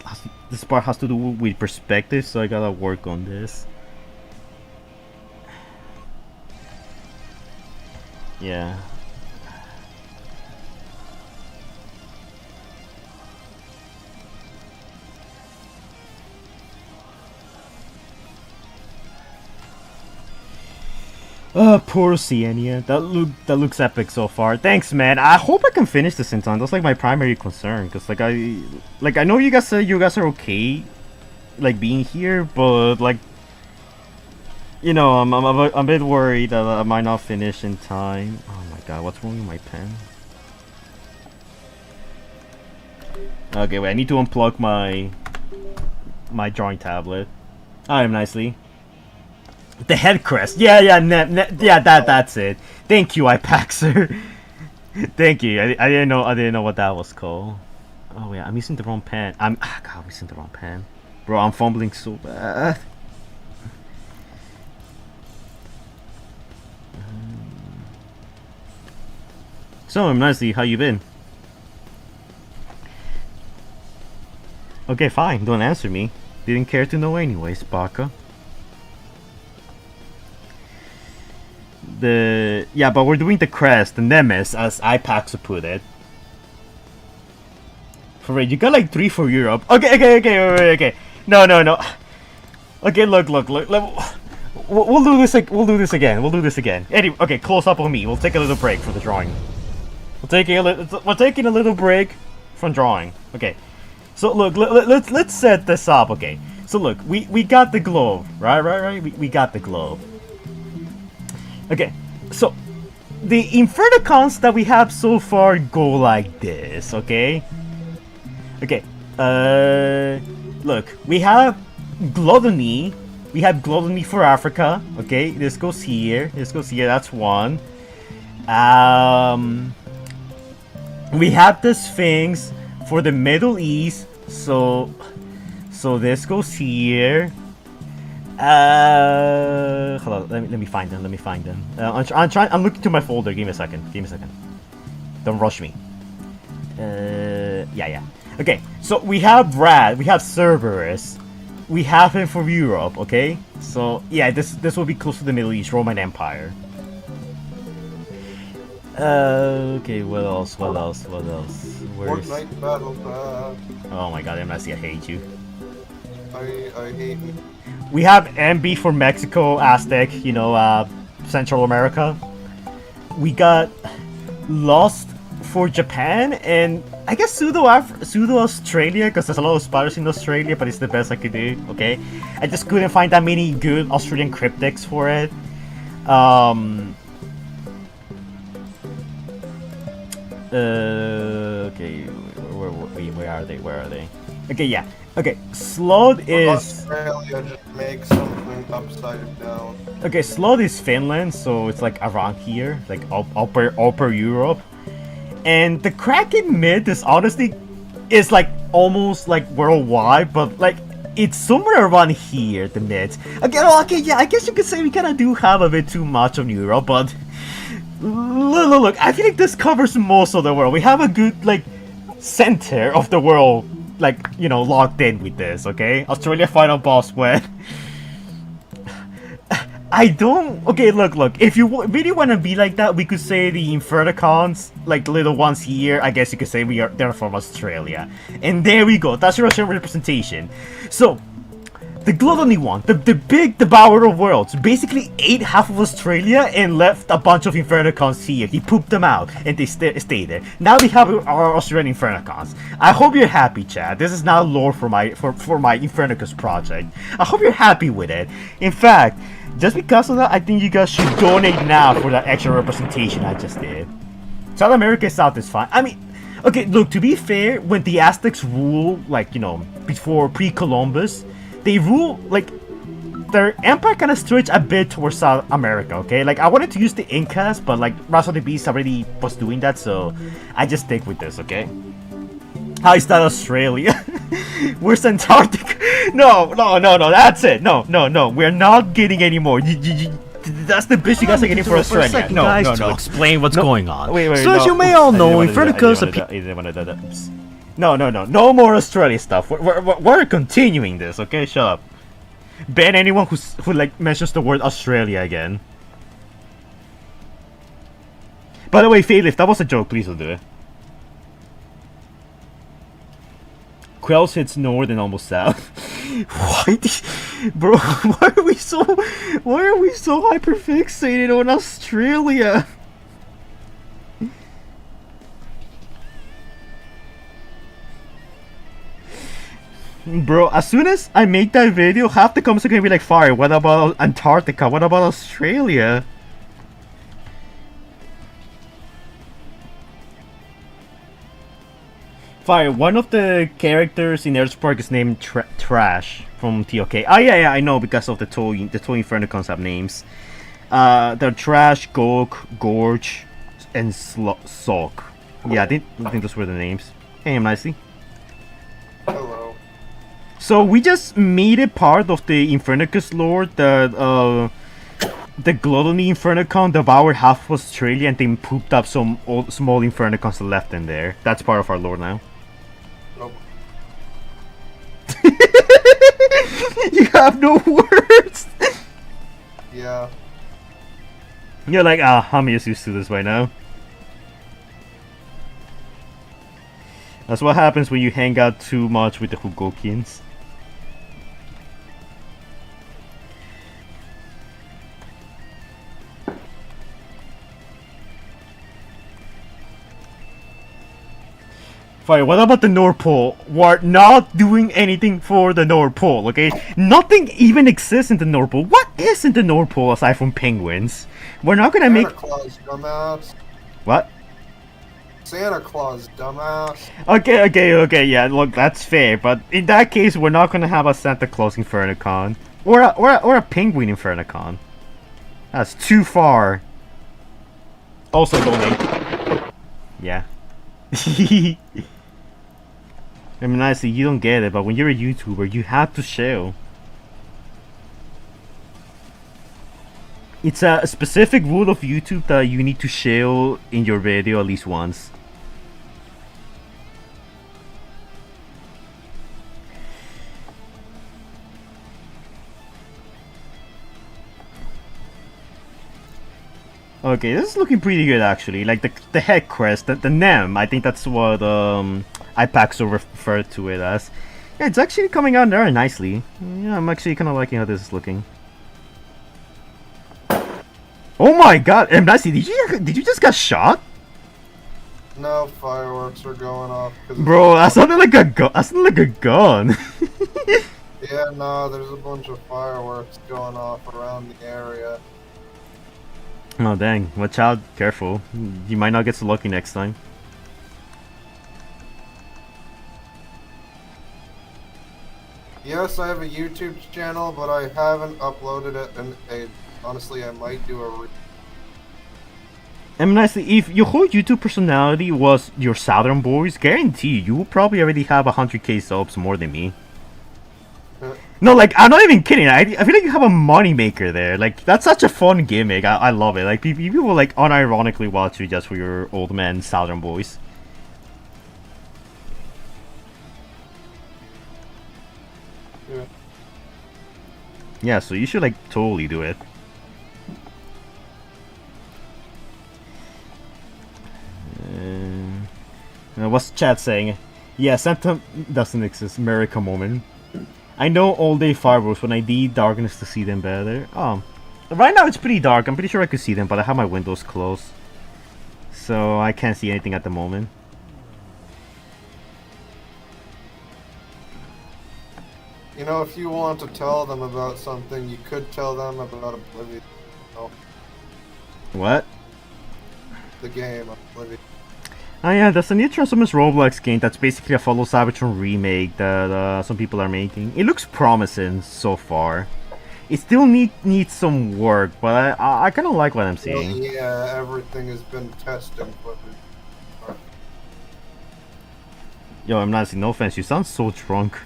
Speaker 1: part has to do with perspective, so I gotta work on this. Yeah. Poor Sienia. That looks epic so far. Thanks, man. I hope I can finish this in time. That's like my primary concern, cause like I know you guys said you guys are okay, like being here, but like, you know, I'm a bit worried that I might not finish in time. Oh my god, what's wrong with my pen? Okay, wait. I need to unplug my drawing tablet. I am nicely. The head crest. Yeah, that's it. Thank you, iPaxer. Thank you. I didn't know what that was called. Oh yeah, I'm using the wrong pen. God, I'm using the wrong pen. Bro, I'm fumbling so bad. So, nicely, how you been? Okay, fine. Don't answer me. Didn't care to know anyways, Baka. but we're doing the crest, the Nemesis, as IPAX put it. For real, you got like 3 for Europe. Okay, okay. No. Okay, look. We'll do this. We'll do this again. Anyway, okay, close up on me. We'll take a little break from the drawing. We're taking a little break from drawing. Okay. So look, let's set this up. Okay. So look, we got the globe, right. We got the globe. Okay. So the Infernocons that we have so far go like this. Okay. Okay. Look, we have gluttony. We have gluttony for Africa. Okay, this goes here. That's one. We have the Sphinx for the Middle East. So this goes here. Hold on. Let me find them. I'm looking through my folder. Give me a second. Don't rush me. Yeah. Okay, so we have Rad, we have Cerberus, we have him for Europe, okay? So, yeah, this will be close to the Middle East, Roman Empire. Okay, what else? Where's...
Speaker 2: Fortnite Battle Pass.
Speaker 1: Oh my god, MSC, I hate you.
Speaker 2: I hate you.
Speaker 1: We have MB for Mexico, Aztec, Central America. We got Lost for Japan, and I guess pseudo Australia, because there's a lot of spiders in Australia, but it's the best I could do. Okay, I just couldn't find that many good Australian cryptics for it. Okay, where are they? Okay, yeah. Okay, Slod is
Speaker 2: Australia. Just make something upside down.
Speaker 1: Okay, Slod is Finland, so it's like around here, like upper Europe. And the Kraken myth is honestly like almost like worldwide, but like it's somewhere around here, the myth. Okay, yeah, I guess you could say we kinda do have a bit too much on Europe, but look, I feel like this covers most of the world. We have a good like center of the world, like, locked in with this, okay? Australia final boss win. Okay, look, if you really want to be like that, we could say the Infernocons, like little ones here, I guess you could say they're from Australia. And there we go, that's your Australian representation. So, the gluttony one, the big devourer of worlds, basically ate half of Australia and left a bunch of Infernocons here. He pooped them out, and they stay there. Now we have our Australian Infernocons. I hope you're happy, Chad. This is now lore for my Infernocus project. I hope you're happy with it. In fact, just because of that, I think you guys should donate now for that extra representation I just did. South America South is fine. I mean, okay, look, to be fair, when the Aztecs rule, like, before pre-Columbus, they rule, like, their empire kind of stretched a bit towards South America, okay? Like, I wanted to use the Incas, but, like, Rise of the Beast already was doing that, so I just stick with this, okay? How is that Australia? Where's Antarctica? No, that's it. No, we're not getting any more. That's the bitch you guys are getting for Australia. No.
Speaker 5: Explain what's going on.
Speaker 1: Wait,
Speaker 5: so as you may all know, Infernocus
Speaker 1: No more Australia stuff. We're continuing this, okay? Shut up. Ban anyone who like mentions the word Australia again. By the way, Fail, if that was a joke, please don't do it. Quells hits north and almost south. Bro, why are we so hyperfixated on Australia? Bro, as soon as I make that video, half the comments are gonna be like, "Fire, what about Antarctica? What about Australia?" Fire, one of the characters in Earthspark is named Trash from TOK. Oh yeah, I know, because of the toy Infernocons have names. They're Trash, Gorge, and Sulk. Yeah, I think those were the names. Hey, I'm Nicely.
Speaker 2: Hello.
Speaker 1: So we just made it part of the Infernocus lore that the Gluttony Infernocon devoured half of Australia and then pooped up some small Infernocons left in there. That's part of our lore now.
Speaker 2: Nope.
Speaker 1: You have no words.
Speaker 2: Yeah.
Speaker 1: You're like, ah, I'm used to this by now. That's what happens when you hang out too much with the Hugokians. Fine, what about the North Pole? We're not doing anything for the North Pole, okay? Nothing even exists in the North Pole. What is in the North Pole aside from penguins? We're not gonna make...
Speaker 2: Santa Claus, dumbass.
Speaker 1: What?
Speaker 2: Santa Claus, dumbass.
Speaker 1: Okay, yeah, look, that's fair, but in that case, we're not gonna have a Santa Claus Infernocon. Or a penguin Infernocon. That's too far. Also donate. Yeah. I mean, honestly, you don't get it, but when you're a YouTuber, you have to share. It's a specific rule of YouTube that you need to share in your video at least once. Okay, this is looking pretty good actually. Like the head crest, the NEM, I think that's what IPAXO referred to it as. Yeah, it's actually coming out very nicely. Yeah, I'm actually kind of liking how this is looking. Oh my god, Mnazi, did you just get shot?
Speaker 2: No, fireworks are going off.
Speaker 1: Bro, that sounded like a gun. That sounded like a gun.
Speaker 2: Yeah, no, there's a bunch of fireworks going off around the area.
Speaker 1: Oh dang, watch out, careful. You might not get so lucky next time.
Speaker 2: Yes, I have a YouTube channel, but I haven't uploaded it, and honestly, I might do a
Speaker 1: I mean, honestly, if your whole YouTube personality was your Southern boys, guarantee you will probably already have 100k subs more than me. No, like, I'm not even kidding. I feel like you have a moneymaker there. Like, that's such a fun gimmick. I love it. Like, people will, like, unironically watch you just for your old man Southern boys.
Speaker 2: Yeah.
Speaker 1: Yeah, so you should, like, totally do it. What's chat saying? Yeah, Santa doesn't exist. America moment. I know all day fireworks when I need darkness to see them better. Right now it's pretty dark. I'm pretty sure I could see them, but I have my windows closed, so I can't see anything at the moment.
Speaker 2: You know, if you want to tell them about something, you could tell them about Oblivion. Oh,
Speaker 1: What?
Speaker 2: the game, Oblivion.
Speaker 1: Oh yeah, there's a new Transformers Roblox game that's basically a Follow Cybertron remake that some people are making. It looks promising so far. It still needs some work, but I kind of like what I'm seeing.
Speaker 2: Yeah, everything has been testing footage.
Speaker 1: Yo, I'm not saying no offense. You sound so drunk.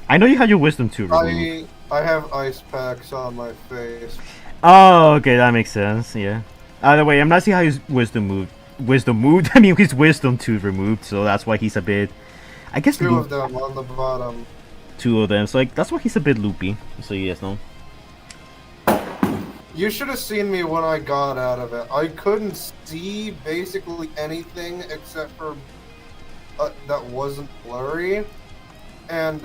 Speaker 1: I know you had your wisdom tooth removed.
Speaker 2: I have ice packs on my face.
Speaker 1: Oh, okay, that makes sense. Yeah. Either way, I'm not seeing how his wisdom moved. I mean, his wisdom tooth removed, so that's why he's a bit. I guess
Speaker 2: two of them on the bottom.
Speaker 1: Two of them, so like that's why he's a bit loopy. So you guys know.
Speaker 2: You should have seen me when I got out of it. I couldn't see basically anything except for that wasn't blurry, and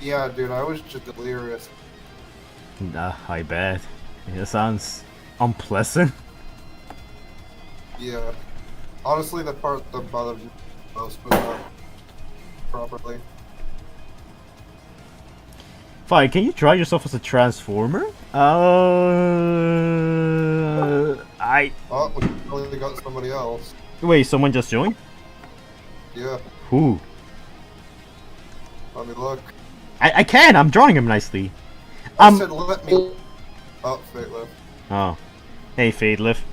Speaker 2: yeah, dude, I was just delirious.
Speaker 1: I bet. It sounds unpleasant.
Speaker 2: Yeah. Honestly, the part that bothered me most was not properly.
Speaker 1: Fine, can you draw yourself as a transformer?
Speaker 2: Oh, we probably got somebody else.
Speaker 1: Wait, someone just joined?
Speaker 2: Yeah.
Speaker 1: Who?
Speaker 2: Let me look.
Speaker 1: I can! I'm drawing him nicely.
Speaker 2: I said let me... Oh, Fate Lift.
Speaker 1: Oh. Hey, Fate Lift.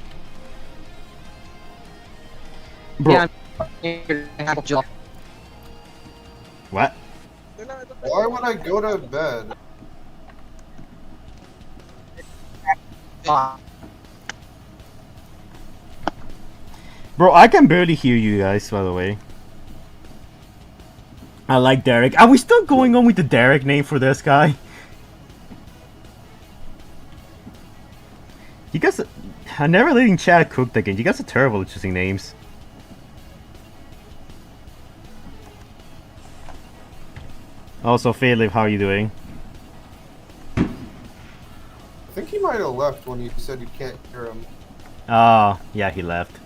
Speaker 1: Bro.
Speaker 6: Yeah,
Speaker 1: What?
Speaker 2: Why would I go to bed?
Speaker 1: Bro, I can barely hear you guys, by the way. I like Derek. Are we still going on with the Derek name for this guy? You guys, I'm never letting chat cook again. You guys are terrible at choosing names. Also, Philip, how are you doing?
Speaker 2: I think he might have left when you said you can't hear him.
Speaker 1: Oh, yeah, he left.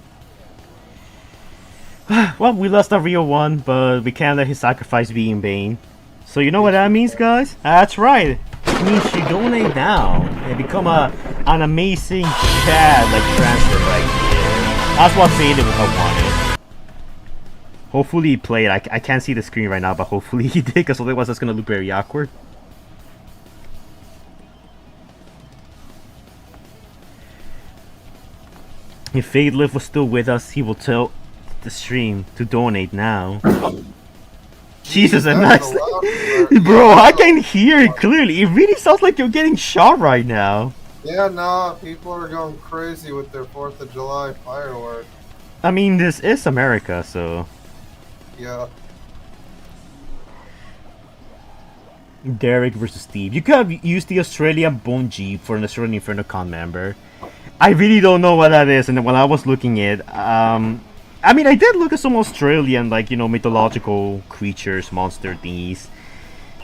Speaker 1: Well, we lost our real one, but we can't let his sacrifice be in vain. So you know what that means, guys? That's right. It means you donate now and become an amazing chat like transfer right here. That's what Philip would have wanted. Hopefully he played. I can't see the screen right now, but hopefully he did, because otherwise that's gonna look very awkward. If Fadelift was still with us, he will tell the stream to donate now. Jesus, and nice. Bro, I can hear it clearly. It really sounds like you're getting shot right now.
Speaker 2: Yeah, nah, people are going crazy with their 4th of July fireworks.
Speaker 1: I mean, this is America, so...
Speaker 2: Yeah.
Speaker 1: Derek versus Steve. You could have used the Australian Bone Jeep for an Australian Infernocon member. I really don't know what that is, and when I was looking at I mean, I did look at some Australian, like, you know, mythological creatures, monster thingies.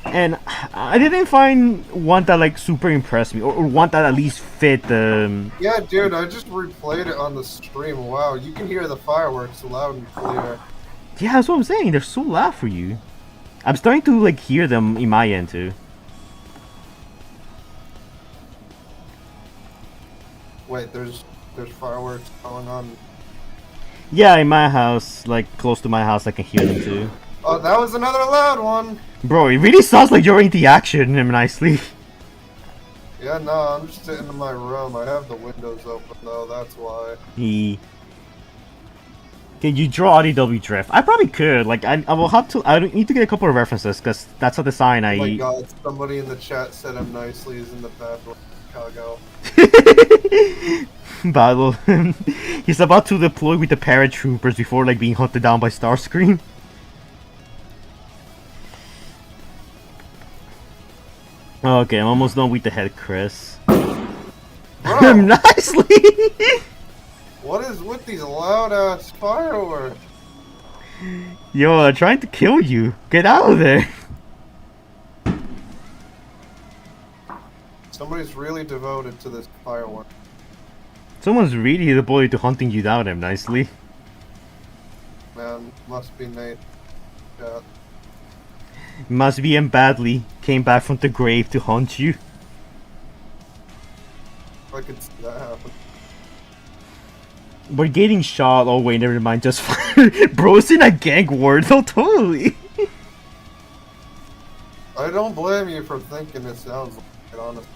Speaker 1: And I didn't find one that, like, super impressed me, or one that at least fit the...
Speaker 2: Yeah, dude, I just replayed it on the stream. Wow, you can hear the fireworks loud and clear.
Speaker 1: Yeah, that's what I'm saying. They're so loud for you. I'm starting to, like, hear them in my end, too.
Speaker 2: Wait, there's fireworks going on.
Speaker 1: Yeah, in my house, like, close to my house, I can hear them, too.
Speaker 2: Oh, that was another loud one!
Speaker 1: Bro, it really sounds like you're in the action nicely.
Speaker 2: Yeah, no, I'm just sitting in my room. I have the windows open, though, that's why.
Speaker 1: Can you draw RDW drift? I probably could. Like, I will have to. I need to get a couple of references because that's a design I.
Speaker 2: Oh my god! Somebody in the chat said him nicely is in the bad one, Chicago.
Speaker 1: Battle. He's about to deploy with the paratroopers before like being hunted down by Starscream. Okay, I'm almost done with the head, Chris. Nicely.
Speaker 2: What is with these loud ass fireworks?
Speaker 1: Yo, I'm trying to kill you. Get out of there.
Speaker 2: Somebody's really devoted to this firework.
Speaker 1: Someone's really devoted to hunting you down, nicely.
Speaker 2: Man, must be Nate. Yeah.
Speaker 1: Must be him badly. Came back from the grave to hunt you.
Speaker 2: I could see that happen.
Speaker 1: We're getting shot. Oh wait, never mind. Just bro, it's in a gang war. No, totally.
Speaker 2: I don't blame you for thinking it sounds like it, honestly.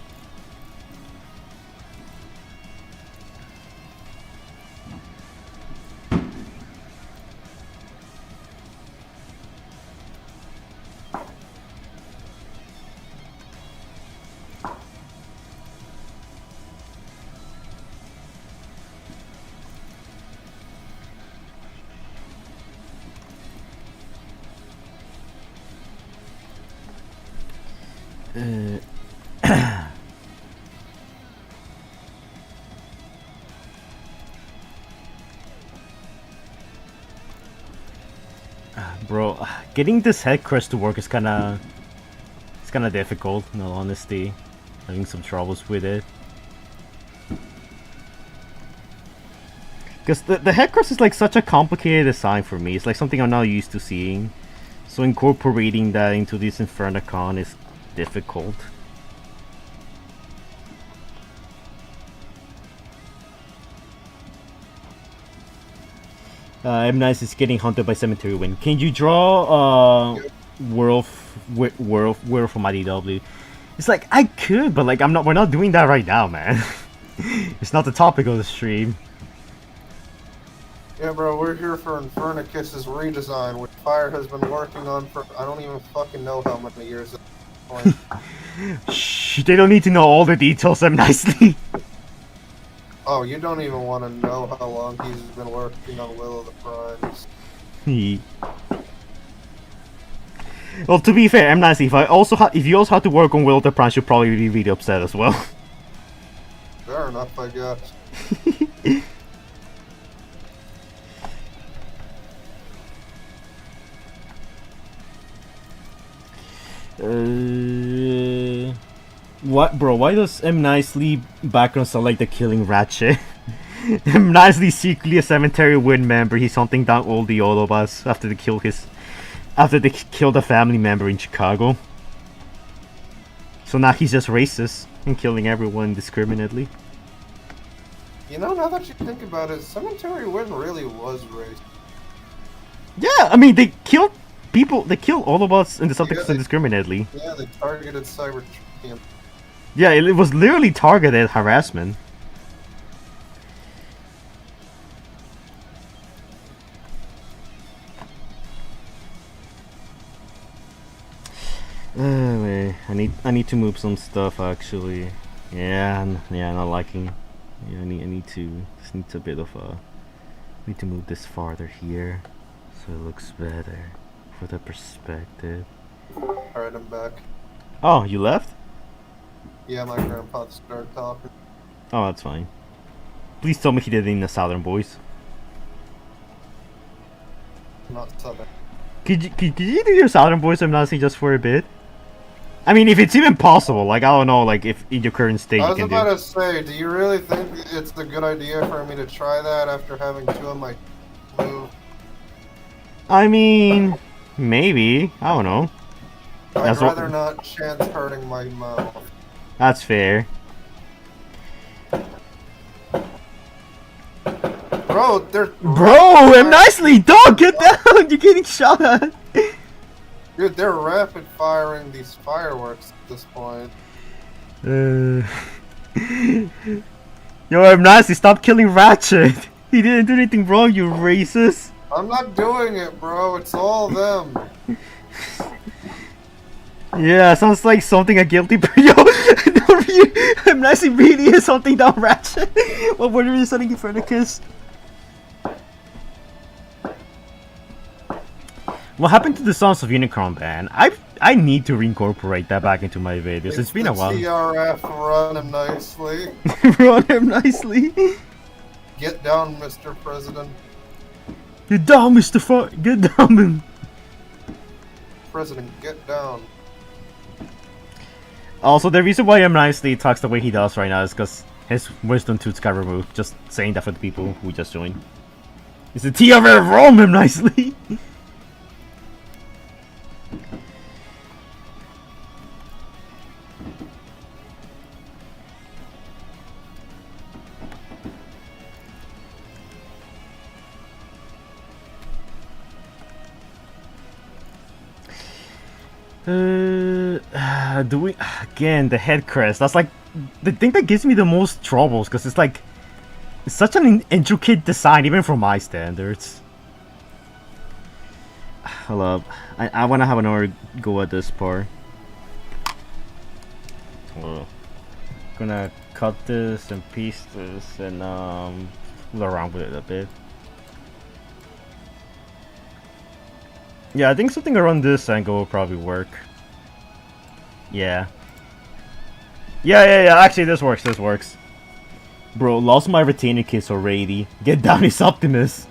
Speaker 1: Bro, getting this head crest to work is kinda difficult, in all honesty. Having some troubles with it. Because the head crest is like such a complicated design for me. It's like something I'm not used to seeing. So incorporating that into this Infernocon is difficult. M-Nice is getting hunted by Cemetery Wind. Can you draw World from IDW? It's like I could, but like we're not doing that right now, man. It's not the topic of the stream.
Speaker 2: Yeah, bro, we're here for Infernocus's redesign, which Fire has been working on for I don't even fucking know how many years at this point.
Speaker 1: Shh, they don't need to know all the details nicely.
Speaker 2: Oh, you don't even want to know how long he's been working on Will of the Primes.
Speaker 1: Well, to be fair, M-Nice, if you also have to work on Will of the Primes, you'll probably be really upset as well.
Speaker 2: Fair fair enough, I guess.
Speaker 1: What, bro? Why does M Nicely background sound like the Killing Ratchet? M Nicely secretly a Cemetery Wind member. He's hunting down all the Autobots after they killed a family member in Chicago. So now he's just racist and killing everyone indiscriminately.
Speaker 2: You know, now that you think about it, Cemetery Wind really was racist.
Speaker 1: Yeah, I mean they killed people. They killed Autobots and the subjects indiscriminately.
Speaker 2: Yeah, they targeted Cybertron.
Speaker 1: Yeah, it was literally targeted harassment. Anyway, I need to move some stuff actually. Yeah, not liking. Yeah, I need to. Just needs a bit of a. Need to move this farther here, so it looks better for the perspective.
Speaker 2: Alright, I'm back.
Speaker 1: Oh, you left?
Speaker 2: Yeah, my grandpa started talking.
Speaker 1: Oh, that's fine. Please tell me he did it in a Southern voice.
Speaker 2: Not Southern.
Speaker 1: Could you do your Southern voice? I'm not saying just for a bit. I mean, if it's even possible, like I don't know, like if in your current state
Speaker 2: I
Speaker 1: you
Speaker 2: was
Speaker 1: can do.
Speaker 2: about to say, do you really think it's a good idea for me to try that after having two of my move?
Speaker 1: I mean, maybe. I don't know.
Speaker 2: I'd rather not chance hurting my mouth.
Speaker 1: That's fair.
Speaker 2: Bro,
Speaker 1: Bro, I'm nicely dog. Get down. You're getting shot at.
Speaker 2: Dude, they're rapid firing these fireworks at this point.
Speaker 1: Yo, I'm nicely. Stop killing Ratchet. He didn't do anything wrong, you racist.
Speaker 2: I'm not doing it, bro. It's all them.
Speaker 1: Yeah, sounds like something a guilty Yo, I'm nicely really is something down Ratchet. What were you saying, Infernocus? What happened to the Sons of Unicron ban? I need to reincorporate that back into my videos. It's been a while.
Speaker 2: TRF, run him nicely.
Speaker 1: Run him nicely.
Speaker 2: Get down, Mr. President.
Speaker 1: Get down, Mr. Get down, man.
Speaker 2: President, get down.
Speaker 1: Also, the reason why M Nicely talks the way he does right now is because his wisdom tooth got removed. Just saying that for the people who just joined. It's the TRF Rome M Nicely. Do we again the head crest? That's like the thing that gives me the most troubles because it's like it's such an intricate design even for my standards. Hold up, I want to have another go at this part. Gonna cut this and piece this and fool around with it a bit. Yeah, I think something around this angle will probably work. Yeah. Yeah. Actually, this works. Bro, lost my retainer case already. Get down, it's Optimus.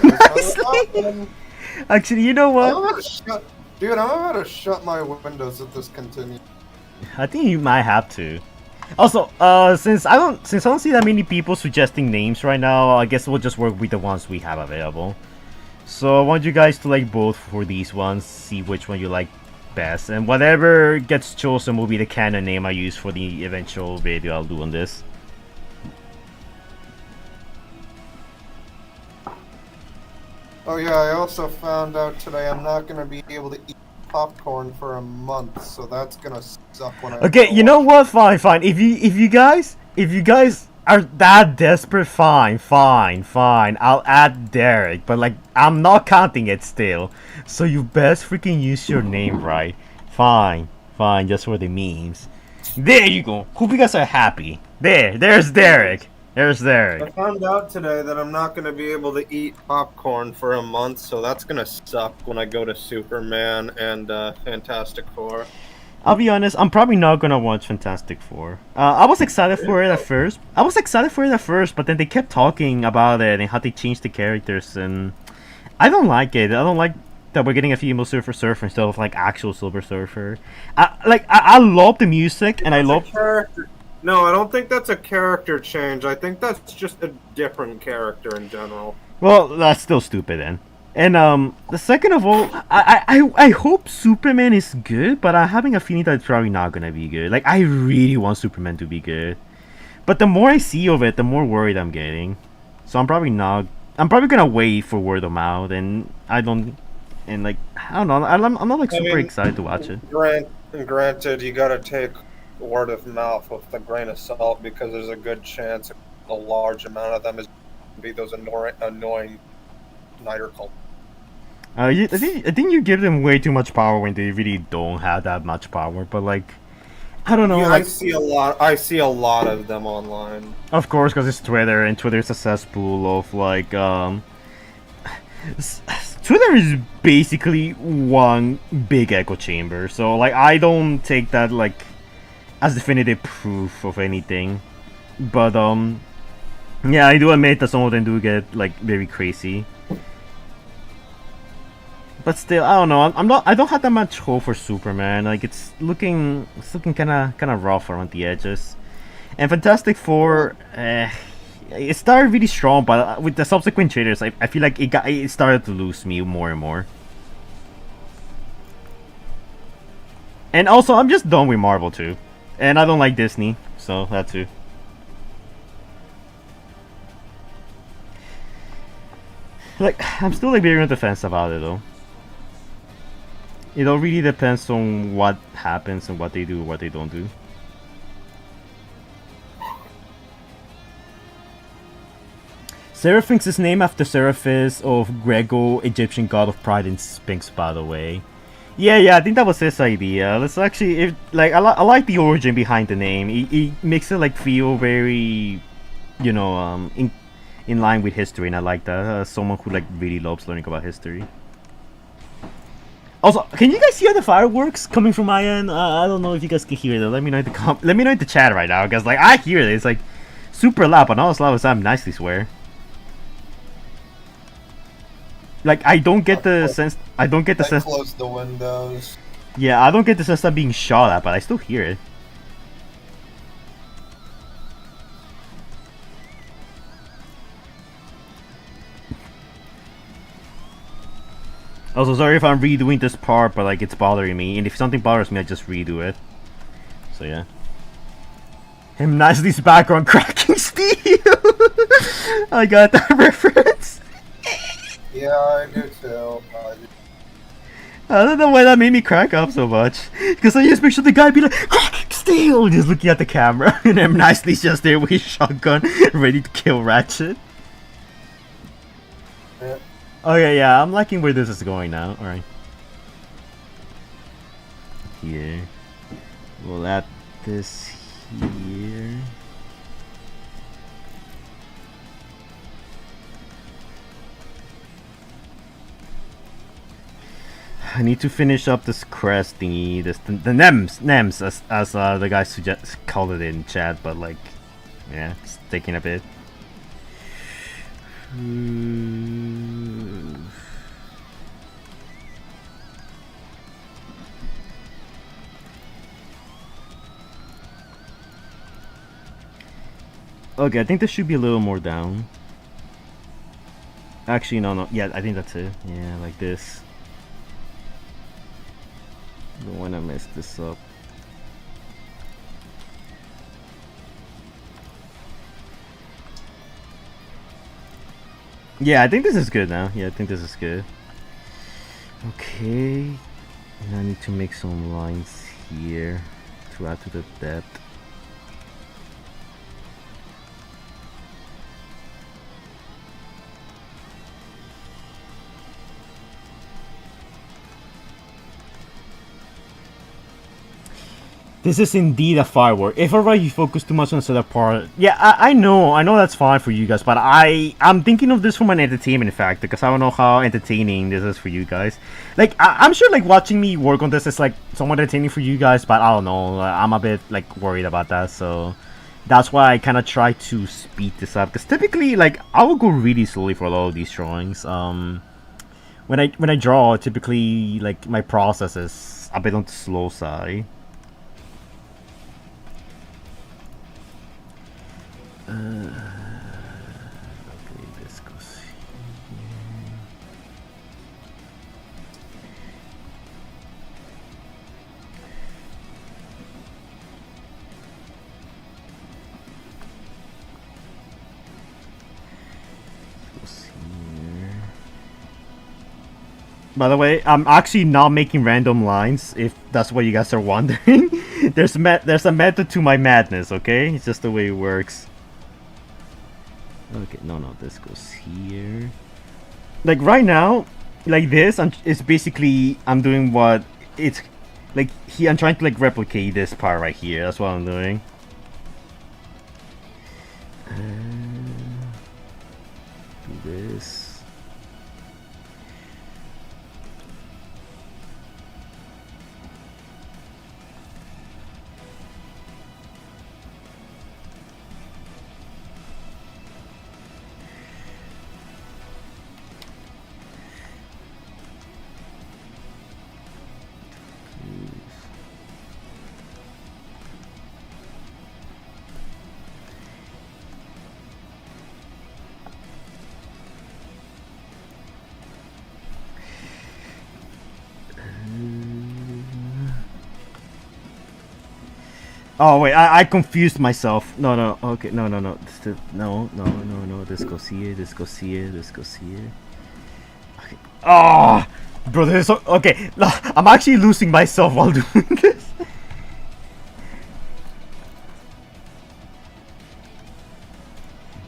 Speaker 1: Nicely. Actually, you know what?
Speaker 2: Dude, I'm about to shut my windows if this continues.
Speaker 1: I think you might have to. Also, since I don't see that many people suggesting names right now, I guess we'll just work with the ones we have available. So I want you guys to like both for these ones, see which one you like best, and whatever gets chosen will be the canon name I use for the eventual video I'll do on this.
Speaker 2: Oh yeah, I also found out today I'm not gonna be able to eat popcorn for a month, so that's gonna suck when I.
Speaker 1: Okay, you know what? Fine. If you guys are that desperate, fine. I'll add Derek, but like I'm not counting it still. So you best freaking use your name right. Fine, just for the memes. There you go. Hope you guys are happy. There's Derek. There's
Speaker 2: I
Speaker 1: there.
Speaker 2: found out today that I'm not going to be able to eat popcorn for a month, so that's going to suck when I go to Superman and Fantastic Four.
Speaker 1: I'll be honest, I'm probably not gonna watch Fantastic Four. I was excited for it at first. But then they kept talking about it and how they changed the characters, and I don't like it. I don't like that we're getting a female Surfer instead of like actual Silver Surfer. I love the music and I love.
Speaker 2: Character. No, I don't think that's a character change. I think that's just a different character in general.
Speaker 1: Well, that's still stupid then. And the second of all, I hope Superman is good, but I'm having a feeling that it's probably not gonna be good. Like I really want Superman to be good, but the more I see of it, the more worried I'm getting. So I'm probably not. I'm probably gonna wait for word of mouth, and I don't. And like I don't know, I'm not like super excited to watch it.
Speaker 2: Granted, you gotta take word of mouth with a grain of salt because there's a good chance a large amount of them is be those annoying Snyder cult.
Speaker 1: I think you give them way too much power when they really don't have that much power. But like, I don't know.
Speaker 2: Yeah,
Speaker 1: like,
Speaker 2: I see a lot of them online.
Speaker 1: Of course, because it's Twitter, and Twitter is a cesspool of like Twitter is basically one big echo chamber. So like, I don't take that like as definitive proof of anything. But yeah, I do admit that some of them do get like very crazy. But still, I don't know. I don't have that much hope for Superman. Like it's looking kind of rough around the edges. And Fantastic Four, it started really strong, but with the subsequent trailers, I feel like it started to lose me more and more. And also, I'm just done with Marvel too, and I don't like Disney, so that too. Like I'm still like very on the fence about it though. It all really depends on what happens and what they do, what they don't do. Seraphix is named after Seraphis of Grego-Egyptian god of pride and Sphinx, by the way. Yeah, I think that was his idea. Let's actually, I like the origin behind the name. It makes it like feel very, you know, in line with history, and I like that. Someone who like really loves learning about history. Also, can you guys hear the fireworks coming from my end? I don't know if you guys can hear them. Let me know in the let me know in the chat right now, because like I hear it. It's like super loud, but not as loud as I'm nicely swear. Like I don't get the sense. I don't get the sense.
Speaker 2: Close the windows.
Speaker 1: Yeah, I don't get the sense I'm being shot at, but I still hear it. Also, sorry if I'm redoing this part, but like it's bothering me, and if something bothers me, I just redo it. So yeah. Him nicely's background cracking steel. I got that reference.
Speaker 2: Yeah, I do too.
Speaker 1: I don't know why that made me crack up so much. Because I just picture the guy be like, cracking steel, just looking at the camera, and him nicely's just there with his shotgun, ready to kill Ratchet.
Speaker 2: Yeah.
Speaker 1: Okay, yeah, I'm liking where this is going now. Alright. Here. We'll add this here. I need to finish up this crest thingy, the NEMS as the guys called it in chat, but like, yeah, it's taking a bit. Okay, I think this should be a little more down. Actually, no, yeah, I think that's it. Yeah, like this. Don't want to mess this up. Yeah, I think this is good now. Yeah, I think this is good. Okay. And I need to make some lines here to add to the depth. This is indeed a firework. If already you focus too much on the setup part, yeah, I know that's fine for you guys, but I'm thinking of this from an entertainment fact because I don't know how entertaining this is for you guys. Like I'm sure like watching me work on this is like somewhat entertaining for you guys, but I don't know. I'm a bit like worried about that, so that's why I kind of try to speed this up. Because typically, like I will go really slowly for a lot of these drawings. When I draw, typically like my process is a bit on the slow side. Okay, this goes here. Goes here. By the way, I'm actually not making random lines, if that's what you guys are wondering. There's a method to my madness, okay? It's just the way it works. Okay, no, this goes here. Like right now, like this, it's basically I'm doing what it's like. I'm trying to like replicate this part right here. That's what I'm doing. Do this. Oh wait, I confused myself. No, okay, no. This goes here, this goes here, this goes here. Okay. Oh, bro, this is so, okay. I'm actually losing myself while doing this.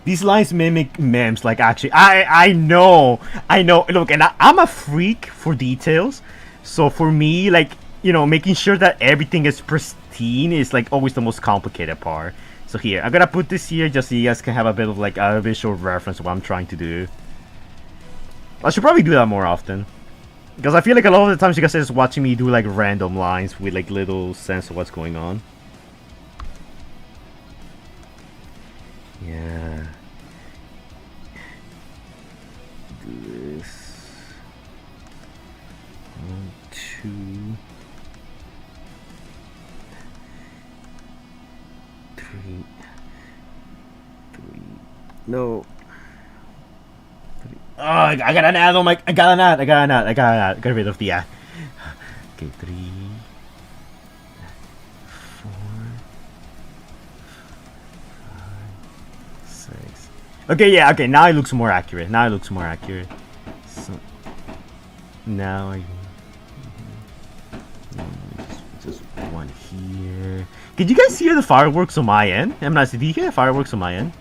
Speaker 1: These lines mimic memes, like actually, I know. Look, and I'm a freak for details, so for me, like, you know, making sure that everything is pristine is like always the most complicated part. So here, I'm gonna put this here just so you guys can have a bit of like a visual reference of what I'm trying to do. I should probably do that more often, because I feel like a lot of the times you guys are just watching me do like random lines with like little sense of what's going on. Yeah. Do this. 1, 2, 3. No. 3. Oh, I got an ad. Oh my! I got an ad. Got rid of the ad. Okay, 3, 4, 5, 6. Okay, yeah. Okay, now it looks more accurate. So now just one here. Did you guys hear the fireworks on my end? I'm not. Did you hear the fireworks on my end?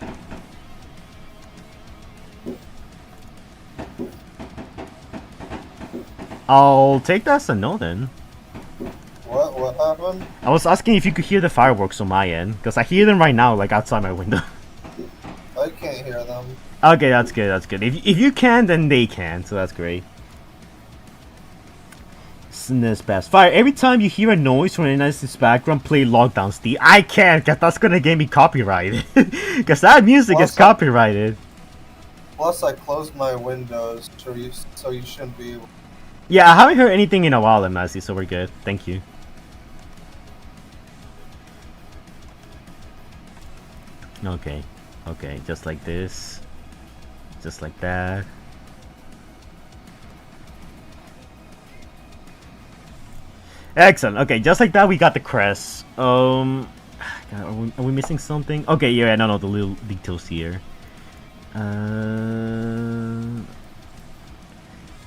Speaker 1: I'll take that as a no then.
Speaker 2: What happened?
Speaker 1: I was asking if you could hear the fireworks on my end, because I hear them right now, like outside my window.
Speaker 2: I can't hear them.
Speaker 1: Okay, that's good. If you can, then they can, so that's great. Sniz best. Fire, every time you hear a noise from this background, play Lockdown Steve. I can't, because that's gonna get me copyrighted. Because that music is copyrighted.
Speaker 2: Plus, I closed my windows, so you shouldn't be able.
Speaker 1: Yeah, I haven't heard anything in a while, Massey, so we're good. Thank you. Okay, just like this. Just like that. Excellent. Okay, just like that, we got the crest. God, are we missing something? Okay, yeah, no, the little details here.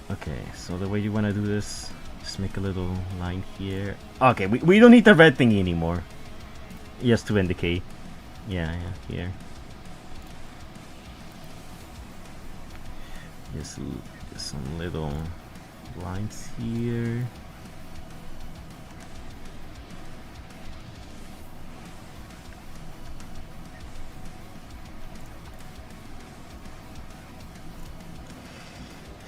Speaker 1: Okay, so the way you want to do this, just make a little line here. Okay, we don't need the red thingy anymore. Just to indicate. Yeah, here. Just some little lines here.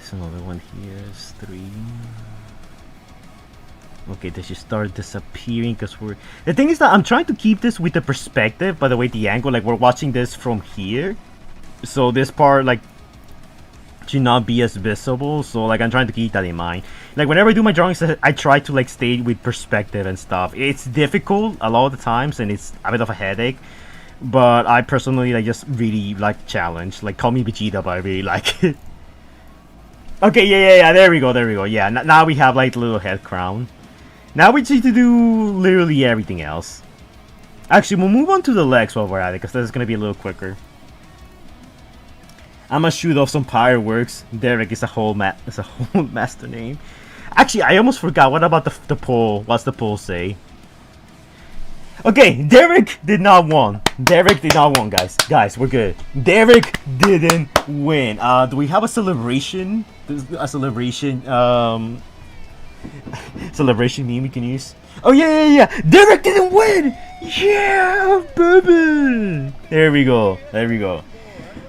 Speaker 1: There's another one here. It's 3. Okay, they should start disappearing because we're... The thing is that I'm trying to keep this with the perspective, by the way, the angle, like we're watching this from here. So this part, like, should not be as visible. So, like, I'm trying to keep that in mind. Like, whenever I do my drawings, I try to, like, stay with perspective and stuff. It's difficult a lot of the times, and it's a bit of a headache. But I personally, like, just really like challenge. Like, call me Vegeta, but I really like it. Okay, yeah, there we go. Yeah, now we have, like, the little head crown. Now we just need to do literally everything else. Actually, we'll move on to the legs while we're at it, because that's going to be a little quicker. I'm going to shoot off some fireworks. Derek is a whole master name. Actually, I almost forgot. What about the poll? What's the poll say? Okay, Derek did not win. Guys. Guys, we're good. Derek didn't win. Do we have a celebration? Celebration meme we can use? Oh, yeah. Derek didn't win! Yeah, baby! There we go.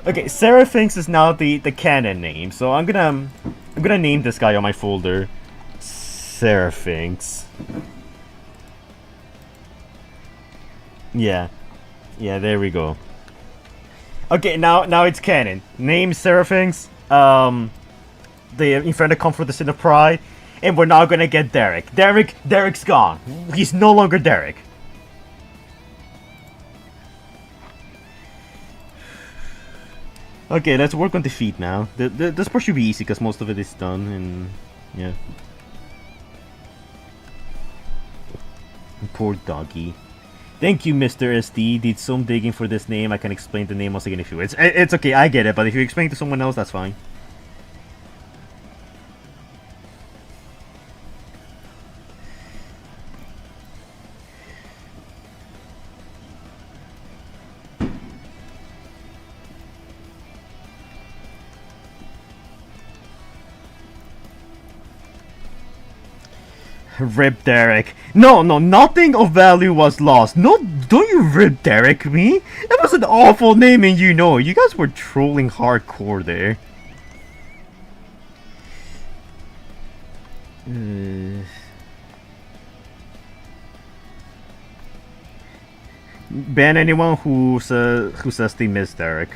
Speaker 1: Okay, Seraphynx is now the canon name. So I'm gonna name this guy on my folder Seraphynx. Yeah, there we go. Okay, now it's canon. Name Seraphynx. The Infernocon for the Sin of Pride, and we're now gonna get Derek. Derek's gone. He's no longer Derek. Okay, let's work on the feet now. This part should be easy because most of it is done, and yeah. Poor doggy. Thank you, Mr. SD. Did some digging for this name. I can explain the name once again if you wish. It's okay, I get it, but if you explain it to someone else, that's fine. Rip Derek. No, nothing of value was lost. No, don't you rip Derek me? That was an awful name, and you know, you guys were trolling hardcore there. Ban anyone who says they miss Derek.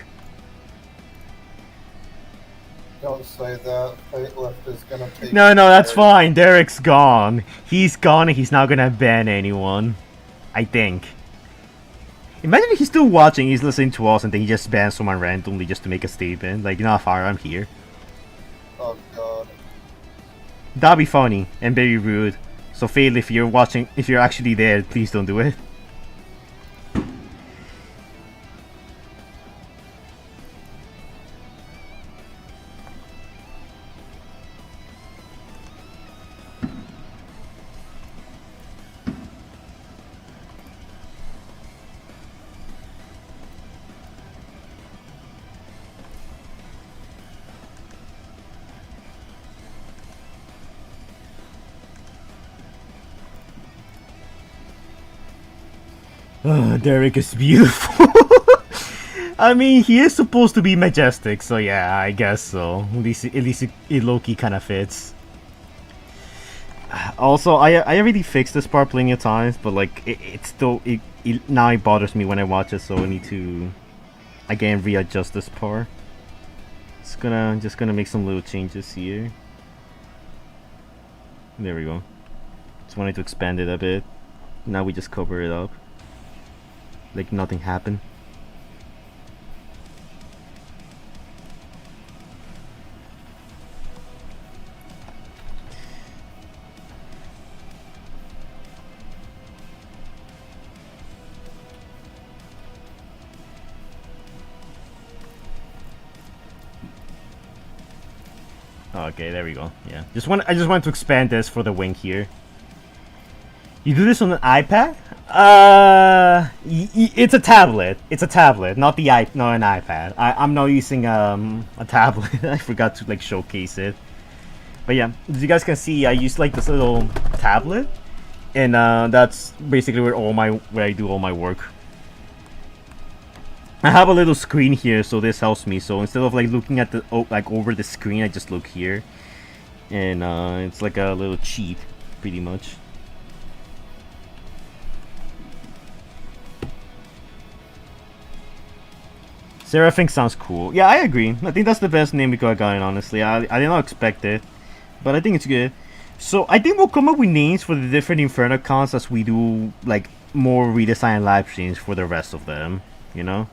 Speaker 2: Don't say that. Fate is gonna take.
Speaker 1: No, that's fine. Derek's gone. He's gone, and he's not gonna ban anyone. I think. Imagine if he's still watching, he's listening to us, and then he just bans someone randomly just to make a statement. Like, you know, fire, I'm here.
Speaker 2: Oh god.
Speaker 1: That'd be funny and very rude. So, Fate, if you're watching, if you're actually there, please don't do it. Derek is beautiful. I mean, he is supposed to be majestic, so yeah, I guess so. At least it low-key kind of fits. Also, I already fixed this part plenty of times, but like it still now it bothers me when I watch it, so I need to again readjust this part. Just gonna make some little changes here. There we go. Just wanted to expand it a bit. Now we just cover it up. Like nothing happened. Okay, there we go. Yeah, I just want to expand this for the wing here. You do this on an iPad? It's a tablet. It's a tablet, not an iPad. I'm not using a tablet. I forgot to like showcase it. But yeah, as you guys can see, I use like this little tablet, and that's basically where I do all my work. I have a little screen here, so this helps me. So instead of like looking at the like over the screen, I just look here, and it's like a little cheat, pretty much. Seraphim sounds cool. Yeah, I agree. I think that's the best name we could have gotten, honestly. I did not expect it, but I think it's good. So I think we'll come up with names for the different Infernocons as we do like more redesign live streams for the rest of them, you know?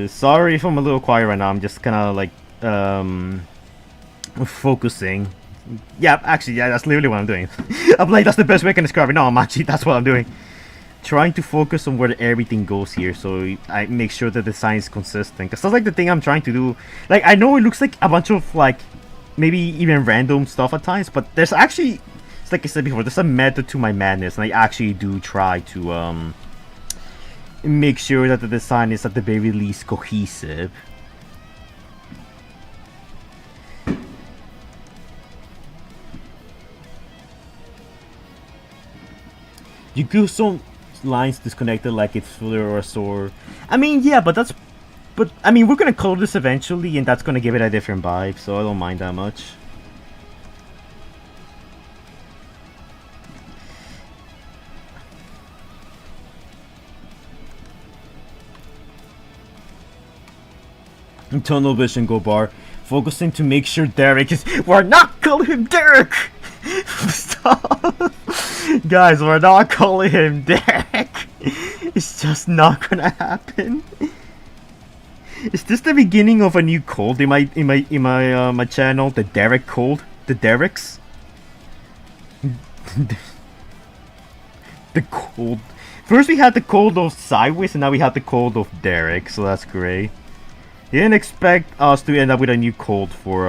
Speaker 1: Sorry if I'm a little quiet right now. I'm just kind of like focusing. Yeah, actually, yeah, that's literally what I'm doing. I'm like, that's the best way I can describe it. No, that's what I'm doing. Trying to focus on where everything goes here, so I make sure the design is consistent. Cause that's like the thing I'm trying to do. Like, I know it looks like a bunch of like maybe even random stuff at times, but there's actually, it's like I said before, there's a method to my madness, and I actually do try to make sure that the design is at the very least cohesive. You do some lines disconnected like it's filler or a sword. I mean, yeah, but I mean, we're gonna color this eventually, and that's gonna give it a different vibe, so I don't mind that much. Tunnel vision, go bar. Focusing to make sure Derek is. We're not calling him Derek! Stop! Guys, we're not calling him Derek! It's just not gonna happen. Is this the beginning of a new cult in my channel? The Derek cult? The Dereks? The cult. First we had the cult of Sideways, and now we have the cult of Derek, so that's great. Didn't expect us to end up with a new cult for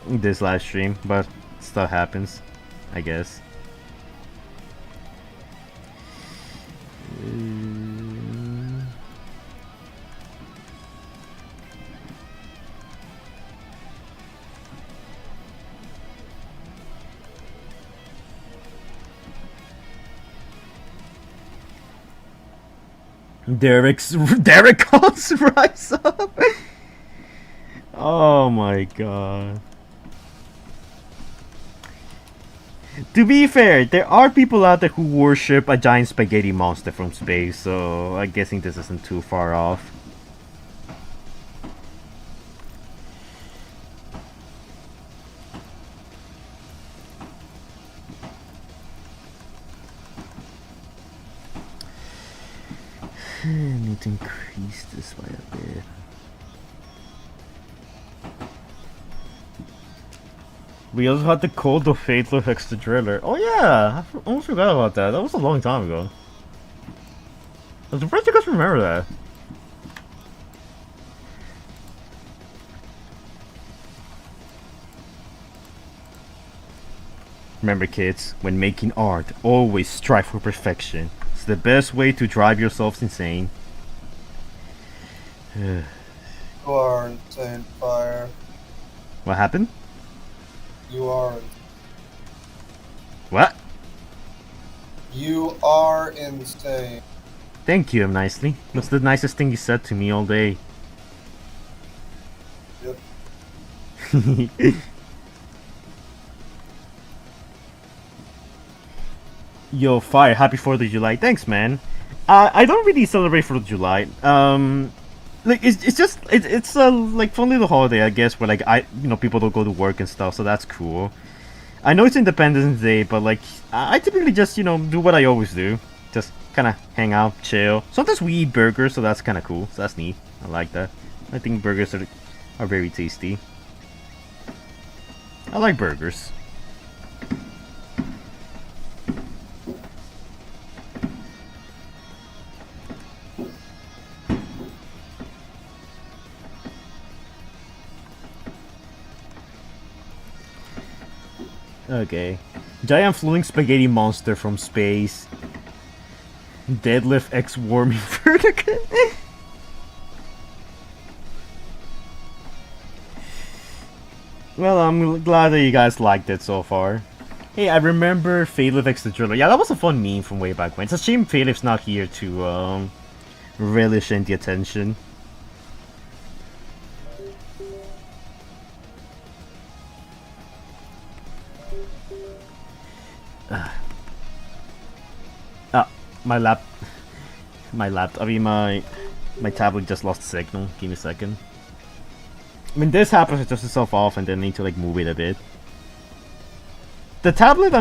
Speaker 1: this live stream, but stuff happens, I guess. Derek's rise up. Oh my god. To be fair, there are people out there who worship a giant spaghetti monster from space, so I'm guessing this isn't too far off. I need to increase this by a bit. We also had the Code of Fatal Hex the Driller. Oh yeah, I almost forgot about that. That was a long time ago. I'm surprised you guys remember that. Remember kids, when making art, always strive for perfection. It's the best way to drive yourselves insane.
Speaker 2: You are insane, Fire.
Speaker 1: What happened?
Speaker 2: You are.
Speaker 1: What?
Speaker 2: You are insane.
Speaker 1: Thank you, nicely. That's the nicest thing you said to me all day.
Speaker 2: Yep.
Speaker 1: Yo, Fire, happy 4th of July. Thanks, man. I don't really celebrate 4th of July. Like it's like fun little holiday, I guess, where like people don't go to work and stuff, so that's cool. I know it's Independence Day, but like I typically just do what I always do, just kind of hang out, chill. Sometimes we eat burgers, so that's kind of cool. So that's neat. I like that. I think burgers are very tasty. I like burgers. Okay. Giant floating spaghetti monster from space. Deadlift X Worm Infernocon. Well, I'm glad that you guys liked it so far. Hey, I remember Fadelif X the Driller. Yeah, that was a fun meme from way back when. It's a shame Fadelif's not here to relish in the attention. My tablet just lost signal. Give me a second. When this happens, it shuts itself off, and then I need to like move it a bit. The tablet,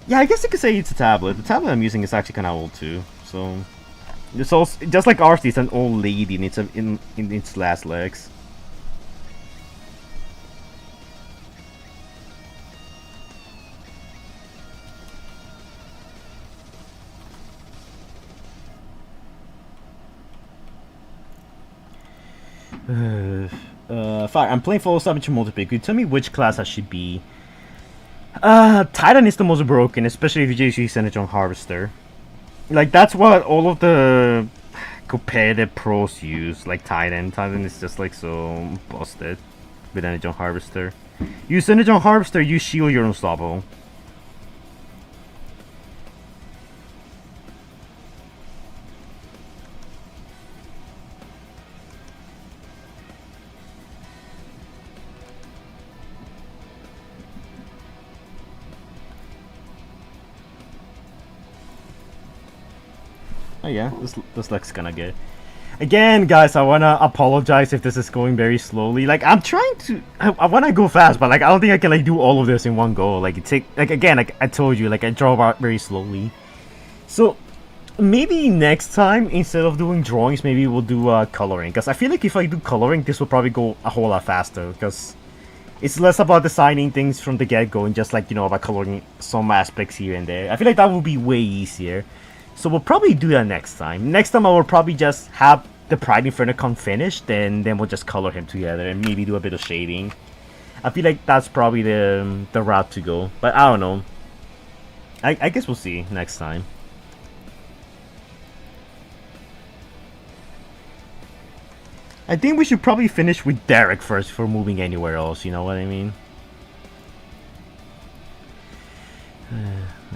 Speaker 1: yeah, I guess you could say it's a tablet. The tablet I'm using is actually kind of old too, so it's also just like ours. It's an old lady in its last legs. Fine, I'm playing full subject multiplayer. Could you tell me which class I should be? Titan is the most broken, especially if you just use Energon Harvester. Like, that's what all of the competitive pros use, like Titan. Titan is just like so busted with Energon Harvester. Use Energon Harvester, you shield, you're unstoppable. Oh yeah, this looks kinda good. Again, guys, I wanna apologize if this is going very slowly. Like, I'm trying to... I wanna go fast, but like, I don't think I can like do all of this in one go. Like, again, like I told you, like I draw out very slowly. So, maybe next time, instead of doing drawings, maybe we'll do coloring. Because I feel like if I do coloring, this will probably go a whole lot faster. Because it's less about designing things from the get-go and just like, you know, about coloring some aspects here and there. I feel like that will be way easier. So we'll probably do that next time. Next time I will probably just have the Pride Infernocon finished, then we'll just color him together and maybe do a bit of shading. I feel like that's probably the route to go. But I don't know. I guess we'll see next time. I think we should probably finish with Derek first before moving anywhere else, you know what I mean?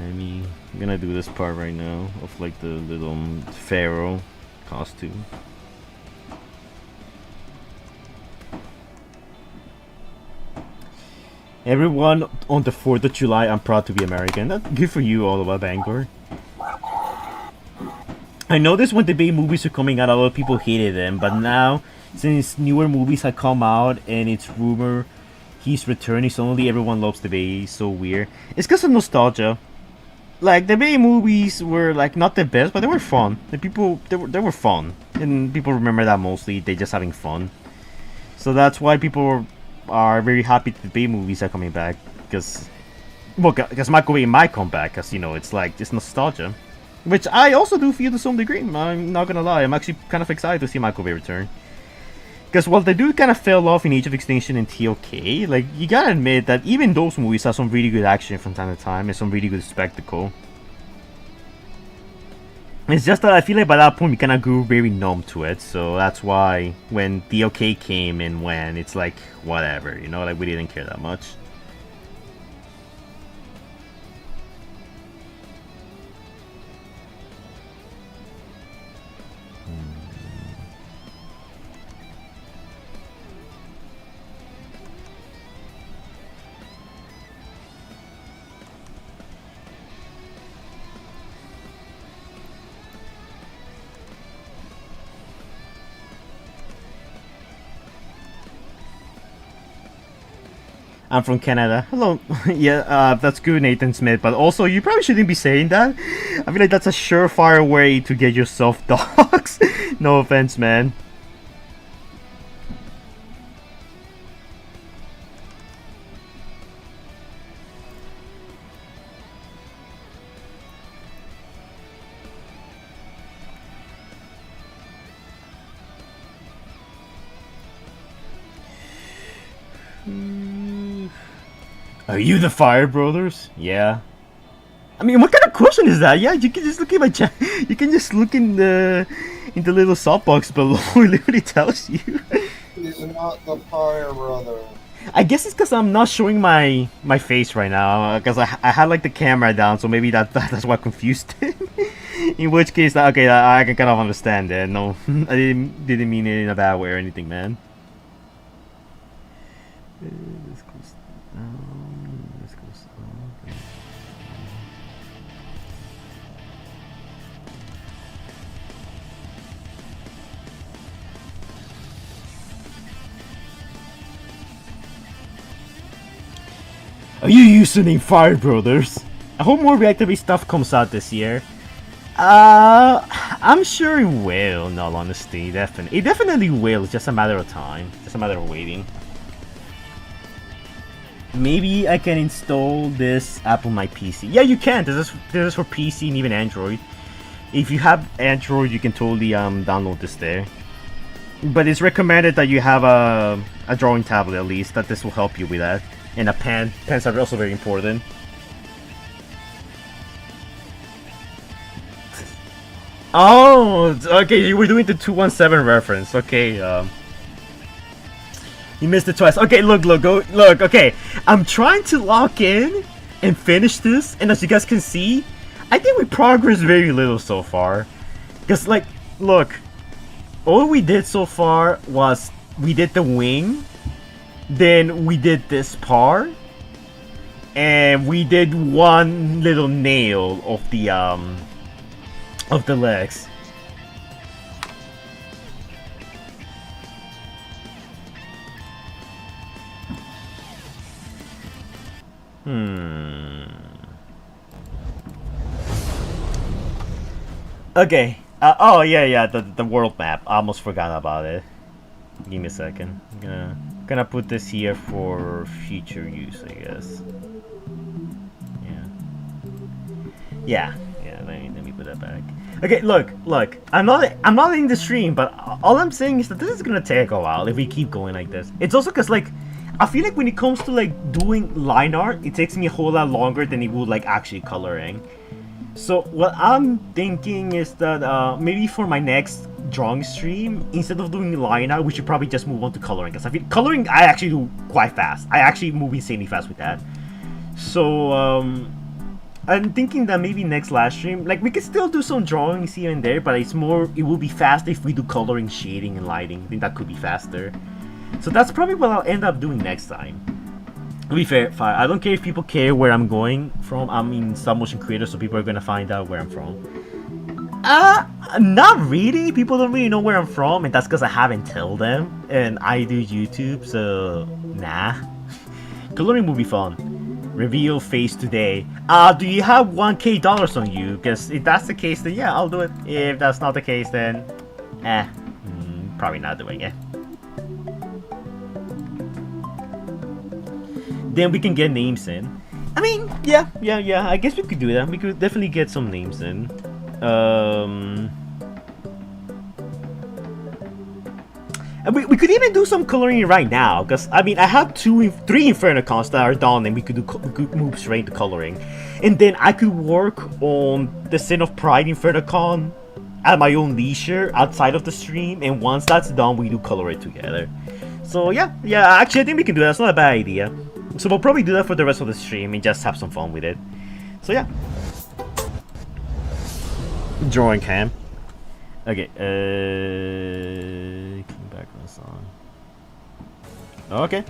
Speaker 1: I'm gonna do this part right now of like the little pharaoh costume. Everyone on the 4th of July, I'm proud to be American. That's good for you, all about Bangor. I noticed when the Bay movies were coming out, a lot of people hated them, but now, since newer movies have come out and it's rumor he's returning, suddenly everyone loves the Bay. It's so weird. It's because of nostalgia. Like, the Bay movies were like not the best, but they were fun. They were fun, and people remember that mostly. They just having fun. So that's why people are very happy that the Bay movies are coming back, because Michael Bay might come back, because you know it's like it's nostalgia, which I also do feel to some degree. I'm not gonna lie, I'm actually kind of excited to see Michael Bay return. Because while they do kind of fell off in Age of Extinction and TOK, like, you gotta admit that even those movies have some really good action from time to time and some really good spectacle. It's just that I feel like by that point we kind of grew very numb to it, so that's why when TOK came and went, it's like, whatever, you know, like, we didn't care that much. I'm from Canada. Hello. Yeah, that's good, Nathan Smith. But also, you probably shouldn't be saying that. I feel like that's a surefire way to get yourself dogs. No offense, man. Are you the Fire Brothers? Yeah. I mean, what kind of question is that? Yeah, you can just look at my chat. You can just look in the little softbox below. It literally tells you.
Speaker 2: He's not the Fire Brother.
Speaker 1: I guess it's because I'm not showing my face right now. Because I had like the camera down, so maybe that's what confused him. In which case, okay, I can kind of understand it. No, I didn't mean it in a bad way or anything, man. Let's close down. Let's close down. Are you using Fire Brothers? I hope more reactivate stuff comes out this year. I'm sure it will, in all honesty. It definitely will. It's just a matter of time. Just a matter of waiting. Maybe I can install this app on my PC. Yeah, you can. This is for PC and even Android. If you have Android, you can totally download this there. But it's recommended that you have a drawing tablet at least. That this will help you with that. And a pen. Pens are also very important. Oh, okay, you were doing the 217 reference. Okay, you missed it twice. Okay, look, okay. I'm trying to lock in and finish this, and as you guys can see, I think we progressed very little so far. Because, like, look, all we did so far was we did the wing, then we did this part, and we did one little nail of the legs. Okay. Oh yeah. The world map. I almost forgot about it. Give me a second. I'm gonna put this here for future use, I guess. Yeah. Let me put that back. Okay, look. I'm not in the stream, but all I'm saying is that this is gonna take a while if we keep going like this. It's also because, like, I feel like when it comes to like doing line art, it takes me a whole lot longer than it would like actually coloring. So what I'm thinking is that maybe for my next drawing stream, instead of doing line art, we should probably just move on to coloring. Because I feel coloring I actually do quite fast. I actually move insanely fast with that. So I'm thinking that maybe next live stream, like, we could still do some drawings here and there, but it will be faster if we do coloring, shading, and lighting. I think that could be faster. So that's probably what I'll end up doing next time. To be fair, I don't care if people care where I'm going from. I'm in stop motion creator, so people are gonna find out where I'm from. Not really. People don't really know where I'm from, and that's because I haven't told them. And I do YouTube, so nah. Coloring will be fun. Reveal face today. Do you have $1,000 on you? Because if that's the case, then yeah, I'll do it. If that's not the case, then probably not doing it. Then we can get names in. I mean, yeah. I guess we could do that. We could definitely get some names in. And we could even do some coloring right now, because I mean I have 3 Infernocons that are done, and we could move straight into coloring, and then I could work on the Sin of Pride Infernocon at my own leisure outside of the stream, and once that's done, we do color it together. So yeah. Actually, I think we can do that. It's not a bad idea. So we'll probably do that for the rest of the stream and just have some fun with it. So yeah. Drawing cam. Okay. Background song. Okay.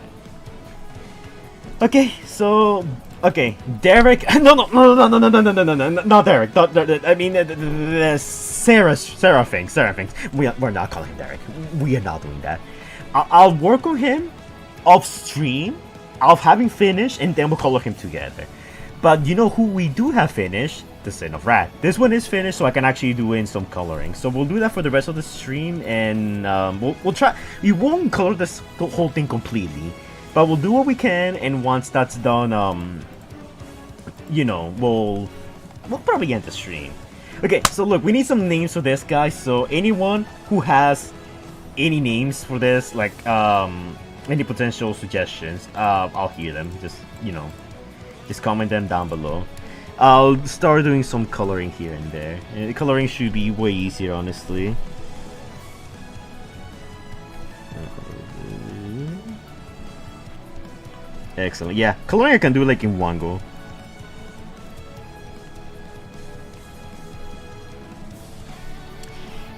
Speaker 1: Okay. So. Okay. Derek. No. Not Derek. I mean, Sarah thinks. We're not calling him Derek. We are not doing that. I'll work on him off stream. Of having finished, and then we'll color him together. But you know who we do have finished? The Sin of Rat. This one is finished, so I can actually do in some coloring. So we'll do that for the rest of the stream, and we'll try. We won't color this whole thing completely, but we'll do what we can. And once that's done, you know, we'll probably end the stream. Okay, so look, we need some names for this, guys. So anyone who has any names for this, like any potential suggestions, I'll hear them. Just, you know, just comment them down below. I'll start doing some coloring here and there. The coloring should be way easier, honestly. Excellent. Yeah, coloring I can do like in one go.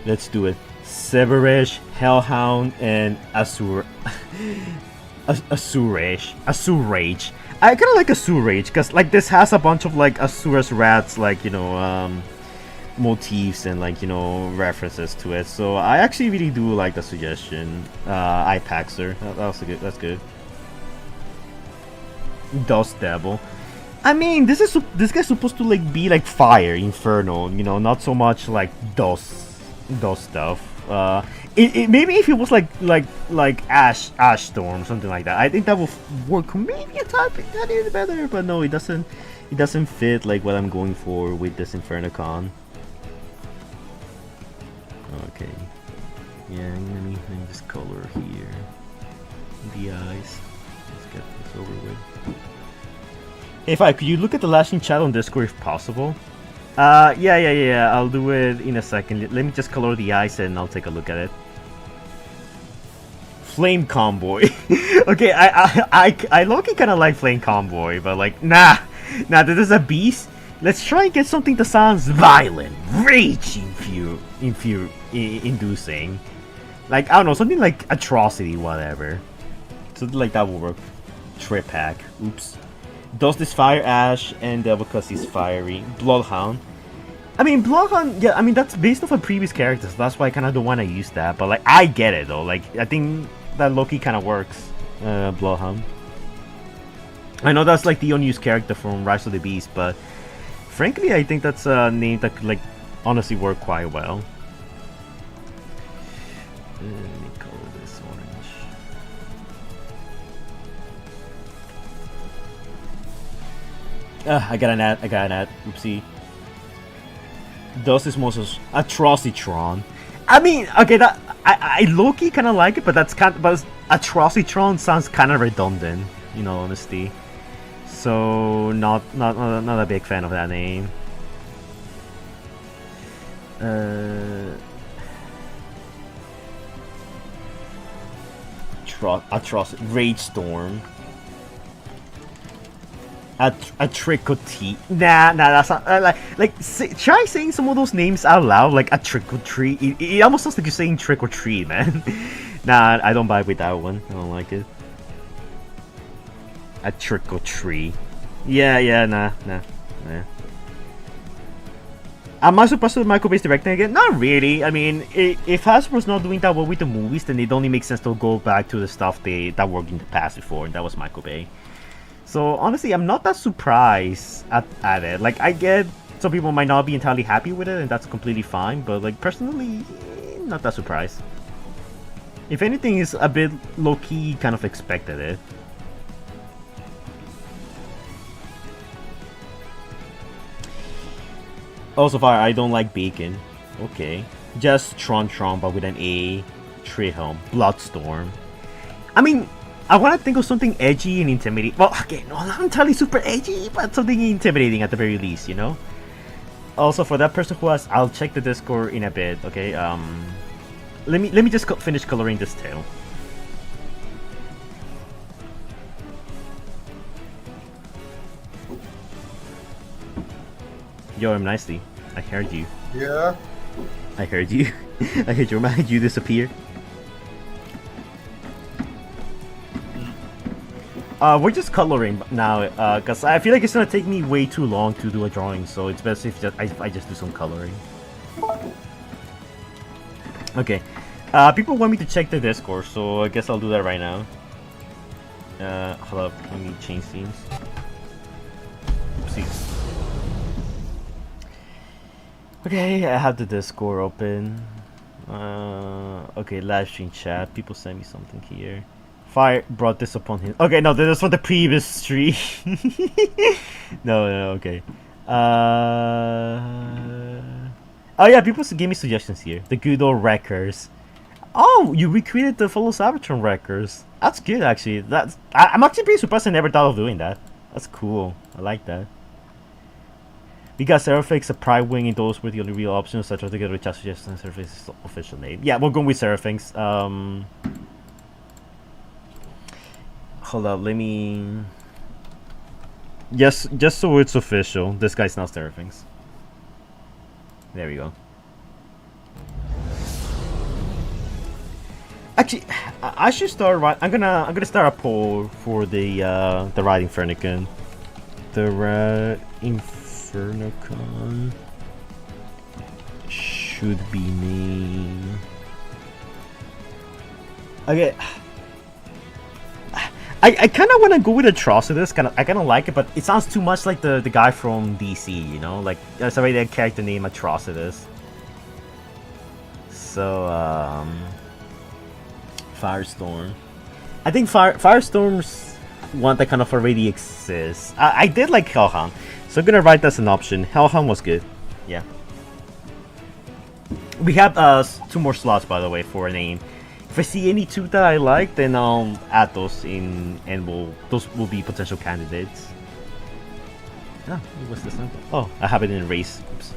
Speaker 1: Let's do it. Severesh, Hellhound, and Asurage. I kind of like Asurage because like this has a bunch of like Asurus rats, like, you know, motifs and like, you know, references to it. So I actually really do like the suggestion. Ipaxer. That's good. That's good. Dust Devil. I mean, this guy's supposed to like be like fire Inferno, you know, not so much like dust stuff. Maybe if it was like ash storm, something like that, I think that would work maybe a tiny better. But no, it doesn't fit like what I'm going for with this Infernocon. Okay, yeah, let me just color here the eyes. Let's get this over with. If could you look at the lashing chat on Discord if possible? Yeah. I'll do it in a second. Let me just color the eyes and I'll take a look at it. Flame Convoy. Okay, I low-key kind of like Flame Convoy, but like, nah, this is a beast. Let's try and get something that sounds violent, rage inducing. Like, I don't know, something like atrocity, whatever. Something like that will work. Trip hack. Oops. Does this fire ash and because he's fiery. Bloodhound. I mean, Bloodhound, yeah, I mean, that's based off of previous characters. So that's why I kind of don't want to use that. But, like, I get it, though. Like, I think that Loki kind of works. Bloodhound. I know that's, like, the unused character from Rise of the Beast. But, frankly, I think that's a name that could, like, honestly work quite well. Let me color this orange. I got an ad. Oopsie. Does is most Atrocitron. I mean, okay, that I low-key kind of like it, but but Atrocitron sounds kind of redundant, in all honesty. So not a big fan of that name. Rage Storm. A trick-or-treat. Nah, that's not try saying some of those names out loud, like a trick-or-treat. It almost sounds like you're saying trick-or-treat, man. Nah, I don't vibe with that one. I don't like it. A trick-or-treat. Yeah, nah. Am I surprised with Michael Bay's directing again? Not really. I mean, if Hasbro's not doing that well with the movies, then it only makes sense to go back to the stuff that worked in the past before, and that was Michael Bay. So honestly, I'm not that surprised at it. Like, I get some people might not be entirely happy with it, and that's completely fine. But like, personally, not that surprised. If anything, it's a bit low-key, kind of expected it. Also, far, I don't like bacon. Okay, just Tron, but with an A. Trehelm, Bloodstorm. I mean, I want to think of something edgy and intimidating. Well, again, not entirely super edgy, but something intimidating at the very least, you know? Also, for that person who has, I'll check the Discord in a bit, okay? Let me just finish coloring this tail. Yo, I'm nicely. I heard you.
Speaker 2: Yeah?
Speaker 1: I heard you. I heard your mind. You disappear. We're just coloring now, because I feel like it's gonna take me way too long to do a drawing, so it's best if I just do some coloring. Okay. People want me to check the Discord, so I guess I'll do that right now. Hold up, let me change scenes. Oopsies. Okay, I have the Discord open. Okay, live stream chat. People send me something here. Fire brought this upon him. Okay, no, this is from the previous stream. No, okay. Oh yeah, people gave me suggestions here. The good old Wreckers. Oh, you recreated the fellow Sabatron Wreckers. That's good, actually. I'm actually pretty surprised I never thought of doing that. That's cool. I like that. We got Seraphix, a Pride Wing, and those were the only real options. So I tried to get a chat suggestion and Seraphix official name. Yeah, we're going with Seraphix. Hold up, let me... Just so it's official, this guy's not Seraphix. There we go. Actually, I should start right. I'm gonna start a poll for the Ride Infernocon. The Ride Infernocon should be named. Okay. I kind of want to go with Atrocitus. I kind of like it, but it sounds too much like the guy from DC. You know, like there's already a character named Atrocitus. So Firestorm. I think Firestorm's one that kind of already exists. I did like Hellhound, so I'm gonna write that as an option. Hellhound was good. Yeah. We have 2 more slots, by the way, for a name. If I see any 2 that I like, then I'll add those in, and those will be potential candidates. Ah, what's this one? Oh, I have it in race. Oops.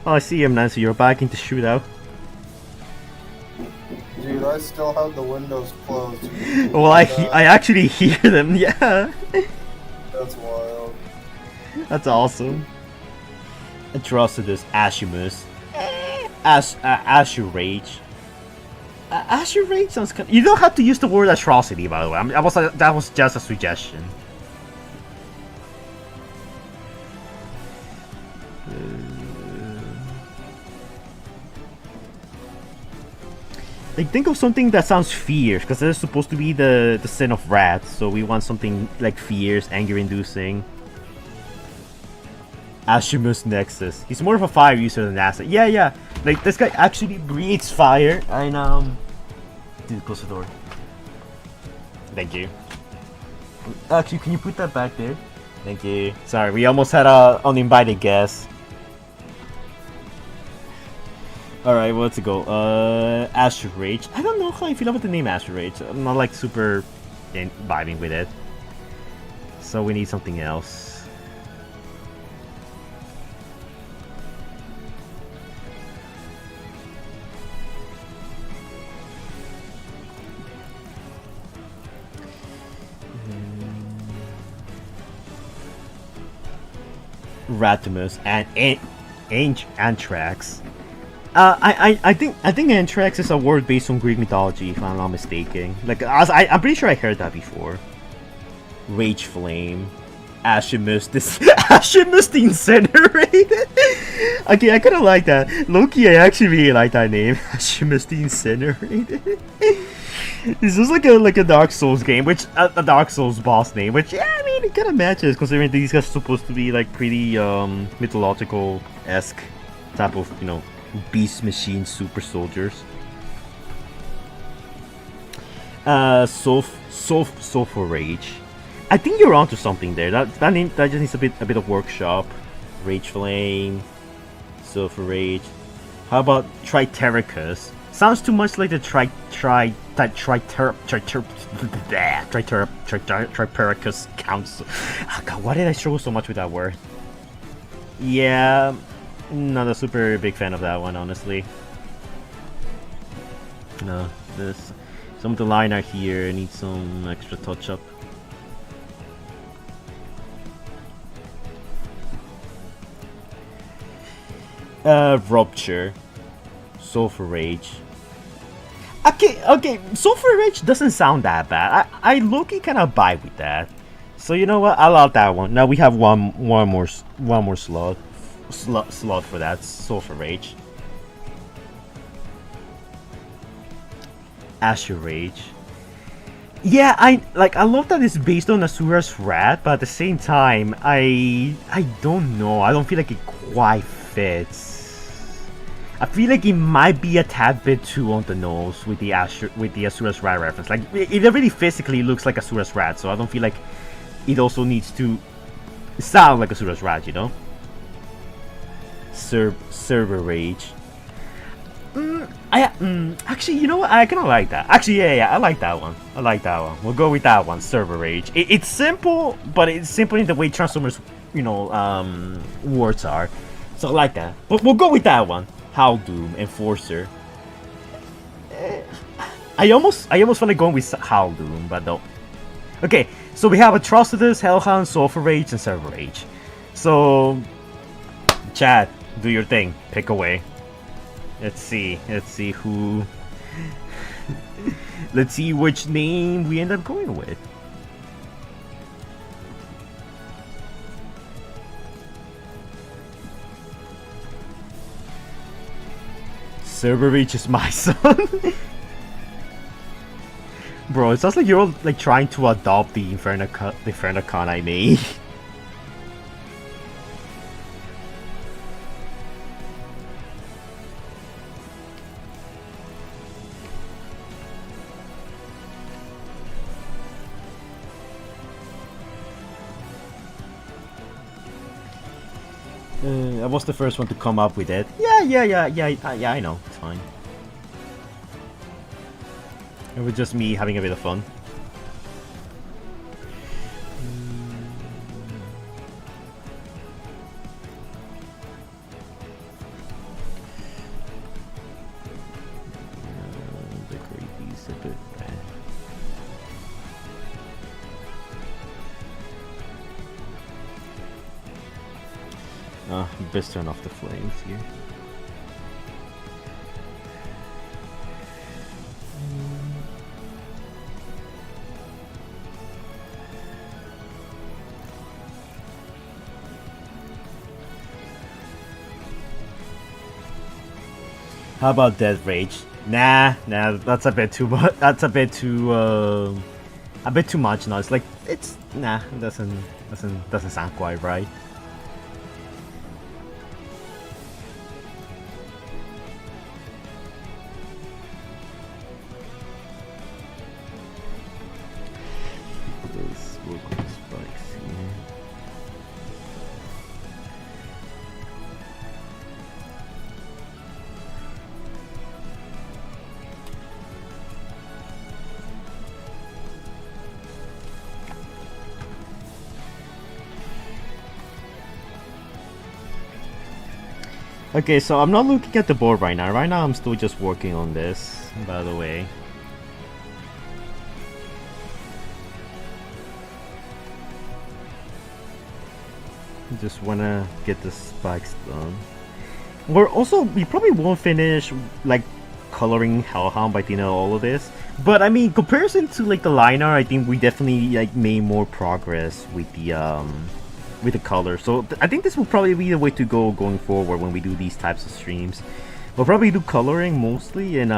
Speaker 1: Oh, I see him, Nancy. You're back into shootout.
Speaker 2: Dude, I still have the windows closed.
Speaker 1: Well, I actually hear them. Yeah.
Speaker 2: That's wild.
Speaker 1: That's awesome. Atrocitus, Ashimus, Asher Rage. Asher Rage sounds kind. You don't have to use the word atrocity, by the way. That was just a suggestion. Like, think of something that sounds fierce, because that's supposed to be the sin of wrath. So we want something like fierce, anger-inducing. Ashimus Nexus. He's more of a fire user than acid. Yeah. Like, this guy actually breathes fire. And dude, close the door. Thank you. Actually, can you put that back there? Thank you. Sorry, we almost had a uninvited guest. Alright, well, let's go. Asher Rage. I don't know how I feel about the name Asher Rage. I'm not like super vibing with it. So we need something else. Ratimus and Anthrax. I think Anthrax is a word based on Greek mythology, if I'm not mistaken. Like, I'm pretty sure I heard that before. Rage Flame, Ashimus, Ashimus the Incinerated. Okay, I kind of like that. Loki, I actually really like that name, Ashimus the Incinerated. This is like a Dark Souls game, which a Dark Souls boss name, which yeah, I mean it kind of matches considering these guys are supposed to be like pretty mythological-esque type of, you know, beast machine super soldiers. Sulfur Rage. I think you're onto something there. That name that just needs a bit of workshop. Rage Flame, Sulfur Rage. How about Tritericus? Sounds too much like the Tritericus Council. Oh God, why did I struggle so much with that word? Yeah, not a super big fan of that one, honestly. No, some of the line art here needs some extra touch up. Rupture, Sulfur Rage. Okay, Sulfur Rage doesn't sound that bad. I low-key kind of buy with that. So you know what? I'll allow that one. Now we have one more slot for that Sulfur Rage. Asher Rage. Yeah, I love that it's based on Asura's Wrath, but at the same time, I don't know. I don't feel like it quite fits. I feel like it might be a tad bit too on the nose with the Asura's Rat reference. Like, it already physically looks like Asura's Rat, so I don't feel like it also needs to sound like Asura's Rat, you know? Server Rage. Actually, you know what? I kind of like that. Actually, yeah, I like that one. We'll go with that one, Server Rage. It's simple, but it's simple in the way Transformers, words are. So I like that. But we'll go with that one. Howl Doom, Enforcer. I almost felt like going with Howl Doom, but no. Okay, so we have Atrocitus, Hellhound, Sulfur Rage, and Server Rage. So, chat, do your thing. Pick away. Let's see who. Let's see which name we end up going with. Server Reach is my son. Bro, it sounds like you're like trying to adopt the Infernocon I made. I was the first one to come up with it. Yeah, I know. It's fine. It was just me having a bit of fun. The creepy's a bit bad. Best turn off the flames here. How about Death Rage? Nah, that's a bit too much. That's a bit too much. No, it's like it doesn't sound quite right. Okay, so I'm not looking at the board right now. Right now I'm still just working on this, by the way. Just wanna get the spikes done. We probably won't finish like coloring Hellhound by the end of all of this. But I mean, comparison to like the liner, I think we definitely like made more progress with the color. So I think this will probably be the way to go going forward when we do these types of streams. We'll probably do coloring mostly, and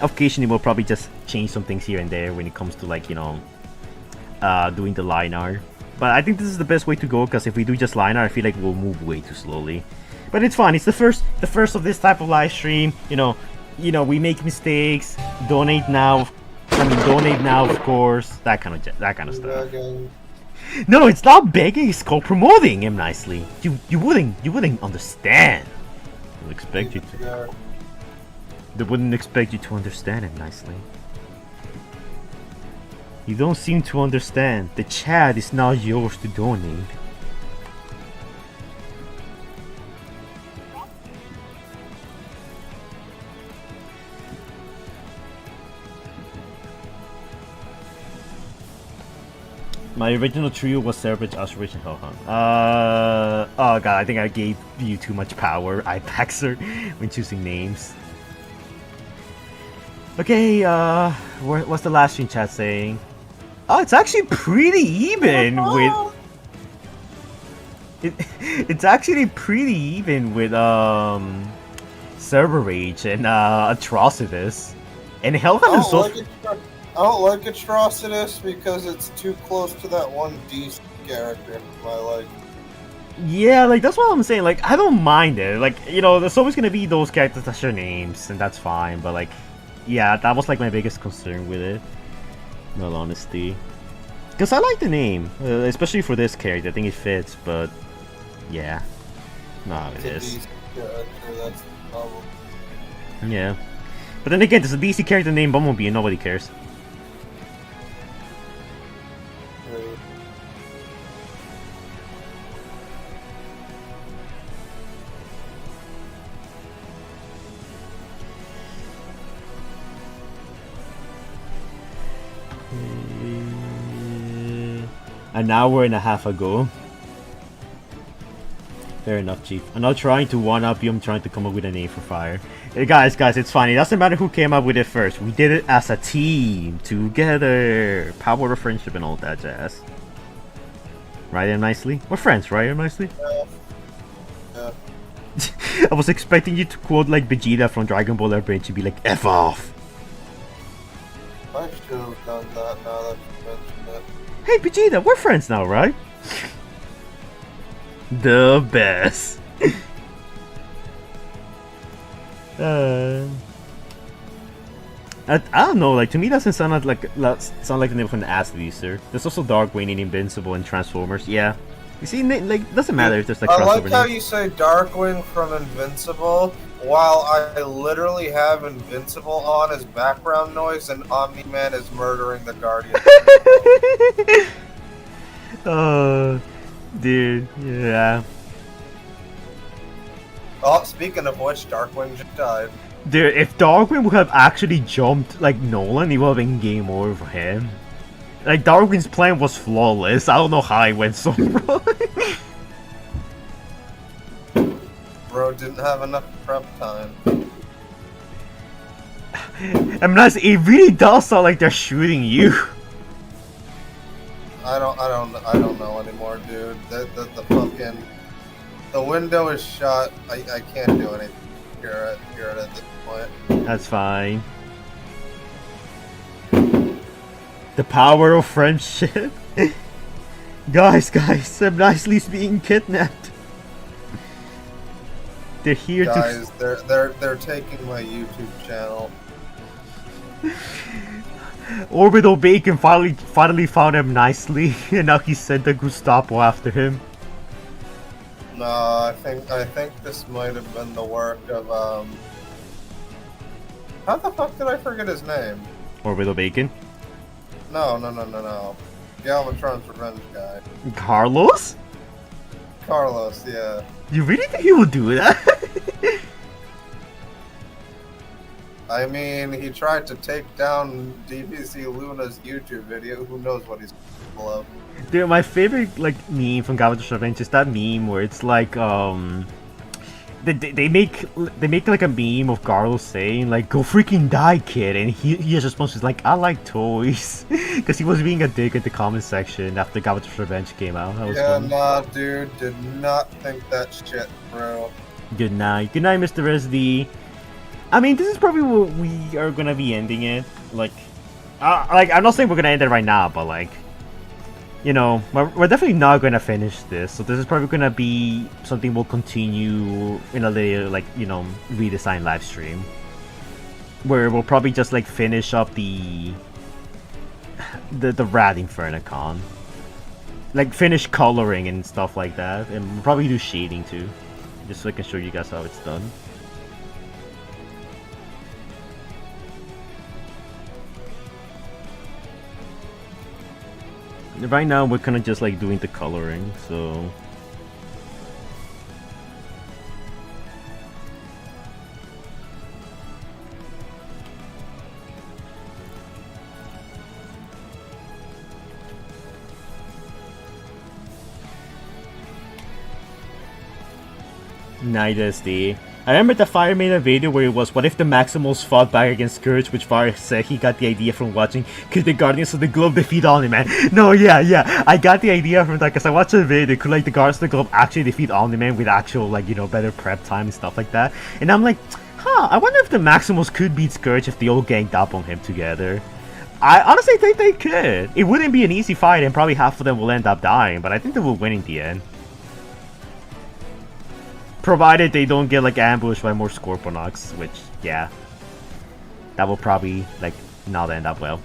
Speaker 1: occasionally we'll probably just change some things here and there when it comes to like doing the line art. But I think this is the best way to go, because if we do just line art, I feel like we'll move way too slowly. But it's fun. It's the first of this type of live stream. We make mistakes. Donate now. Donate now, of course. That kind of stuff. No, it's not begging. It's called promoting him nicely. You wouldn't understand. They expect you to. They wouldn't expect you to understand it nicely. You don't seem to understand. The chat is not yours to donate. My original trio was Cerebridge, Ostrich, and Hellhound. Oh god, I think I gave you too much power, Ipaxer, when choosing names. Okay, what's the last stream chat saying? Oh, it's actually pretty even with... It's actually pretty even with, Server Rage and, Atrocitus. And Hellhound is so...
Speaker 2: I don't like Atrocitus because it's too close to that one Teased character for my liking.
Speaker 1: Yeah, like that's what I'm saying. Like I don't mind it. Like you know, there's always gonna be those characters that share names, and that's fine. But like, yeah, that was like my biggest concern with it. In all honesty, because I like the name, especially for this character. I think it fits. But yeah, not how it is.
Speaker 2: That's the problem.
Speaker 1: Yeah, but then again, there's a DC character named Bumblebee, and nobody cares. An hour and a half ago. Fair enough, Chief. I'm not trying to one-up you, I'm trying to come up with a name for fire. Hey, guys, it's fine. It doesn't matter who came up with it first. We did it as a team, together. Power of friendship and all that jazz. Right in nicely? We're friends, right in nicely?
Speaker 2: Yeah.
Speaker 1: I was expecting you to quote like Vegeta from Dragon Ball Ever to be like, F off!
Speaker 2: I should have done that now that you mentioned it.
Speaker 1: Hey Vegeta, we're friends now, right? The best. I don't know. Like to me, that doesn't sound like the name of an ass user. There's also Darkwing and Invincible and Transformers. Yeah, you see, like doesn't matter if there's like.
Speaker 2: I like
Speaker 1: crossover
Speaker 2: how
Speaker 1: names.
Speaker 2: you say Darkwing from Invincible, while I literally have Invincible on as background noise, and Omni-Man is murdering the Guardian.
Speaker 1: Dude, yeah.
Speaker 2: Oh, speaking of which, Darkwing just died.
Speaker 1: Dude, if Darkwing would have actually jumped like Nolan, it would have been game over for him. Like Darwin's plan was flawless. I don't know how it went so wrong.
Speaker 2: Bro didn't have enough prep time.
Speaker 1: I mean, it really does sound like they're shooting you.
Speaker 2: I don't know anymore, dude. The fucking the window is shut. I can't do anything here at this point.
Speaker 1: That's fine. The power of friendship. guys, I'm nicely being kidnapped. They're here
Speaker 2: Guys, they're taking my YouTube channel.
Speaker 1: Orbital Bacon finally found him nicely, and now he sent the Gestapo after him.
Speaker 2: No, I think this might have been the work of How the fuck did I forget his name?
Speaker 1: Orbital Bacon?
Speaker 2: No. Galvatron's revenge guy.
Speaker 1: Carlos?
Speaker 2: Carlos, yeah.
Speaker 1: You really think he would do that?
Speaker 2: I mean, he tried to take down DPC Luna's YouTube video. Who knows what he's capable of?
Speaker 1: Dude, my favorite like meme from Galvatron's Revenge is that meme where it's like they make like a meme of Carlos saying like "Go freaking die, kid," and his response is like "I like toys," because he was being a dick in the comment section after Galvatron's Revenge came out. That was fun.
Speaker 2: Nah, dude, did not think that shit, bro.
Speaker 1: Good night, Mr. SD. I mean, this is probably what we are gonna be ending it. Like I'm not saying we're gonna end it right now, but like, you know, we're definitely not gonna finish this. So this is probably gonna be something we'll continue in a later, like, you know, redesign live stream, where we'll probably just like finish up the Rad Infernocon, like finish coloring and stuff like that, and we'll probably do shading too, just so I can show you guys how it's done. Right now we're kind of just like doing the coloring, so Night SD. I remember the Fire made a video where it was, what if the Maximals fought back against Scourge, which Fire said he got the idea from watching Could the Guardians of the Globe defeat Omni-Man? No, yeah, I got the idea from that because I watched a video, could like the Guardians of the Globe actually defeat Omni-Man with actual, like, you know, better prep time and stuff like that. And I'm like, I wonder if the Maximals could beat Scourge if they all ganged up on him together. I honestly think they could. It wouldn't be an easy fight and probably half of them will end up dying, but I think they will win in the end. provided they don't get like ambushed by more Scorponok's, which yeah, that will probably like not end up well.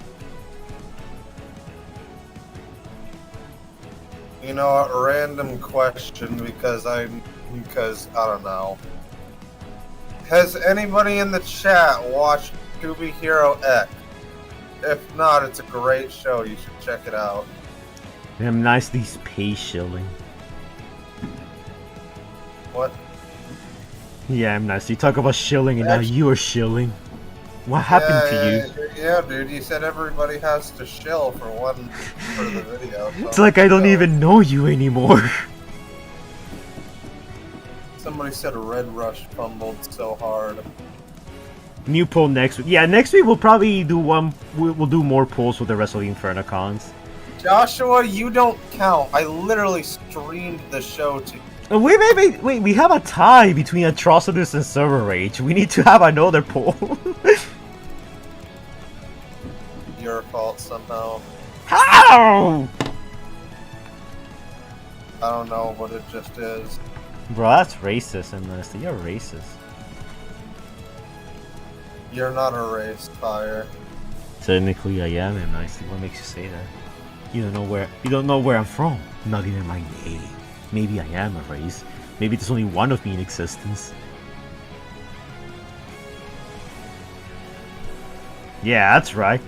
Speaker 2: You know, a random question because I don't know. Has anybody in the chat watched Scooby Hero X? If not, it's a great show. You should check it out.
Speaker 1: I'm nicely space shilling.
Speaker 2: What?
Speaker 1: Yeah, I'm nice. You talk about shilling and now you are shilling. What happened to you?
Speaker 2: Yeah, dude. You said everybody has to shill for the video. So
Speaker 1: It's like I don't even know you anymore.
Speaker 2: Somebody said Red Rush fumbled so hard.
Speaker 1: New poll next week. Yeah, next week we'll probably do one. We'll do more polls with the rest of the Infernocons.
Speaker 2: Joshua, you don't count. I literally streamed the show to.
Speaker 1: Wait. We have a tie between Atrocitus and Server Rage. We need to have another poll.
Speaker 2: Your fault somehow.
Speaker 1: How?
Speaker 2: I don't know, but it just is.
Speaker 1: Bro, that's racist, and honestly, you're racist.
Speaker 2: You're not a race, Fire.
Speaker 1: Technically, I am, and nicely. What makes you say that? You don't know where I'm from. Not even my name. Maybe I am a race. Maybe there's only one of me in existence. Yeah, that's right.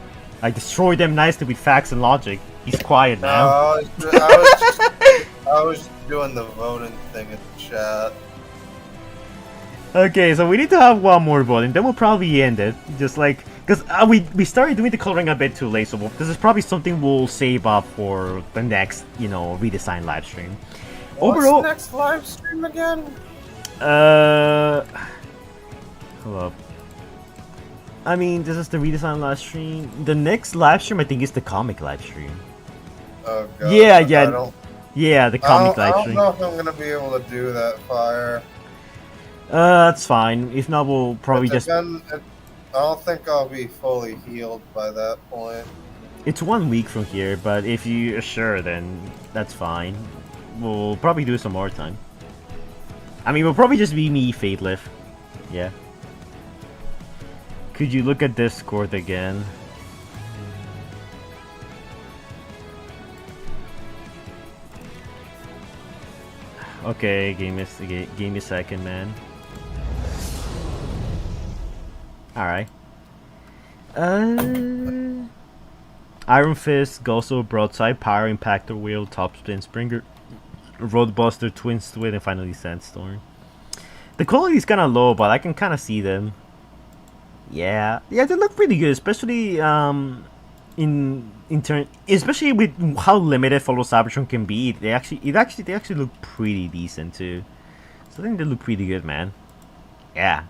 Speaker 1: I destroyed them nicely with facts and logic. He's quiet now.
Speaker 2: I was just doing the voting thing in the chat.
Speaker 1: Okay, so we need to have one more voting, then we'll probably end it. Just like, because we started doing the coloring a bit too late, so this is probably something we'll save up for the next, redesign live stream. Overall,
Speaker 2: what's the next live stream again?
Speaker 1: Hold up. I mean, this is the redesign live stream. The next live stream, I think, is the comic live stream.
Speaker 2: Oh god.
Speaker 1: Yeah. Yeah, the comic live stream.
Speaker 2: I don't know if I'm gonna be able to do that, Fire.
Speaker 1: That's fine. If not, we'll probably just...
Speaker 2: I don't think I'll be fully healed by that point.
Speaker 1: It's 1 week from here, but if you're sure, then that's fine. We'll probably do some more time. I mean, we'll probably just be me, Fatelift. Yeah. Could you look at Discord again? Okay, give me a second, man. Alright. Iron Fist, Goso, Broadside, Power Impactor Wheel, Top Spin, Springer, Roadbuster, Twin Squid, and finally Sandstorm. The quality is kind of low, but I can kind of see them. Yeah, they look pretty good, especially especially with how limited Follow Cybertron can be. They actually look pretty decent too. So I think they look pretty good, man. Yeah.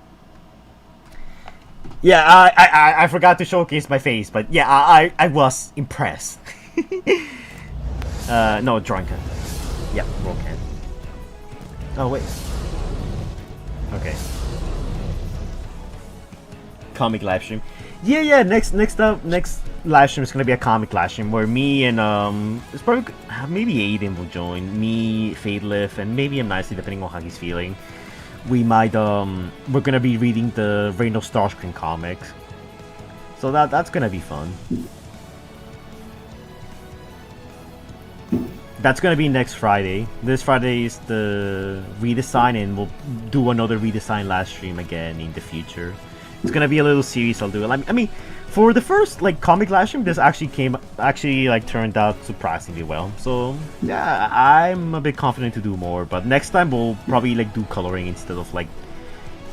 Speaker 1: Yeah, I forgot to showcase my face, but yeah, I was impressed. No, Drunken. Yeah, Broken. Oh wait. Okay. Comic live stream. Yeah. Next live stream is gonna be a comic live stream where me and it's probably maybe Aiden will join. Me, Fatelift, and maybe I'm Nicely, depending on how he's feeling. We might we're gonna be reading the Reign of Starscream comics, so that's gonna be fun. That's gonna be next Friday. This Friday is the redesign, and we'll do another redesign live stream again in the future. It's gonna be a little series I'll do. I mean, for the first comic live stream, this actually turned out surprisingly well. So yeah, I'm a bit confident to do more. But next time we'll probably do coloring instead of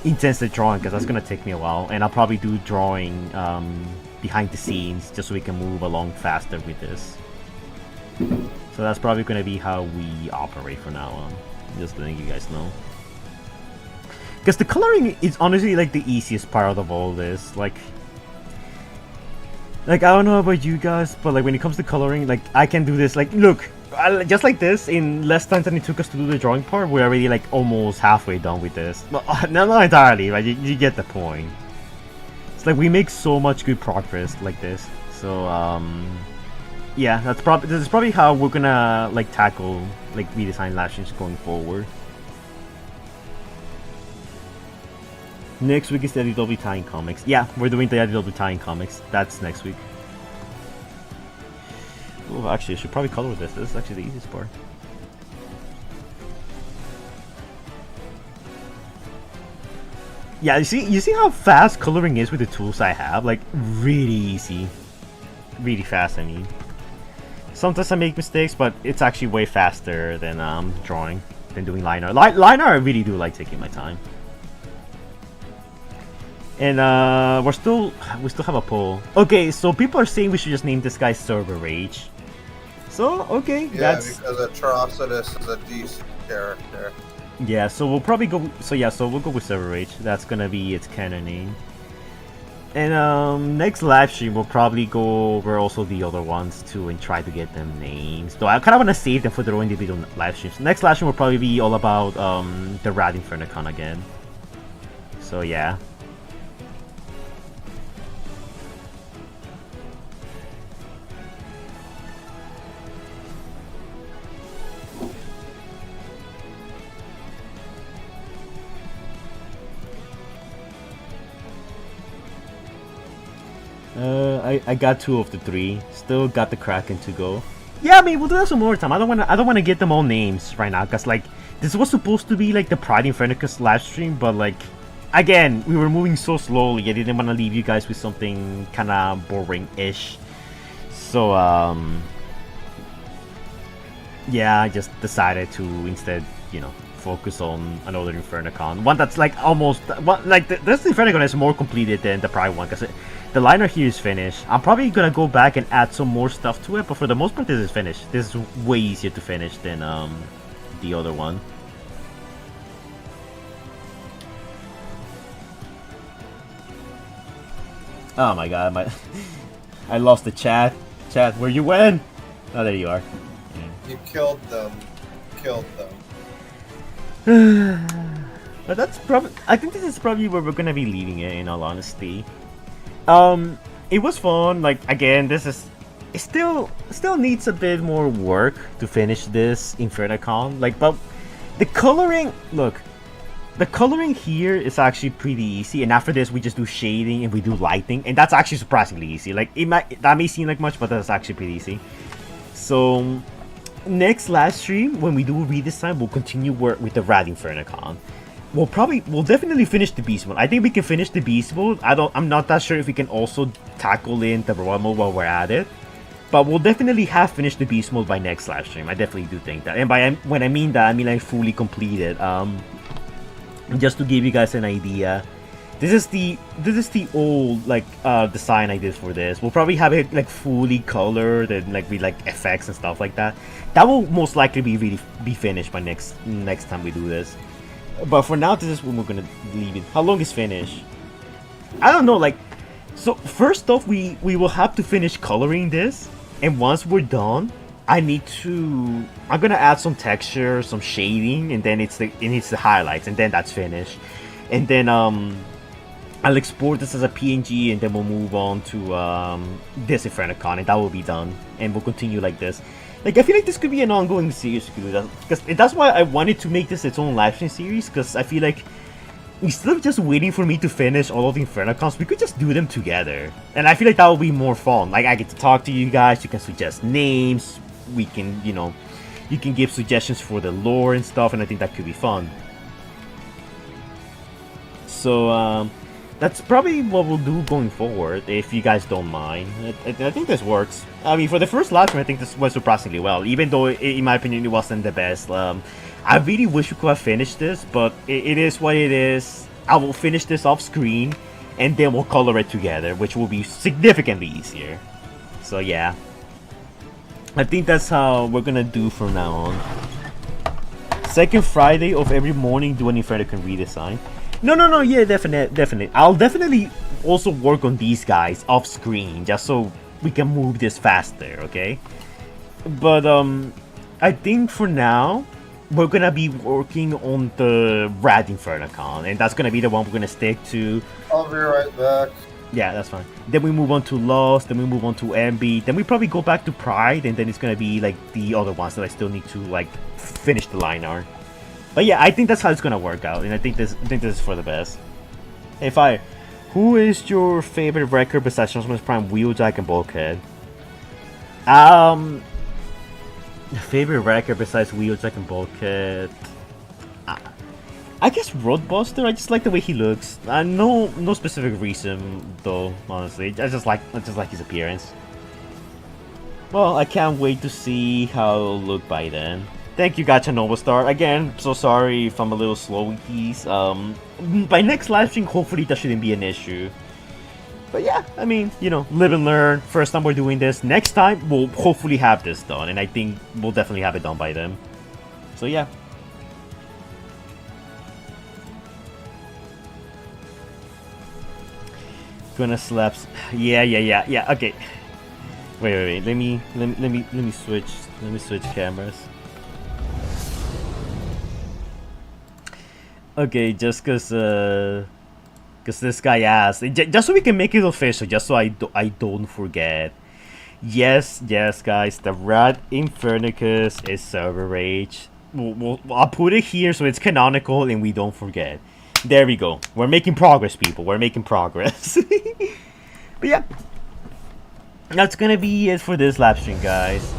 Speaker 1: intensive drawing, because that's gonna take me a while, and I'll probably do drawing behind the scenes just so we can move along faster with this. So that's probably gonna be how we operate from now on. Just letting you guys know. Because the coloring is honestly the easiest part of all this. I don't know about you guys, but when it comes to coloring, I can do this. Look, just like this, in less time than it took us to do the drawing part, we're already almost halfway done with this. Well, not entirely, right? You get the point. It's we make so much good progress like this. So yeah, this is probably how we're gonna tackle redesign live streams going forward. Next week is the IDW tie-in comics. Yeah, we're doing the IDW tie-in comics. That's next week. Oh, actually, I should probably color this. This is actually the easiest part. Yeah, you see how fast coloring is with the tools I have? Like, really easy. Really fast, I mean. Sometimes I make mistakes, but it's actually way faster than drawing, than doing line art. Line art, I really do like taking my time. And we still have a poll. Okay, so people are saying we should just name this guy Server Rage. So okay,
Speaker 2: yeah, because Atrocitus is a decent character.
Speaker 1: Yeah, so we'll probably go. So yeah, so we'll go with Server Rage. That's gonna be its canon name. And next live stream we'll probably go over also the other ones too and try to get them names. Though I kind of want to save them for their own individual live streams. Next live stream will probably be all about the Rad Infernocon again. So yeah. I got 2 of the 3. Still got the Kraken to go. Yeah, I mean we'll do that some more time. I don't wanna get them all names right now, cause like this was supposed to be like the Pride Infernocus live stream, but like again we were moving so slowly. I didn't want to leave you guys with something kind of boring-ish. So yeah, I just decided to instead, you know, focus on another Infernocon. One that's like almost like this Infernocon is more completed than the Pride one, because the liner here is finished. I'm probably gonna go back and add some more stuff to it, but for the most part this is finished. This is way easier to finish than the other one. Oh my god, I lost the chat. Chat, where you went? Oh, there you are.
Speaker 2: You killed them. Them.
Speaker 1: But that's probably. I think this is probably where we're gonna be leaving it. In all honesty, it was fun. Like again, it still needs a bit more work to finish this Infernocon. Like, but the coloring. Look, the coloring here is actually pretty easy. And after this, we just do shading and we do lighting, and that's actually surprisingly easy. Like that may seem like much, but that's actually pretty easy. So. Next live stream, when we do redesign, we'll continue work with the Rad Infernocon. We'll definitely finish the beast mode. I think we can finish the beast mode. I'm not that sure if we can also tackle in the royal mode while we're at it, but we'll definitely have finished the beast mode by next live stream. I definitely do think that, and when I mean that, I mean like fully completed. Just to give you guys an idea, this is the old like design I did for this. We'll probably have it like fully colored and like with like effects and stuff like that. That will most likely be finished by next time we do this. But for now, this is when we're gonna leave it. How long is finish? I don't know. Like, so first off, we will have to finish coloring this, and once we're done, I'm gonna add some texture, some shading, and then it needs the highlights, and then that's finished. And then I'll export this as a PNG, and then we'll move on to this Infernocon, and that will be done. And we'll continue like this. Like, I feel like this could be an ongoing series, because that's why I wanted to make this its own live stream series, because I feel like instead of just waiting for me to finish all of the Infernocons, we could just do them together. And I feel like that would be more fun. Like, I get to talk to you guys, you can suggest names, we can, you know, you can give suggestions for the lore and stuff, and I think that could be fun. So, that's probably what we'll do going forward, if you guys don't mind. I think this works. I mean, for the first live stream, I think this went surprisingly well, even though, in my opinion, it wasn't the best. I really wish we could have finished this, but it is what it is. I will finish this off screen, and then we'll color it together, which will be significantly easier. So yeah, I think that's how we're gonna do from now on. Second Friday of every morning, do an Infernocon redesign. No, yeah, definitely. I'll definitely also work on these guys off screen, just so we can move this faster, okay? But I think for now, we're gonna be working on the Rad Infernocon, and that's gonna be the one we're gonna stick to.
Speaker 2: I'll be right back.
Speaker 1: Yeah, that's fine. Then we move on to Lost, then we move on to MB, then we probably go back to Pride, and then it's gonna be like the other ones that I still need to like finish the line art. But yeah, I think that's how it's gonna work out, and I think this is for the best. Hey, Fire. Who is your favorite record besides Transformers Prime, Wheeljack, and Bulkhead? Favorite record besides Wheeljack and Bulkhead? I guess Roadbuster. I just like the way he looks. No specific reason though. Honestly, I just like his appearance. Well, I can't wait to see how it'll look by then. Thank you, Gacha Nova Star. Again, so sorry if I'm a little slow with these. By next live stream, hopefully that shouldn't be an issue. But yeah, I mean, you know, live and learn. First time we're doing this. Next time, we'll hopefully have this done. And I think we'll definitely have it done by then. So yeah. Gonna slap. Yeah. Okay. Wait. Let me switch cameras. Okay, just cause this guy asked, just so we can make it official, just so I don't forget. Yes, guys, the Rat Infernocus is server rage. I'll put it here so it's canonical and we don't forget. There we go. We're making progress, people. We're making progress. But yeah, that's gonna be it for this live stream, guys.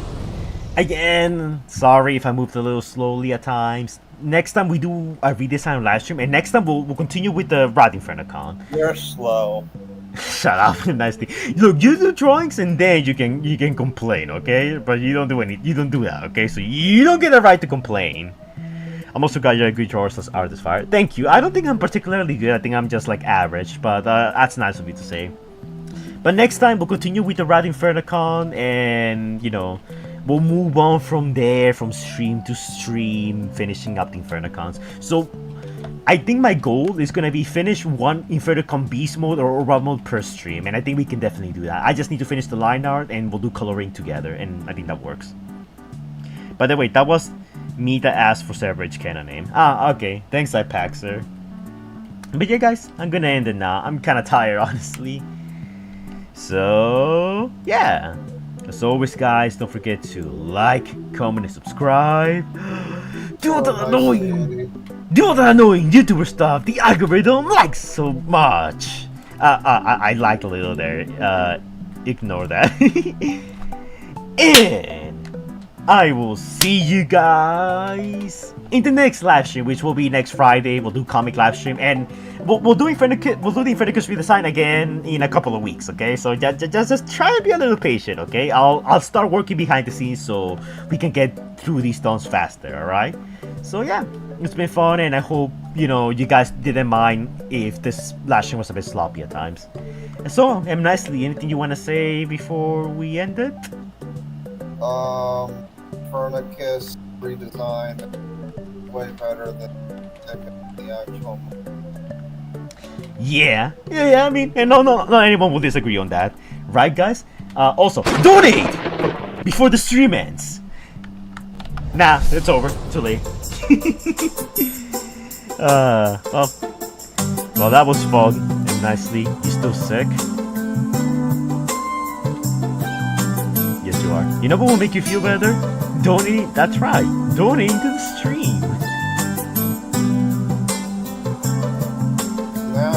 Speaker 1: Again, sorry if I moved a little slowly at times. Next time we do a redesign live stream, and next time we'll continue with the Rat Infernocon.
Speaker 2: You're slow.
Speaker 1: Shut up, nasty. Look, you do drawings and then you can complain, okay? But you don't do that, okay? So you don't get a right to complain. I'm also got your good drawers as artist Fire. Thank you. I don't think I'm particularly good. I think I'm just like average, but that's nice of you to say. But next time we'll continue with the Rat Infernocon, and you know, we'll move on from there, from stream to stream, finishing up the Infernocons. So I think my goal is gonna be finish one Infernocon Beast mode or Rub mode per stream, and I think we can definitely do that. I just need to finish the line art, and we'll do coloring together, and I think that works. By the way, that was me that asked for Severage canon name. Okay. Thanks, iPaxer. But yeah, guys, I'm gonna end it now. I'm kind of tired, honestly. So yeah. As always, guys, don't forget to like, comment, and subscribe. Do all the annoying YouTuber stuff the algorithm likes so much. I liked a little there. Ignore that. And I will see you guys in the next live stream, which will be next Friday. We'll do comic live stream, and we'll do the Infernocus redesign again in a couple of weeks. Okay, so just try to be a little patient. Okay, I'll start working behind the scenes so we can get through these stones faster. All right. So yeah, it's been fun, and I hope you guys didn't mind if this live stream was a bit sloppy at times. So, Nicely, anything you want to say before we end it?
Speaker 2: Infernocus redesign way better than the actual.
Speaker 1: Yeah. I mean, and not anyone will disagree on that, right, guys? Also, donate before the stream ends. Nah, it's over. Too late. Well, that was fun. And Nicely, you still sick? Yes, you are. You know what will make you feel better? Donate. That's right. Donate to the stream.
Speaker 2: No.